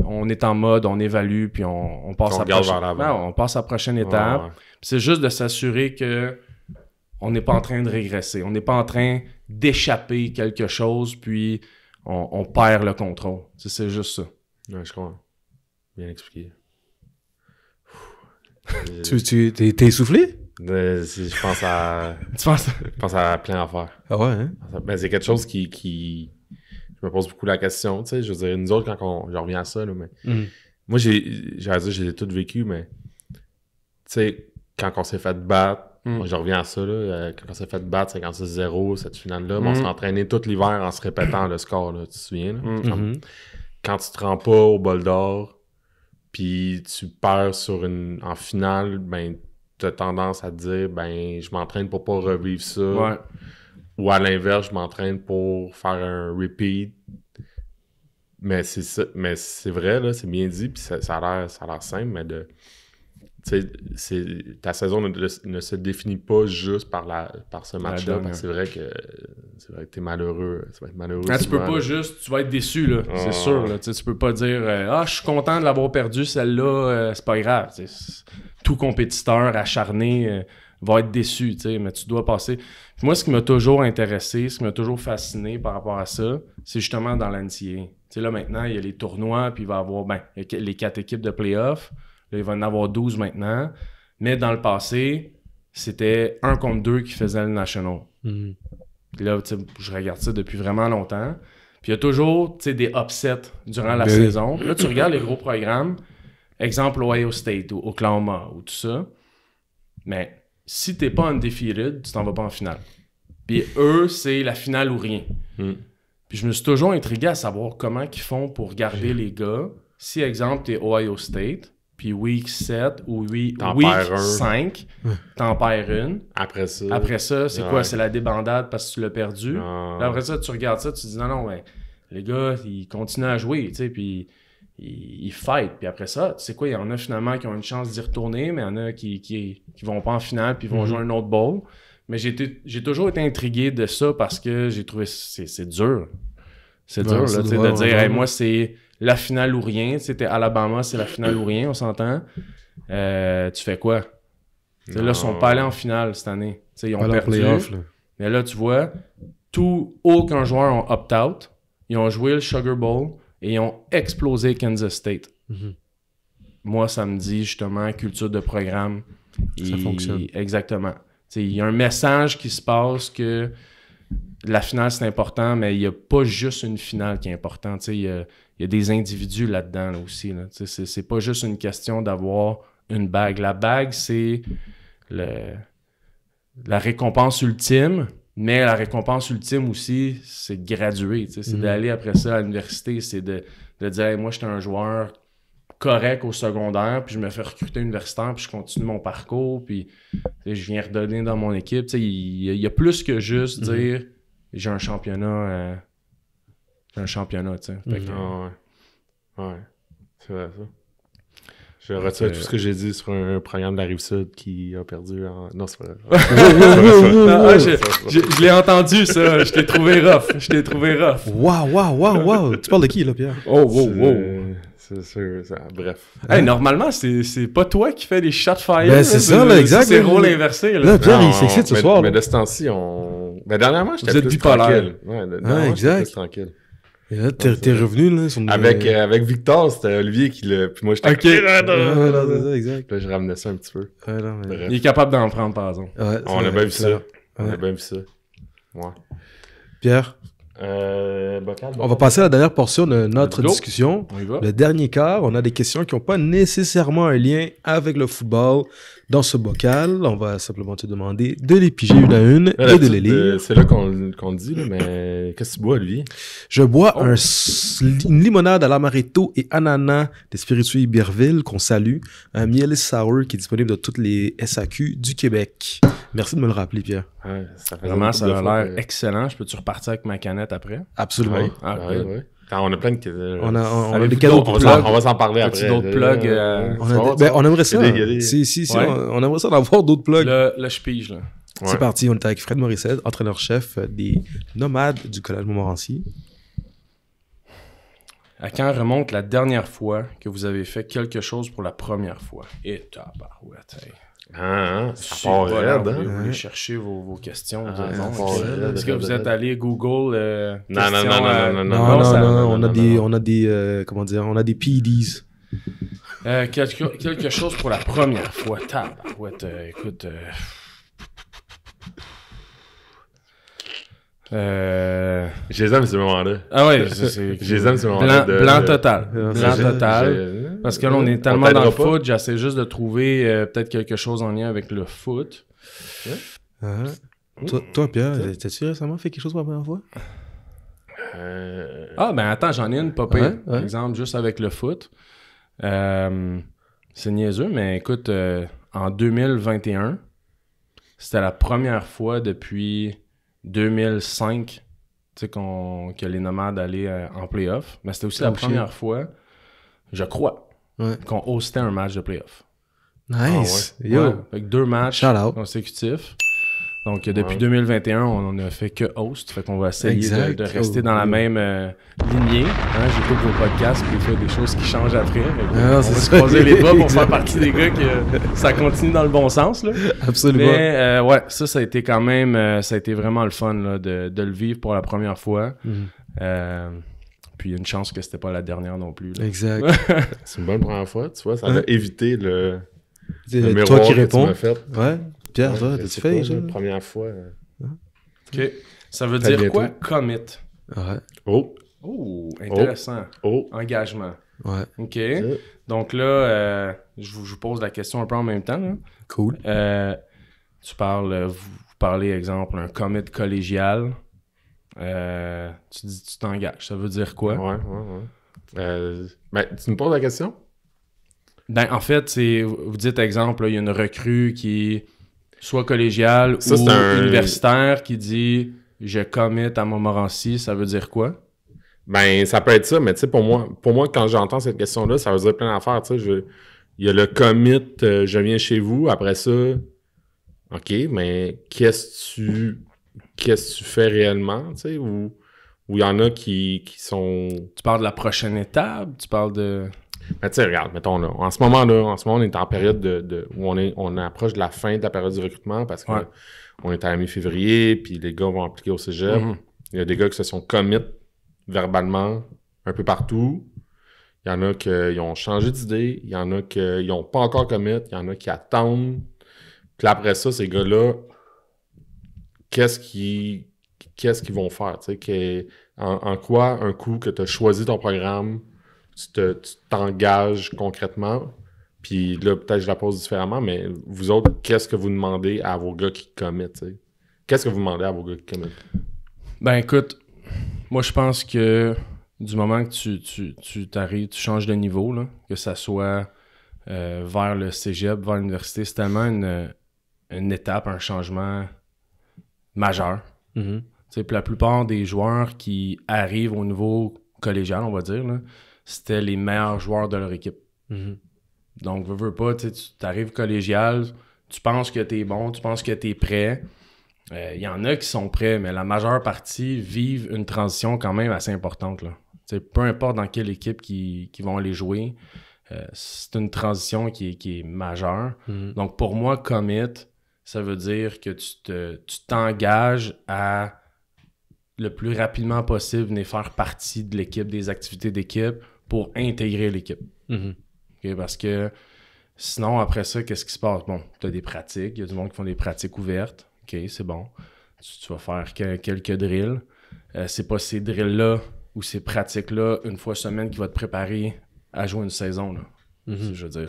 on est en mode, on évalue, puis on passe à la prochaine étape. Ouais. C'est juste de s'assurer que on n'est pas en train de régresser, on n'est pas en train d'échapper quelque chose, puis on perd le contrôle. C'est juste ça. Ouais, je comprends. Bien expliqué. T'es essoufflé? Je pense à plein d'affaires. Ah ouais, hein? Ben, c'est quelque chose qui... Je me pose beaucoup la question, tu sais, je veux dire, nous autres, quand je reviens à ça, là, mais... Moi, j'ai tout vécu, mais... Tu sais, quand on s'est fait battre, moi, je reviens à ça, là, quand on s'est fait battre 56-0, cette finale-là, on s'est entraîné tout l'hiver en se répétant le score, là, tu te souviens, là? Quand tu te rends pas au bol d'or, puis tu perds en finale, ben, t'as tendance à te dire, ben, je m'entraîne pour pas revivre ça. Ouais. Ou à l'inverse, je m'entraîne pour faire un repeat. Mais c'est ça. Mais c'est vrai, là, c'est bien dit, puis ça a l'air simple, mais ta saison ne se définit pas juste par ce match-là. C'est vrai que t'es malheureux. Tu vas être malheureux. Tu peux pas juste, tu vas être déçu, là. C'est sûr, là. Tu peux pas dire je suis content de l'avoir perdu, celle-là, c'est pas grave. Tout compétiteur acharné va être déçu, mais tu dois passer. Puis moi, ce qui m'a toujours intéressé, ce qui m'a toujours fasciné par rapport à ça, c'est justement dans l'NCAA. Là, maintenant, il y a les tournois, puis il va y avoir les 4 équipes de play-off. Là, il va y en avoir 12 maintenant. Mais dans le passé, c'était 1 contre 2 qui faisait le National. Puis là, je regarde ça depuis vraiment longtemps. Puis il y a toujours des upsets durant la saison. Là, tu regardes les gros programmes, exemple Ohio State ou Oklahoma ou tout ça. Mais si t'es pas undefeated, tu t'en vas pas en finale. Puis eux, c'est la finale ou rien. Puis je me suis toujours intrigué à savoir comment ils font pour garder les gars. Si, exemple, t'es Ohio State, puis week 7 ou week 5, t'en perds une. Après ça, c'est quoi? C'est la débandade parce que tu l'as perdu. Là, après ça, tu regardes ça, tu te dis non, mais les gars, ils continuent à jouer, tu sais, puis ils fight. Puis après ça, tu sais quoi, il y en a finalement qui ont une chance d'y retourner, mais il y en a qui vont pas en finale puis vont jouer un autre bowl. Mais j'ai toujours été intrigué de ça parce que j'ai trouvé c'est dur. C'est dur, là, de dire, hey, moi, c'est la finale ou rien. Tu sais, t'es Alabama, c'est la finale ou rien, on s'entend. Tu fais quoi? Là, ils sont pas allés en finale cette année. T'sais, ils ont perdu. Mais là, tu vois, aucun joueur ont opt-out. Ils ont joué le Sugar Bowl et ils ont explosé Kansas State. Moi, ça me dit justement culture de programme. Ça fonctionne. Exactement. Il y a un message qui se passe que la finale, c'est important, mais il n'y a pas juste une finale qui est importante. Il y a des individus là-dedans là, aussi. Là. C'est pas juste une question d'avoir une bague. La bague, c'est la récompense ultime, mais la récompense ultime aussi, c'est de graduer. C'est d'aller après ça à l'université. C'est de dire hey, moi, j'étais un joueur correct au secondaire, puis je me fais recruter universitaire, puis je continue mon parcours, puis je viens redonner dans mon équipe. Il y a plus que juste dire j'ai un championnat. Tu sais. Ouais. C'est vrai, ça. Je retire tout ce que j'ai dit sur un programme de la Rive-Sud qui a perdu en... Non, c'est pas vrai. Je l'ai entendu, ça. Je t'ai trouvé rough. Wow. Tu parles de qui, là, Pierre? C'est sûr, bref. Hey, normalement, c'est pas toi qui fais les shots fire. Ben, c'est ça, là, exact. C'est rôle inversé, là. Là, Pierre, il s'excite ce soir. Mais de ce temps-ci, Ben, dernièrement, j'étais plus tranquille. Ouais, exact. Plus tranquille. Et là, t'es revenu, là. Avec Victor, c'était Olivier qui l'a... Puis moi, j'étais... OK. C'est ça, exact. Là, je ramenais ça un petit peu. Il est capable d'en prendre, par exemple. On a bien vu ça. Ouais. Pierre? On va passer à la dernière portion de notre discussion. Le dernier quart, on a des questions qui n'ont pas nécessairement un lien avec le football. Dans ce bocal, on va simplement te demander de les piger une à une et de les lire. C'est là qu'on dit, là, mais qu'est-ce que tu bois, Olivier? Je bois une limonade à l'amaretto et ananas des spiritueux Iberville qu'on salue. Un miel sour qui est disponible dans toutes les SAQ du Québec. Merci de me le rappeler, Pierre. Ouais, vraiment, ça a l'air excellent. Je peux-tu repartir avec ma canette après? Absolument. Ouais. On a plein de... On a des cadeaux pour on va s'en parler après. D'autres plugs? On aimerait ça. On aimerait ça d'avoir d'autres plugs. Là, je pige, là. C'est parti. On est avec Fred Morissette, entraîneur-chef des Nomades du Collège Montmorency. À quand remonte la dernière fois que vous avez fait quelque chose pour la première fois? Et tabarouette, hey. Ça part raide, vous voulez chercher vos questions. Est-ce que vous êtes allé Google Non. On a des PEDs. Quelque chose pour la première fois. Tabarouette, écoute... Je les aime ces moments-là. Ah ouais, je les aime ces moments-là. Blanc total. Parce que là, on est tellement dans le foot, j'essaie juste de trouver peut-être quelque chose en lien avec le foot. Toi, Pierre, t'as-tu récemment fait quelque chose pour la première fois? Ben attends, j'en ai une pas pire. Par exemple, juste avec le foot. C'est niaiseux, mais écoute, en 2021, c'était la première fois depuis 2005 que les Nomades allaient en play-off. Mais c'était aussi la première fois, je crois, qu'on hostait un match de play-off. Nice! Avec 2 matchs consécutifs. Donc, depuis 2021, on n'a fait que host. Fait qu'on va essayer de rester dans la même lignée. J'écoute vos podcasts, puis des fois, des choses qui changent après. On va se croiser les bras pour faire partie des gars que ça continue dans le bon sens. Là. Absolument. Mais ça a été quand même... ça a été vraiment le fun là, de le vivre pour la première fois. Puis une chance que c'était pas la dernière non plus. Là. Exact. C'est une bonne première fois, tu vois. Ça a évité le miroir qui répond. Tu m'as fait. Ouais. Pierre, toi, t'as-tu fait? La première fois. OK. Ça veut dire quoi, commit? Ouais. Oh, intéressant. Engagement. Ouais. OK. Donc là, je vous pose la question un peu en même temps. Là. Cool. Vous parlez, exemple, un commit collégial. Tu dis tu t'engages. Ça veut dire quoi? Ouais. Tu me poses la question? Ben, en fait, vous dites, exemple, il y a une recrue qui est soit collégiale ou universitaire qui dit « Je commit à Montmorency », ça veut dire quoi? Ben, ça peut être ça, mais tu sais, pour moi, quand j'entends cette question-là, ça veut dire plein d'affaires, tu sais. Il y a le commit, je viens chez vous, après ça, OK, mais qu'est-ce que tu fais réellement, tu sais, ou il y en a qui sont... Tu parles de la prochaine étape, tu parles de... Mais tu sais, regarde, mettons là, en ce moment, on est en période où on approche de la fin de la période du recrutement parce que on est à la mi-février, puis les gars vont appliquer au cégep. Il y a des gars qui se sont commit verbalement un peu partout. Il y en a qui ont changé d'idée. Il y en a qui n'ont pas encore commit. Il y en a qui attendent. Puis après ça, ces gars-là, qu'est-ce qu'ils vont faire? Tu sais, en quoi, un coup que tu as choisi ton programme, tu t'engages concrètement? Puis là, peut-être je la pose différemment, mais vous autres, qu'est-ce que vous demandez à vos gars qui commettent? T'sais? Qu'est-ce que vous demandez à vos gars qui commettent? Ben écoute, moi je pense que du moment que tu t'arrives, tu changes de niveau, là, que ça soit vers le cégep, vers l'université, c'est tellement une étape, un changement majeur. Mm-hmm. Puis la plupart des joueurs qui arrivent au niveau collégial, on va dire, là, c'était les meilleurs joueurs de leur équipe. Mm-hmm. Donc, veux pas, tu arrives collégial, tu penses que t'es bon, tu penses que t'es prêt. Il y en a qui sont prêts, mais la majeure partie vivent une transition quand même assez importante, là. Peu importe dans quelle équipe qui vont aller jouer, c'est une transition qui est majeure. Mm-hmm. Donc, pour moi, commit, ça veut dire que tu t'engages à le plus rapidement possible venir faire partie de l'équipe, des activités d'équipe pour intégrer l'équipe. Mm-hmm. Okay, parce que sinon, après ça, qu'est-ce qui se passe? Bon, tu as des pratiques, il y a du monde qui font des pratiques ouvertes. OK, c'est bon. Tu vas faire quelques drills. C'est pas ces drills-là ou ces pratiques-là, une fois semaine, qui va te préparer à jouer une saison, là. Mm-hmm. Je veux dire,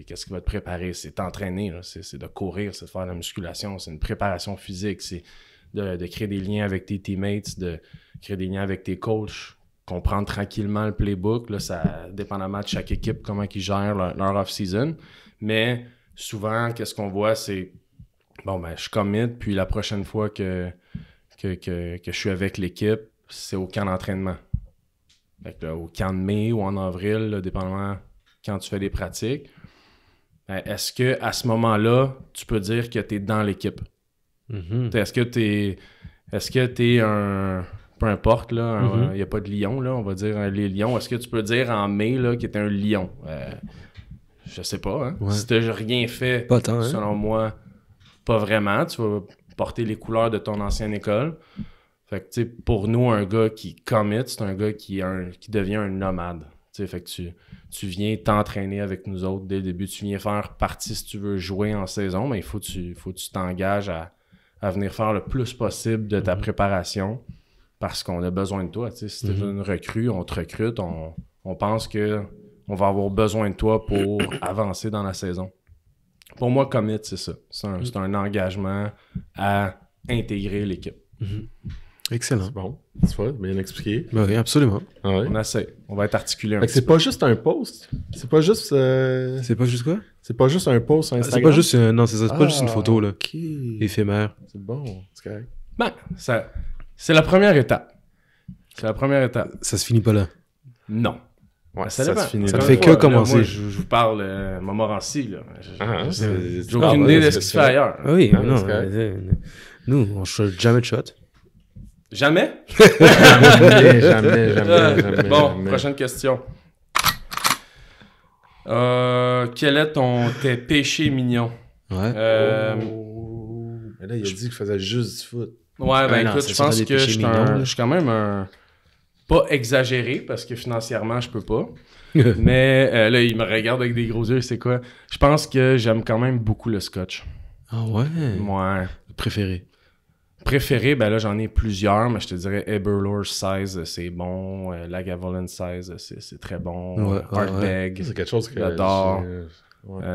qu'est-ce qui va te préparer? C'est t'entraîner, là. C'est de courir, c'est de faire de la musculation, c'est une préparation physique, c'est de créer des liens avec tes teammates, de créer des liens avec tes coachs, comprendre tranquillement le playbook. Là, ça, dépendamment de chaque équipe, comment ils gèrent leur off-season. Mais souvent, qu'est-ce qu'on voit, c'est bon, ben, je commit, puis la prochaine fois que je suis avec l'équipe, c'est au camp d'entraînement. Fait que là, au camp de mai ou en avril, là, dépendamment quand tu fais des pratiques, ben, est-ce que à ce moment-là, tu peux dire que tu es dans l'équipe? Mm-hmm. Est-ce que tu es un... Peu importe, là, il n'y a pas de lion, là, on va dire les lions. Est-ce que tu peux dire en mai là, qu'il était un lion? Je sais pas, hein? Ouais. Si tu n'as rien fait, pas tant, selon moi, pas vraiment. Tu vas porter les couleurs de ton ancienne école. Fait que, tu sais, pour nous, un gars qui commit, c'est un gars qui devient un nomade. Tu sais, fait que tu viens t'entraîner avec nous autres dès le début. Tu viens faire partie, si tu veux jouer en saison, mais il faut que tu t'engages à venir faire le plus possible de ta préparation. Parce qu'on a besoin de toi. Si tu es une recrue, on te recrute, on pense qu'on va avoir besoin de toi pour avancer dans la saison. Pour moi, commit, c'est ça. C'est un engagement à intégrer l'équipe. Mm-hmm. Excellent. C'est bon. Tu vois, bien expliqué. Oui, absolument. Ah ouais. On essaie. On va être articulé un peu. C'est pas juste un post. C'est pas juste... C'est pas juste quoi? C'est pas juste un post sur Instagram. C'est pas juste... Non, c'est ça. C'est pas juste une photo, là. OK. Éphémère. C'est bon. C'est correct. Ben, ça... C'est la première étape. C'est la première étape. Ça se finit pas là. Non. Ouais, ça se finit ça ne fait que commencer. Moi, je vous parle Montmorency, là. J'ai aucune idée de ce qui se fait ailleurs. Ah oui, non. Nous, on ne shot jamais de shot. Jamais? Jamais. Bon, prochaine question. Quel est tes péchés mignons? Ouais. Mais là, il a dit qu'il faisait juste du foot. Ouais, ben écoute, je pense que je suis quand même pas exagéré, parce que financièrement, je peux pas. Mais là, il me regarde avec des gros yeux, c'est quoi? Je pense que j'aime quand même beaucoup le scotch. Ah ouais? Ouais. Préféré? Préféré, ben là, j'en ai plusieurs, mais je te dirais Eberlor 16, c'est bon. Lagavulin 16, c'est très bon. Heartbag, c'est quelque chose que j'adore.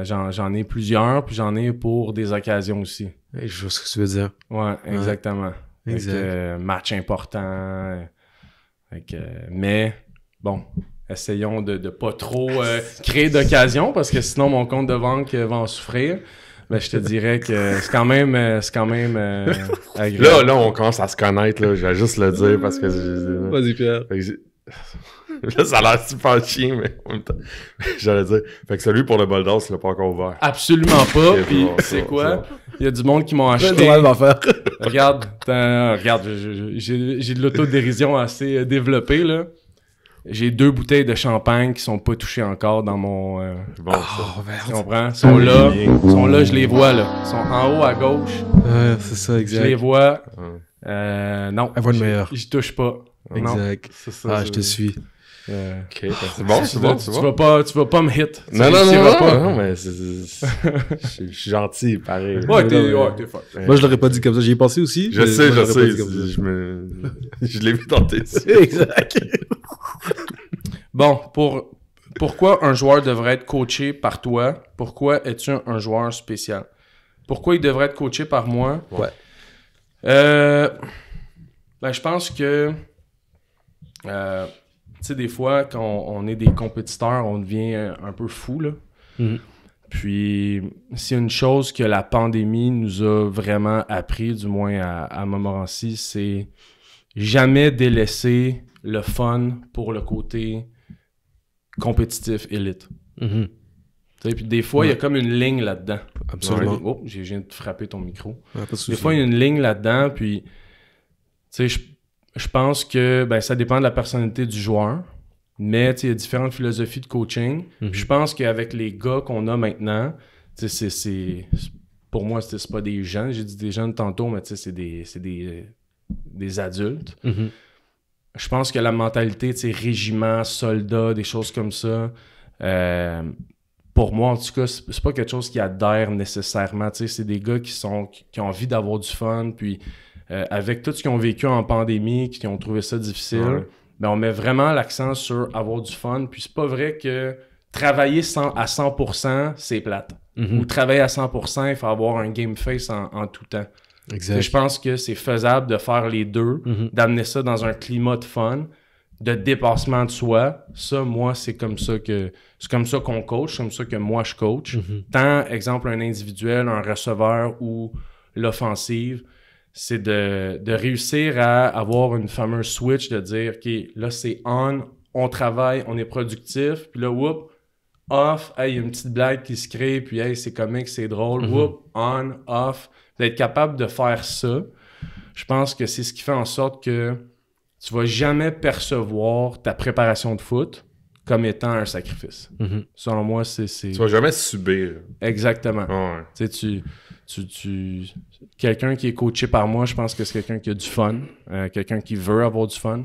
J'en ai plusieurs, puis j'en ai pour des occasions aussi. Je vois ce que tu veux dire. Ouais, exactement. Exact. Match important. Mais, bon, essayons de pas trop créer d'occasions, parce que sinon, mon compte de banque va en souffrir. Ben, je te dirais que c'est quand même agréable. Là, on commence à se connaître, là. Je vais juste le dire parce que... Vas-y, Pierre. Là, ça a l'air super chien, mais en même temps, j'allais dire. Fait que celui pour le bol d'os, il l'a pas encore ouvert. Absolument pas. Puis, c'est quoi? Il y a du monde qui m'ont acheté. Regarde, j'ai de l'autodérision assez développée, là. J'ai 2 bouteilles de champagne qui sont pas touchées encore dans mon... Bon, tu comprends? Ils sont là, je les vois, là. Ils sont en haut à gauche. C'est ça, exact. Je les vois. Non. Elle voit le meilleur. J'y touche pas. Exact. Ça, je te suis. Ok, c'est bon. Tu vas pas me hit. Non, mais je suis gentil, pareil. Ouais, t'es fort. Moi, je l'aurais pas dit comme ça. J'y ai pensé aussi. Je sais. Je l'ai vu tenter dessus. Exact. Bon, pourquoi un joueur devrait être coaché par toi? Pourquoi es-tu un joueur spécial? Pourquoi il devrait être coaché par moi? Ouais. Je pense que tu sais, des fois, quand on est des compétiteurs, on devient un peu fou, là. Mm-hmm. Puis, c'est une chose que la pandémie nous a vraiment appris, du moins à Montmorency, c'est jamais délaisser le fun pour le côté compétitif élite. Mm-hmm. Puis des fois, il y a comme une ligne là-dedans. Absolument. Oh, je viens de frapper ton micro. Des fois, il y a une ligne là-dedans, puis tu sais, je pense que ça dépend de la personnalité du joueur, mais il y a différentes philosophies de coaching. Mm-hmm. Puis je pense qu'avec les gars qu'on a maintenant, pour moi, c'est pas des jeunes. J'ai dit des jeunes tantôt, mais c'est des adultes. Mm-hmm. Je pense que la mentalité, régiment, soldat, des choses comme ça, pour moi, en tout cas, c'est pas quelque chose qui adhère nécessairement. C'est des gars qui ont envie d'avoir du fun, puis avec tout ce qu'ils ont vécu en pandémie, qui ont trouvé ça difficile, on met vraiment l'accent sur avoir du fun. Puis c'est pas vrai que travailler à 100%, c'est plate. Mm-hmm. Ou travailler à 100%, il faut avoir un game face en tout temps. Exact. Je pense que c'est faisable de faire les deux, d'amener ça dans un climat de fun, de dépassement de soi. Ça, moi, c'est comme ça qu'on coach, c'est comme ça que moi je coach. Mm-hmm. Tant, exemple, un individuel, un receveur ou l'offensive, c'est de réussir à avoir une fameuse switch, de dire, OK, là, c'est on travaille, on est productif, puis là, whoop, off, hey, il y a une petite blague qui se crée, puis hey, c'est comique, c'est drôle, whoop, on, off. D'être capable de faire ça, je pense que c'est ce qui fait en sorte que tu vas jamais percevoir ta préparation de foot comme étant un sacrifice. Mm-hmm. Selon moi, c'est... Tu vas jamais subir. Exactement. Ouais. Tu quelqu'un qui est coaché par moi, je pense que c'est quelqu'un qui a du fun, quelqu'un qui veut avoir du fun,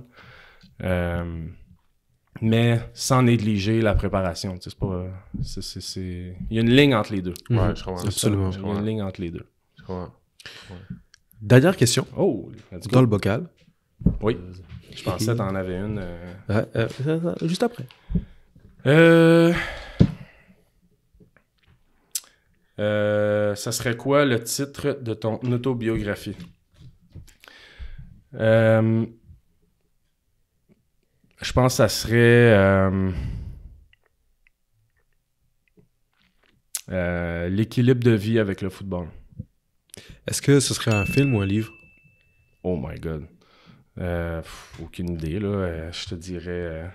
mais sans négliger la préparation. C'est pas... Il y a une ligne entre les deux. Ouais, je comprends. Absolument. Il y a une ligne entre les deux. Ouais. Dernière question. Oh, dans le bocal. Oui. Je pensais que t'en avais une. Juste après. Ça serait quoi le titre de ton autobiographie? Je pense que ça serait l'équilibre de vie avec le football. Est-ce que ce serait un film ou un livre? Oh my God. Aucune idée, là. Je te dirais...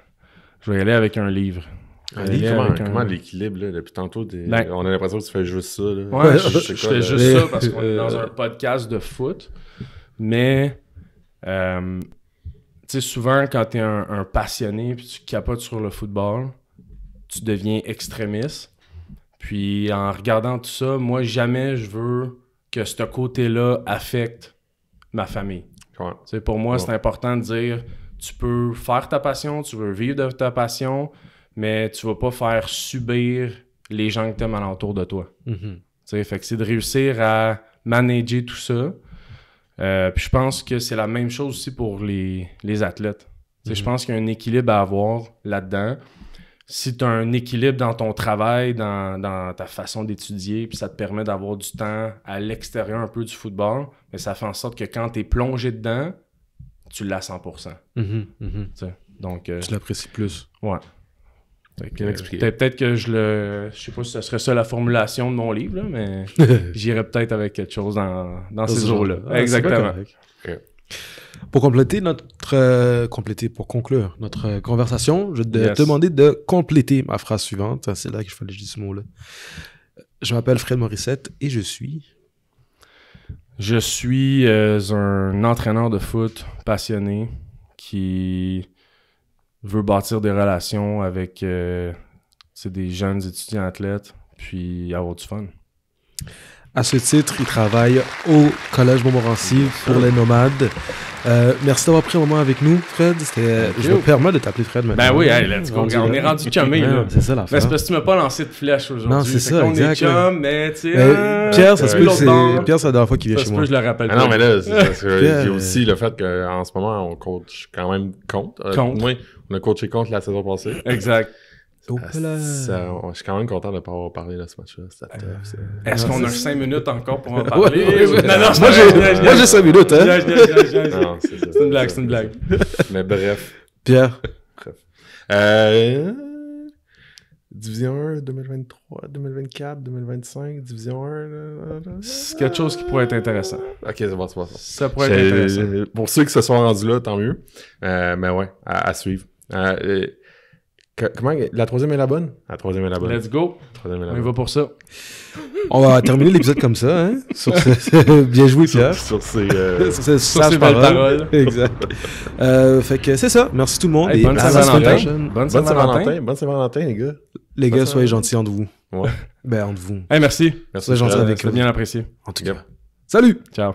je vais y aller avec un livre. Un livre? Comment l'équilibre, là? Depuis tantôt, on a l'impression que tu fais juste ça, là. Ouais, je fais juste ça parce qu'on est dans un podcast de foot. Mais, tu sais, souvent, quand tu es un passionné puis tu capotes sur le football, tu deviens extrémiste. Puis, en regardant tout ça, moi, jamais je veux que ce côté-là affecte ma famille. Ouais. Pour moi, c'est important de dire, tu peux faire ta passion, tu veux vivre de ta passion, mais tu vas pas faire subir les gens que tu aimes alentour de toi. Mm-hmm. Fait que c'est de réussir à manager tout ça. Puis je pense que c'est la même chose aussi pour les athlètes. Je pense qu'il y a un équilibre à avoir là-dedans. Si tu as un équilibre dans ton travail, dans ta façon d'étudier, puis ça te permet d'avoir du temps à l'extérieur un peu du football, mais ça fait en sorte que quand tu es plongé dedans, tu l'as à 100%. Donc, tu l'apprécies plus. Ouais. Peut-être que je sais pas si ce serait ça la formulation de mon livre, là, mais j'irais peut-être avec quelque chose dans ces eaux-là. Exactement. Pour conclure notre conversation, je vais te demander de compléter ma phrase suivante. C'est là qu'il fallait que je dise ce mot-là. Je m'appelle Fred Morissette et je suis... Je suis un entraîneur de foot passionné qui veut bâtir des relations avec des jeunes étudiants athlètes, puis avoir du fun. À ce titre, il travaille au Collège Montmorency pour les nomades. Merci d'avoir pris un moment avec nous, Fred. Je me permets de t'appeler Fred maintenant. Ben oui, hey, let's go. On est rendu chumé. C'est ça l'affaire. Mais c'est parce que tu m'as pas lancé de flèche aujourd'hui. Non, c'est ça, exact. On est chum, mais tu sais... Pierre, ça se peut que Pierre, c'est la dernière fois qu'il vient chez moi. Je le rappelle pas. Non, mais là, il y a aussi le fait qu'en ce moment, on coach quand même contre. Oui, on a coaché contre la saison passée. Exact. Je suis quand même content de ne pas avoir parlé de ce match-là. Est-ce qu'on a 5 minutes encore pour en parler? Non, moi j'ai 5 minutes, hein? Non, c'est une blague. Mais bref. Pierre. Division 1, 2023, 2024, 2025, Division 1... C'est quelque chose qui pourrait être intéressant. Ok, c'est bon. Ça pourrait être intéressant. Pour ceux qui se sont rendus là, tant mieux. Mais ouais, à suivre. Comment la troisième est la bonne? La troisième est la bonne. Let's go. On y va pour ça. On va terminer l'épisode comme ça, hein? Bien joué, Pierre. Sur ces belles paroles. Exact. Fait que c'est ça. Merci tout le monde. Bonne Saint-Valentin. Bonne Saint-Valentin, les gars. Les gars, soyez gentils entre vous. Ouais. Ben, entre vous. Merci. Soyez gentils avec eux. C'est bien apprécié. En tout cas. Salut! Ciao.